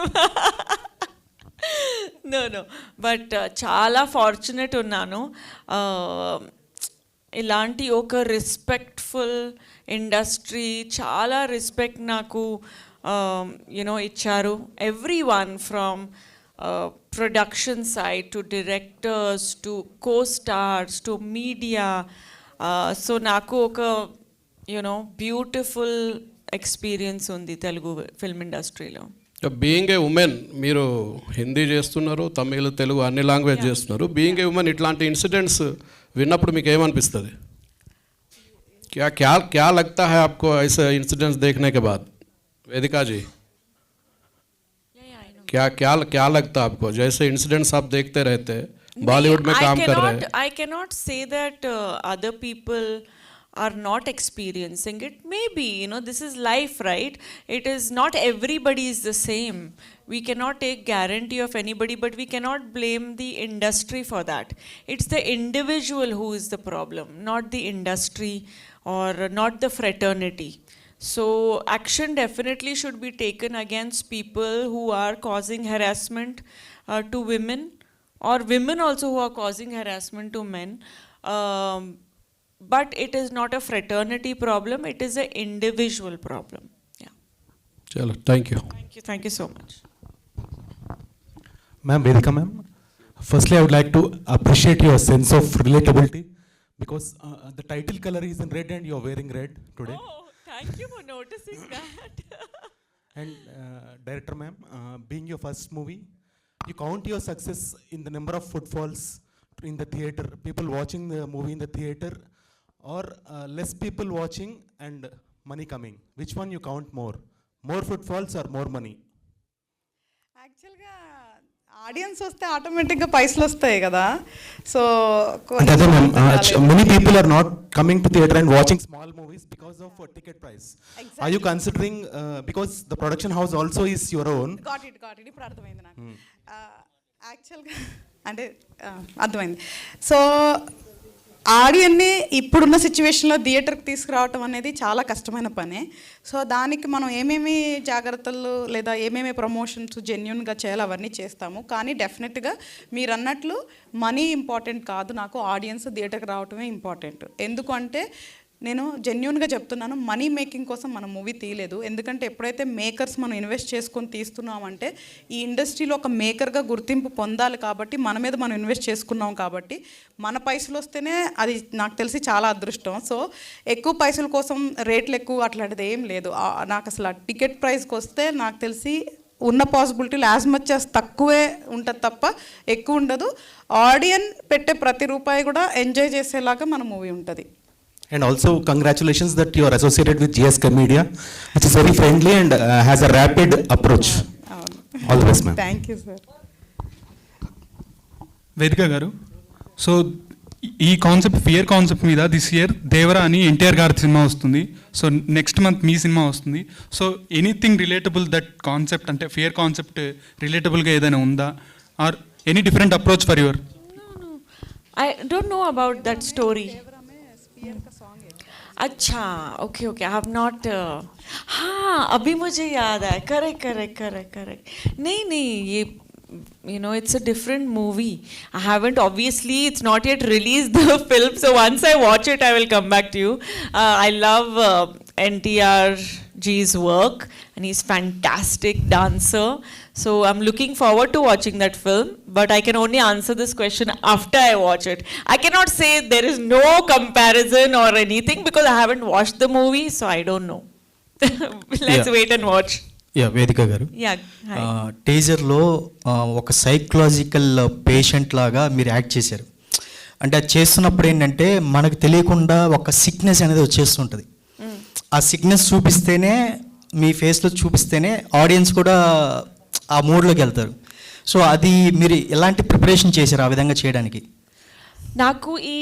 No, but చాలా ఫార్చునేట్ ఉన్నాను. ఇలాంటి ఒక రెస్పెక్ట్ఫుల్ ఇండస్ట్రీ, చాలా రెస్పెక్ట్ నాకు ఇచ్చారు. Every one from production side to directors to co-stars to media. So naku oka beautiful experience ఉంది తెలుగు ఫిల్మ్ ఇండస్ట్రీలో. బీయింగ్ ఏ ఉమెన్, మీరు హిందీ చేస్తున్నారు, తమిళ్, తెలుగు అన్ని లాంగ్వేజ్ చేస్తున్నారు. బీయింగ్ ఏ ఉమెన్, ఇట్లాంటి ఇన్సిడెంట్స్ విన్నప్పుడు మీకు ఏమనిపిస్తుంది? क्या लगता है आपको ऐसे इंसिडेंट्स देखने के बाद? वेदिका जी, क्या लगता है आपको? जैसे इंसिडेंट्स आप देखते रहते बॉलीवुड में काम कर रहे हैं. I cannot say that other people are not experiencing it. Maybe, this is life, right? It is not everybody is the same. We cannot take guarantee of anybody, but we cannot blame the industry for that. It's the individual who is the problem, not the industry or not the fraternity. So action definitely should be taken against people who are causing harassment to women, or women also who are causing harassment to men. But it is not a fraternity problem, it is an individual problem. Yeah. చలో thank you. Thank you so much. Ma'am, Vedika ma'am, firstly I would like to appreciate your sense of relatability because the title color is in red and you are wearing red today. Oh, thank you for noticing that. And director ma'am, being your first movie, you count your success in the number of footfalls in the theater, people watching the movie in the theater, or less people watching and money coming. Which one you count more? More footfalls or more money? యాక్చువల్గా ఆడియన్స్ వస్తే ఆటోమేటిక్గా పైసలు వస్తాయి కదా. So many people are not coming to theater and watching small movies because of ticket price. Exactly. Are you considering because the production house also is your own? Got it. ఇప్పుడు అర్థమైంది నాకు. యాక్చువల్గా అంటే అర్థమైంది. సో ఆడియన్ని ఇప్పుడున్న సిచ్యువేషన్లో థియేటర్కి తీసుకురావటం అనేది చాలా కష్టమైన పనే. సో దానికి మనం ఏమేమి జాగ్రత్తలు లేదా ఏమేమి ప్రమోషన్స్ జెన్యున్గా చేయాలి అవన్నీ చేస్తాము. కానీ డెఫినెట్గా మీరు అన్నట్లు మనీ ఇంపార్టెంట్ కాదు, నాకు ఆడియన్స్ థియేటర్కి రావటమే ఇంపార్టెంట్. ఎందుకంటే నేను జెన్యున్గా చెప్తున్నాను, మనీ మేకింగ్ కోసం మనం మూవీ తీయలేదు. ఎందుకంటే ఎప్పుడైతే మేకర్స్ మనం ఇన్వెస్ట్ చేసుకొని తీస్తున్నామంటే ఈ ఇండస్ట్రీలో ఒక మేకర్గా గుర్తింపు పొందాలి కాబట్టి మన మీద మనం ఇన్వెస్ట్ చేసుకున్నాం కాబట్టి మన పైసలు వస్తేనే అది నాకు తెలిసి చాలా అదృష్టం. సో ఎక్కువ పైసల కోసం రేట్లు ఎక్కువ అట్లాంటిది ఏం లేదు. నాకు అసలు టికెట్ ప్రైస్కి వస్తే నాకు తెలిసి ఉన్న పాసిబిలిటీలు యాజ్ మచ్ యాజ్ తక్కువే ఉంటుంది తప్ప ఎక్కువ ఉండదు. ఆడియన్ పెట్టే ప్రతి రూపాయి కూడా ఎంజాయ్ చేసేలాగా మన మూవీ ఉంటుంది. And also congratulations that you are associated with GSK Media, which is very friendly and has a rapid approach. All the best, ma'am. Thank you, sir. వేదిక గారు, సో ఈ కాన్సెప్ట్ ఫియర్ కాన్సెప్ట్ మీద దిస్ ఇయర్ దేవరా అని ఎన్టీఆర్ గారి సినిమా వస్తుంది. సో నెక్స్ట్ మంత్ మీ సినిమా వస్తుంది. So anything relatable that concept, అంటే ఫియర్ కాన్సెప్ట్ రిలేటబుల్గా ఏదైనా ఉందా, or any different approach for your? I don't know about that story. अच्छा, ओके, आई हैव नॉट. हाँ, अभी मुझे याद आया. करेक्ट. नहीं, ये you know, it's a different movie. I haven't, obviously it's not yet released the film, so once I watch it I will come back to you. I love NTR G's work and he's fantastic dancer, so I'm looking forward to watching that film, but I can only answer this question after I watch it. I cannot say there is no comparison or anything because I haven't watched the movie, so I don't know. Let's wait and watch. వేదిక గారు, టీజర్లో ఒక సైకలాజికల్ పేషెంట్ లాగా మీరు యాక్ట్ చేశారు. అంటే అది చేస్తున్నప్పుడు ఏంటంటే మనకు తెలియకుండా ఒక సిక్నెస్ అనేది వచ్చేస్తుంటుంది. ఆ సిక్నెస్ చూపిస్తేనే, మీ ఫేస్లో చూపిస్తేనే ఆడియన్స్ కూడా ఆ మూడ్లోకి వెళ్తారు. సో అది మీరు ఎలాంటి ప్రిపరేషన్ చేశారు ఆ విధంగా చేయడానికి? నాకు ఈ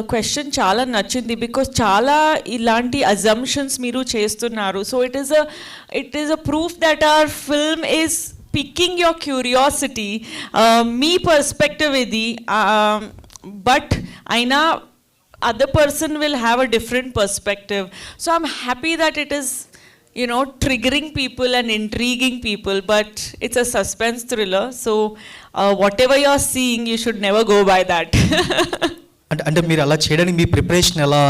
క్వశ్చన్ చాలా నచ్చింది బికాస్ చాలా ఇలాంటి అజంప్షన్స్ మీరు చేస్తున్నారు. So it is a proof that hour film is picking your curiosity. Me perspective ఇది, బట్ అయినా other person will have a different perspective. So I'm happy that it is, you know, triggering people and intriguing people, but it's a suspense thriller, so whatever you're seeing you should never go by that. అంటే మీరు అలా చేయడానికి మీ ప్రిపరేషన్ ఎలా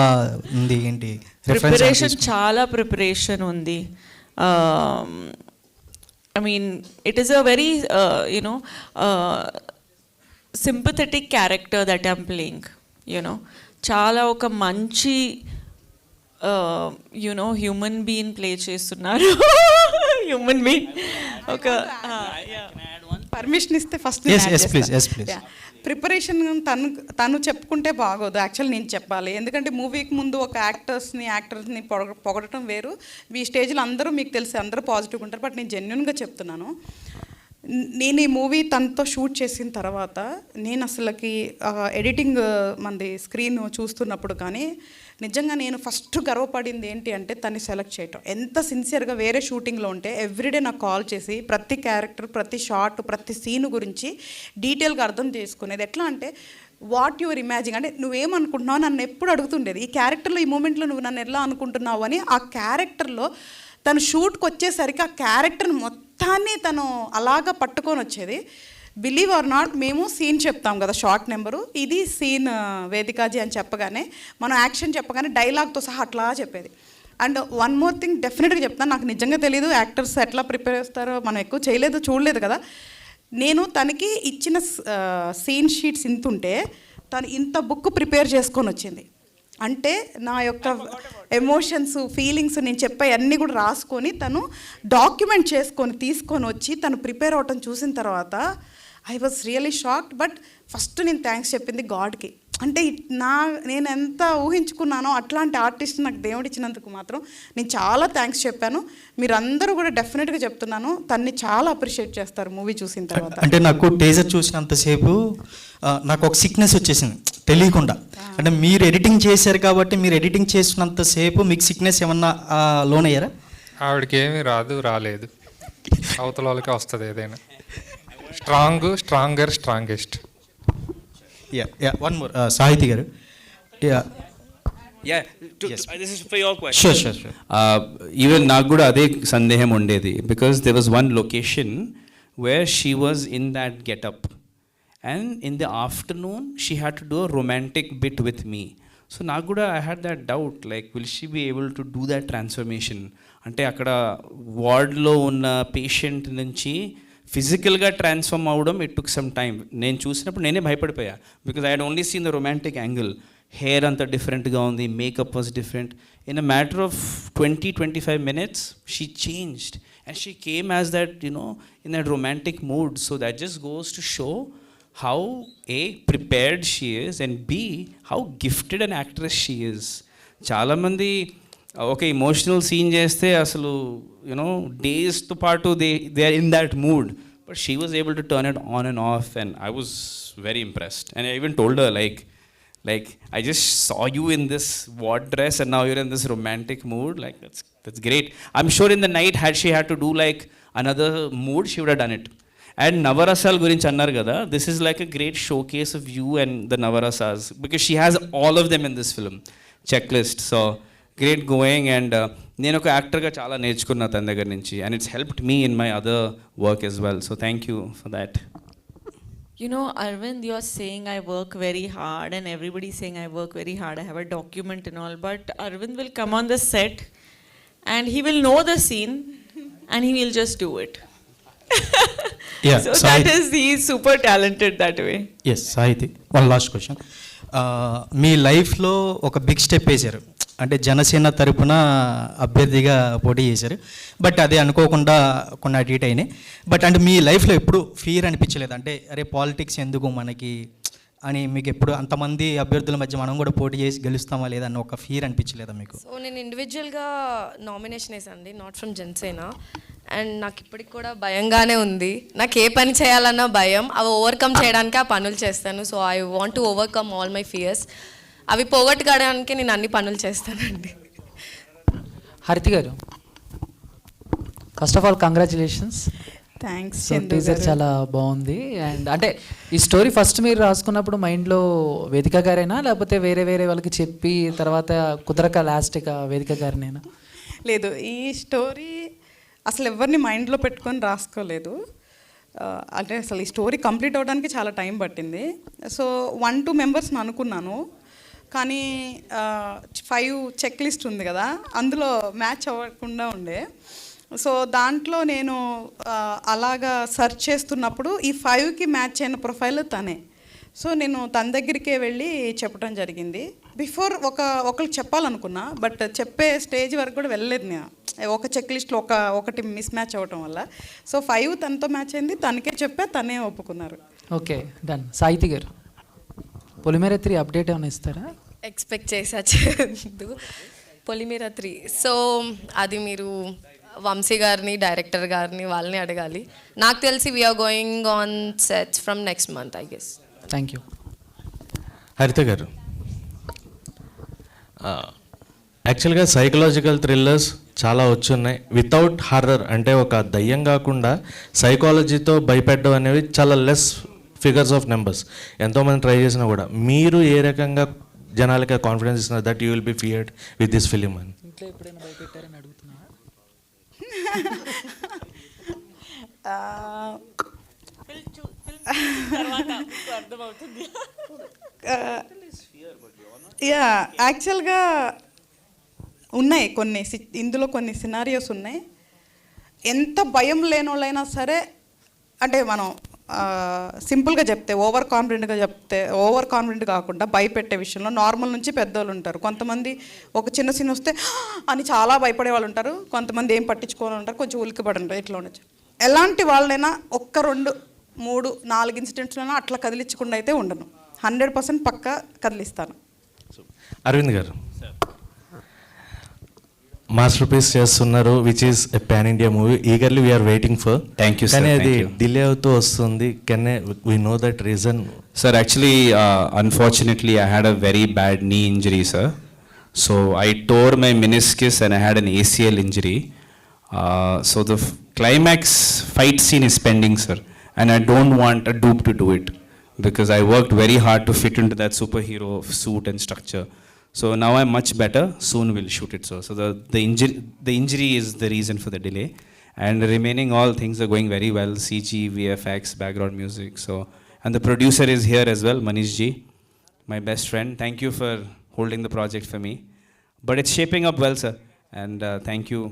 ఉంది, ఏంటి? ప్రిపరేషన్ చాలా ప్రిపరేషన్ ఉంది. I mean, it is a very sympathetic character that I'm playing, you know. చాలా ఒక మంచి హ్యూమన్ బీయింగ్ ప్లే చేస్తున్నారు. హ్యూమన్ బీయింగ్ ఒక పర్మిషన్ ఇస్తే ఫస్ట్ ప్రిపరేషన్ తను చెప్పుకుంటే బాగోదు, యాక్చువల్ నేను చెప్పాలి. ఎందుకంటే మూవీకి ముందు ఒక యాక్టర్స్ని పొగడటం వేరు. ఈ స్టేజ్లో అందరూ మీకు తెలిసి అందరూ పాజిటివ్గా ఉంటారు, బట్ నేను జెన్యున్గా చెప్తున్నాను. నేను ఈ మూవీ తనతో షూట్ చేసిన తర్వాత నేను అసలుకి ఎడిటింగ్ మంది స్క్రీన్ చూస్తున్నప్పుడు కానీ నిజంగా నేను ఫస్ట్ గర్వపడింది ఏంటి అంటే తన్ని సెలెక్ట్ చేయటం. ఎంత సిన్సియర్గా వేరే షూటింగ్లో ఉంటే ఎవ్రీడే నాకు కాల్ చేసి ప్రతి క్యారెక్టర్, ప్రతి షాట్, ప్రతి సీన్ గురించి డీటెయిల్గా అర్థం చేసుకునేది. ఎట్లా అంటే వాట్ యువర్ ఇమాజిన్, అంటే నువ్వేమనుకుంటున్నావు నన్ను ఎప్పుడు అడుగుతుండేది. ఈ క్యారెక్టర్లో ఈ మూమెంట్లో నువ్వు నన్ను ఎలా అనుకుంటున్నావు అని. ఆ క్యారెక్టర్లో తను షూట్కి వచ్చేసరికి ఆ క్యారెక్టర్ని మొత్తాన్ని తను అలాగా పట్టుకొని వచ్చేది. బిలీవ్ ఆర్ నాట్, మేము సీన్ చెప్తాం కదా, షార్ట్ నెంబరు, ఇది సీన్ వేదికాజీ అని చెప్పగానే మనం యాక్షన్ చెప్పగానే డైలాగ్తో సహా అట్లా చెప్పేది. అండ్ వన్ మోర్ థింగ్ డెఫినెట్గా చెప్తాను, నాకు నిజంగా తెలియదు యాక్టర్స్ ఎట్లా ప్రిపేర్ చేస్తారో, మనం ఎక్కువ చేయలేదు చూడలేదు కదా. నేను తనకి ఇచ్చిన సీన్ షీట్స్ ఇంత ఉంటే తను ఇంత బుక్ ప్రిపేర్ చేసుకొని వచ్చింది. అంటే నా యొక్క ఎమోషన్స్, ఫీలింగ్స్, నేను చెప్పే అన్నీ కూడా రాసుకొని తను డాక్యుమెంట్ చేసుకొని తీసుకొని వచ్చి తను ప్రిపేర్ అవటం చూసిన తర్వాత I was really shocked. But first నేను థ్యాంక్స్ చెప్పింది గాడ్కి. అంటే నేను ఎంత ఊహించుకున్నానో అట్లాంటి ఆర్టిస్ట్ నాకు దేవుడు ఇచ్చినందుకు మాత్రం నేను చాలా థ్యాంక్స్ చెప్పాను. మీరందరూ కూడా డెఫినెట్గా చెప్తున్నాను, తన్ని చాలా అప్రిషియేట్ చేస్తారు మూవీ చూసిన తర్వాత. అంటే నాకు టేజర్ చూసినంతసేపు నాకు ఒక సిక్నెస్ వచ్చేసింది తెలియకుండా. అంటే మీరు ఎడిటింగ్ చేశారు కాబట్టి మీరు ఎడిటింగ్ చేసినంతసేపు మీకు సిక్నెస్ ఏమన్నా లోన్ అయ్యారా? ఆవిడకి ఏమీ రాలేదు. అవతల వాళ్ళకే వస్తుంది ఏదైనా. స్ట్రాంగెస్ట్. వన్ మోర్ సాహితి గారు. ఈవెన్ నాకు కూడా అదే సందేహం ఉండేది, because there was one location where she was in that getup and in the afternoon she had to do a romantic bit with me. So నాకు కూడా I had that doubt, like will she be able to do that transformation. అంటే అక్కడ వార్డ్లో ఉన్న పేషెంట్ నుంచి ఫిజికల్గా ట్రాన్స్ఫార్మ్ అవ్వడం ఇట్ టుక్ సమ్ టైమ్. నేను చూసినప్పుడు నేనే భయపడిపోయా, because I had only seen the romantic angle. Hair అంతా డిఫరెంట్గా ఉంది, makeup was different. In a matter of 20-25 minutes she changed and she came as that in that romantic mood. So that just goes to show how prepared she is and B how gifted an actress she is. చాలామంది ఒక ఎమోషనల్ సీన్ చేస్తే అసలు డేస్తో పాటు they are in that mood, but she was able to turn it on and off and I was very impressed. And I even told her like I just saw you in this ward dress and now you're in this romantic mood, like that's great. I'm sure in the night had she had to do like another mood, she would have done it. And Navarasal gurinchi annaru kada, this is like a great showcase of you and the Navarasas, because she has all of them in this film checklist. So great going, and nenu oka actor ga chaala nerchukunna tan daggara nunchi, and it's helped me in my other work as well. So thank you for that. You know, Arvind, you're saying I work very hard and everybody's saying I work very hard, I have a document and all, but Arvind will come on the set and he will know the scene and he will just do it. Yeah, so that is, he is super talented that way. Yes, Sahiti, one last question. మీ లైఫ్లో ఒక బిగ్ స్టెప్ వేశారు, అంటే జనసేన తరపున అభ్యర్థిగా పోటీ చేశారు. బట్ అదే అనుకోకుండా కొన్ని అటు ఇటు అయినాయి. బట్ అంటే మీ లైఫ్లో ఎప్పుడు ఫియర్ అనిపించలేదు, అంటే అరే పాలిటిక్స్ ఎందుకు మనకి అని మీకు ఎప్పుడు అంతమంది అభ్యర్థుల మధ్య మనం కూడా పోటీ చేసి గెలుస్తామా లేదా అని ఒక ఫియర్ అనిపించలేదా మీకు? సో నేను ఇండివిజువల్గా నామినేషన్ వేసాను, నాట్ ఫ్రమ్ జనసేన. అండ్ నాకు ఇప్పటికి కూడా భయంగానే ఉంది. నాకు ఏ పని చేయాలన్నా భయం, అవి ఓవర్కమ్ చేయడానికి ఆ పనులు చేస్తాను. So I want to overcome all my fears. అవి పోగొట్టుకోవడానికి నేను అన్ని పనులు చేస్తానండి. హరిత గారు, first of all congratulations. Thanks. Teaser చాలా బాగుంది. అండ్ అంటే ఈ స్టోరీ ఫస్ట్ మీరు రాసుకున్నప్పుడు మైండ్లో వేదిక గారేనా, లేకపోతే వేరే వేరే వాళ్ళకి చెప్పి తర్వాత కుదరక లాస్ట్గా వేదిక గారినేనా? లేదు, ఈ స్టోరీ అసలు ఎవరిని మైండ్లో పెట్టుకొని రాసుకోలేదు. అంటే అసలు ఈ స్టోరీ కంప్లీట్ అవ్వడానికి చాలా టైం పట్టింది. సో 1-2 మెంబర్స్ని అనుకున్నాను, కానీ 5 చెక్ లిస్ట్ ఉంది కదా, అందులో మ్యాచ్ అవ్వకుండా ఉండే. సో దాంట్లో నేను అలాగా సెర్చ్ చేస్తున్నప్పుడు ఈ 5కి మ్యాచ్ అయిన ప్రొఫైల్ తనే. సో నేను తన దగ్గరికే వెళ్ళి చెప్పడం జరిగింది. బిఫోర్ ఒకరికి చెప్పాలనుకున్నా, బట్ చెప్పే స్టేజ్ వరకు కూడా వెళ్ళలేదు నేను. ఒక చెక్ లిస్ట్లో ఒకటి మిస్ మ్యాచ్ అవ్వటం వల్ల. సో 5 తనతో మ్యాచ్ అయింది, తనకే చెప్పా, తనే ఒప్పుకున్నారు. Okay, done. సాహితి గారు, పొలిమేర 3 అప్డేట్ ఏమైనా ఇస్తారా? ఎక్స్పెక్ట్ చేసా చేయదు పొలిమేర 3. సో అది మీరు వంశీ గారిని, డైరెక్టర్ గారిని, వాళ్ళని అడగాలి. నాకు తెలిసి we're going on sets from next month I guess. Thank you. Haritha గారు, యాక్చువల్గా సైకలాజికల్ థ్రిల్లర్స్ చాలా వచ్చున్నాయి వితౌట్ హర్రర్, అంటే ఒక దయ్యం కాకుండా సైకాలజీతో భయపెట్టడం అనేవి చాలా లెస్ ఫిగర్స్ ఆఫ్ నెంబర్స్. ఎంతోమంది ట్రై చేసినా కూడా మీరు ఏ రకంగా జనాలకి కాన్ఫిడెన్స్ ఇస్తున్నారు that you will be feared with this film అని? ఇంట్లో ఎప్పుడైనా భయపెట్టారని అడుగుతున్నా. యా, యాక్చువల్గా ఉన్నాయి ఇందులో కొన్ని సినారియోస్ ఉన్నాయి. ఎంత భయం లేని వాళ్ళైనా సరే, అంటే మనం సింపుల్గా చెప్తే ఓవర్ కాన్ఫిడెంట్ కాకుండా భయపెట్టే విషయంలో నార్మల్ నుంచి పెద్దవాళ్ళు ఉంటారు. కొంతమంది ఒక చిన్న సీన్ వస్తే అని చాలా భయపడే వాళ్ళు ఉంటారు, కొంతమంది ఏం పట్టించుకోవాలి ఉంటారు, కొంచెం ఉలిక్కిపడి ఉంటారు. ఇట్లా ఉండొచ్చు. ఎలాంటి వాళ్ళైనా 1, 2, 3, 4 ఇన్సిడెంట్స్లోనే అట్లా కదిలించకుండా అయితే ఉండను. 100% పక్కా కదిలిస్తాను. అరవింద్ గారు మాస్టర్ పీస్ చేస్తున్నారు, which is a pan India movie. Eagerly we're waiting for. Thank you, sir. కానీ అది Thank you. డిలే అవుతూ వస్తుంది. Can we know that reason? Sir, actually, unfortunately, I had a very bad knee injury, sir. So I tore my meniscus and I had an ACL injury. So the climax fight scene is pending, sir. And I don't want a dupe to do it because I worked very hard to fit into that superhero suit and structure. So now I'm much better. Soon we'll shoot it, sir. So the injury is the reason for the delay. And the remaining all things are going very well. CG, VFX, background music. So, and the producer is here as well, Manish Ji, my best friend. Thank you for holding the project for me. But it's shaping up well, sir. And thank you.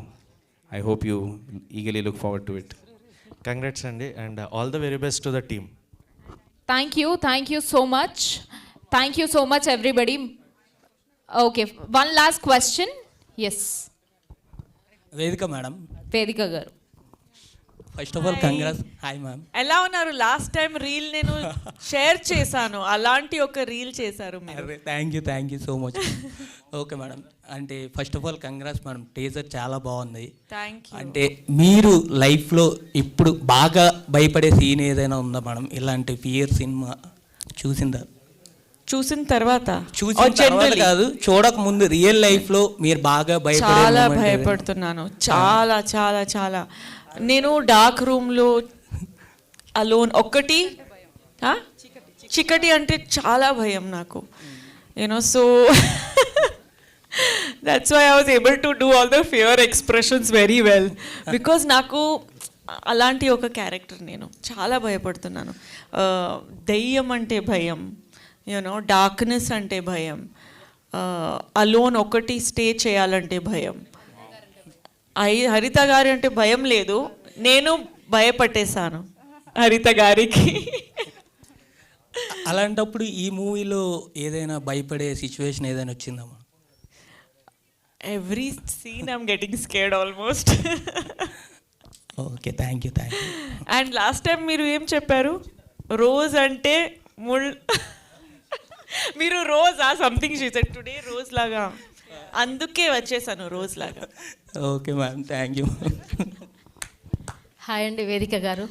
I hope you eagerly look forward to it. Congrats అండి, and all the very best to the team. Thank you so much. Thank you so much, everybody. Okay, one last question. Yes. Vedika madam. Vedika garu. First of all congrats. Hi ma'am. ఎలా ఉన్నారు? లాస్ట్ టైం రీల్ నేను షేర్ చేశాను, అలాంటి ఒక రీల్ చేశారు మీరు. Thank you so much. Okay madam, అంటే first of all congrats madam. Teaser చాలా బాగుంది. Thank you. అంటే మీరు లైఫ్లో ఇప్పుడు బాగా భయపడే సీన్ ఏదైనా ఉందా మేడం? ఇలాంటి ఫియర్ సినిమా చూసిన తర్వాత కాదు, చూడక ముందు రియల్ లైఫ్లో మీరు బాగా చాలా భయపడుతున్నాను. చాలా చాలా చాలా. నేను డార్క్ రూమ్లో అలోన్ ఒక్కటి, చీకటి అంటే చాలా భయం నాకు. So that's why I was able to do all the fear expressions very well, because నాకు అలాంటి ఒక క్యారెక్టర్. నేను చాలా భయపడుతున్నాను. దెయ్యం అంటే భయం, డార్క్నెస్ అంటే భయం, అలోన్ ఒకటి స్టే చేయాలంటే భయం. హరిత గారి అంటే భయం లేదు, నేను భయపట్టేశాను హరిత గారికి. అలాంటప్పుడు ఈ మూవీలో ఏదైనా భయపడే సిచ్యువేషన్ ఏదైనా వచ్చిందమ్మా? Every scene I'm getting scared almost. Okay, thank you. And last time మీరు ఏం చెప్పారు? రోజ్ అంటే మీరు రోజా సంథింగ్ చేశారు. టుడే రోజ్ లాగా, అందుకే వచ్చేసాను రోజ్ లాగా. Okay ma'am, thank you. Hi అండి వేదిక గారు.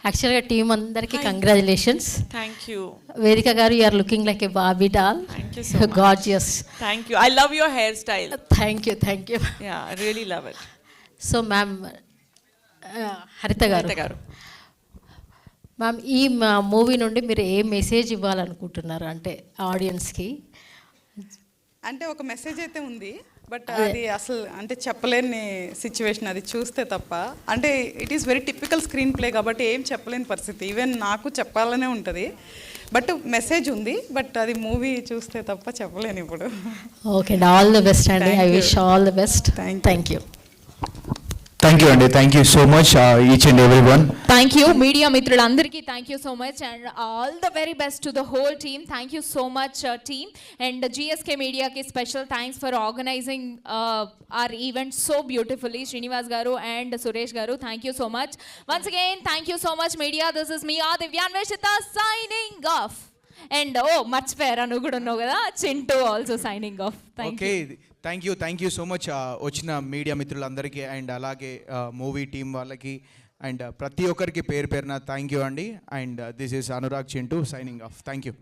యాక్చువల్గా టీం అందరికీ కంగ్రాచులేషన్స్. థ్యాంక్ యూ వేదిక గారు. You are looking like a బాబీ doll. Thank you so much. Gorgeous. Thank you. I love your hair style. Thank you. Yeah, I really love it. So ma'am, Haritha గారు మ్యామ్, ఈ మూవీ నుండి మీరు ఏ మెసేజ్ ఇవ్వాలనుకుంటున్నారు అంటే ఆడియన్స్కి? అంటే ఒక మెసేజ్ అయితే ఉంది, బట్ అది అసలు అంటే చెప్పలేని సిచ్యువేషన్, అది చూస్తే తప్ప. అంటే it is very typical screenplay కాబట్టి ఏం చెప్పలేని పరిస్థితి. ఈవెన్ నాకు చెప్పాలనే ఉంటుంది, బట్ మెసేజ్ ఉంది, బట్ అది మూవీ చూస్తే తప్ప చెప్పలేను ఇప్పుడు. ఓకే, ఆల్ ది బెస్ట్ అండి. I wish all the best. Thank you. Thank you అండి. Thank you so much each and every one. Thank you media మిత్రులందరికీ. Thank you so much and all the very best to the whole team. Thank you so much team. And GSK మీడియాకి special thanks for organising our event so beautifully. Srinivas garu and Suresh garu, thank you so much. Once again, thank you so much media. This is me, Divyanveshita, signing off. And మర్చిపోయారా నువ్వు కూడా ఉన్నావు కదా, Chintu also signing off. Thank you so much వచ్చిన మీడియా మిత్రులందరికీ అండ్ అలాగే మూవీ టీం వాళ్ళకి అండ్ ప్రతి ఒక్కరికి పేరున థ్యాంక్ యూ అండి. And this is Anurag Chintu signing off. Thank you.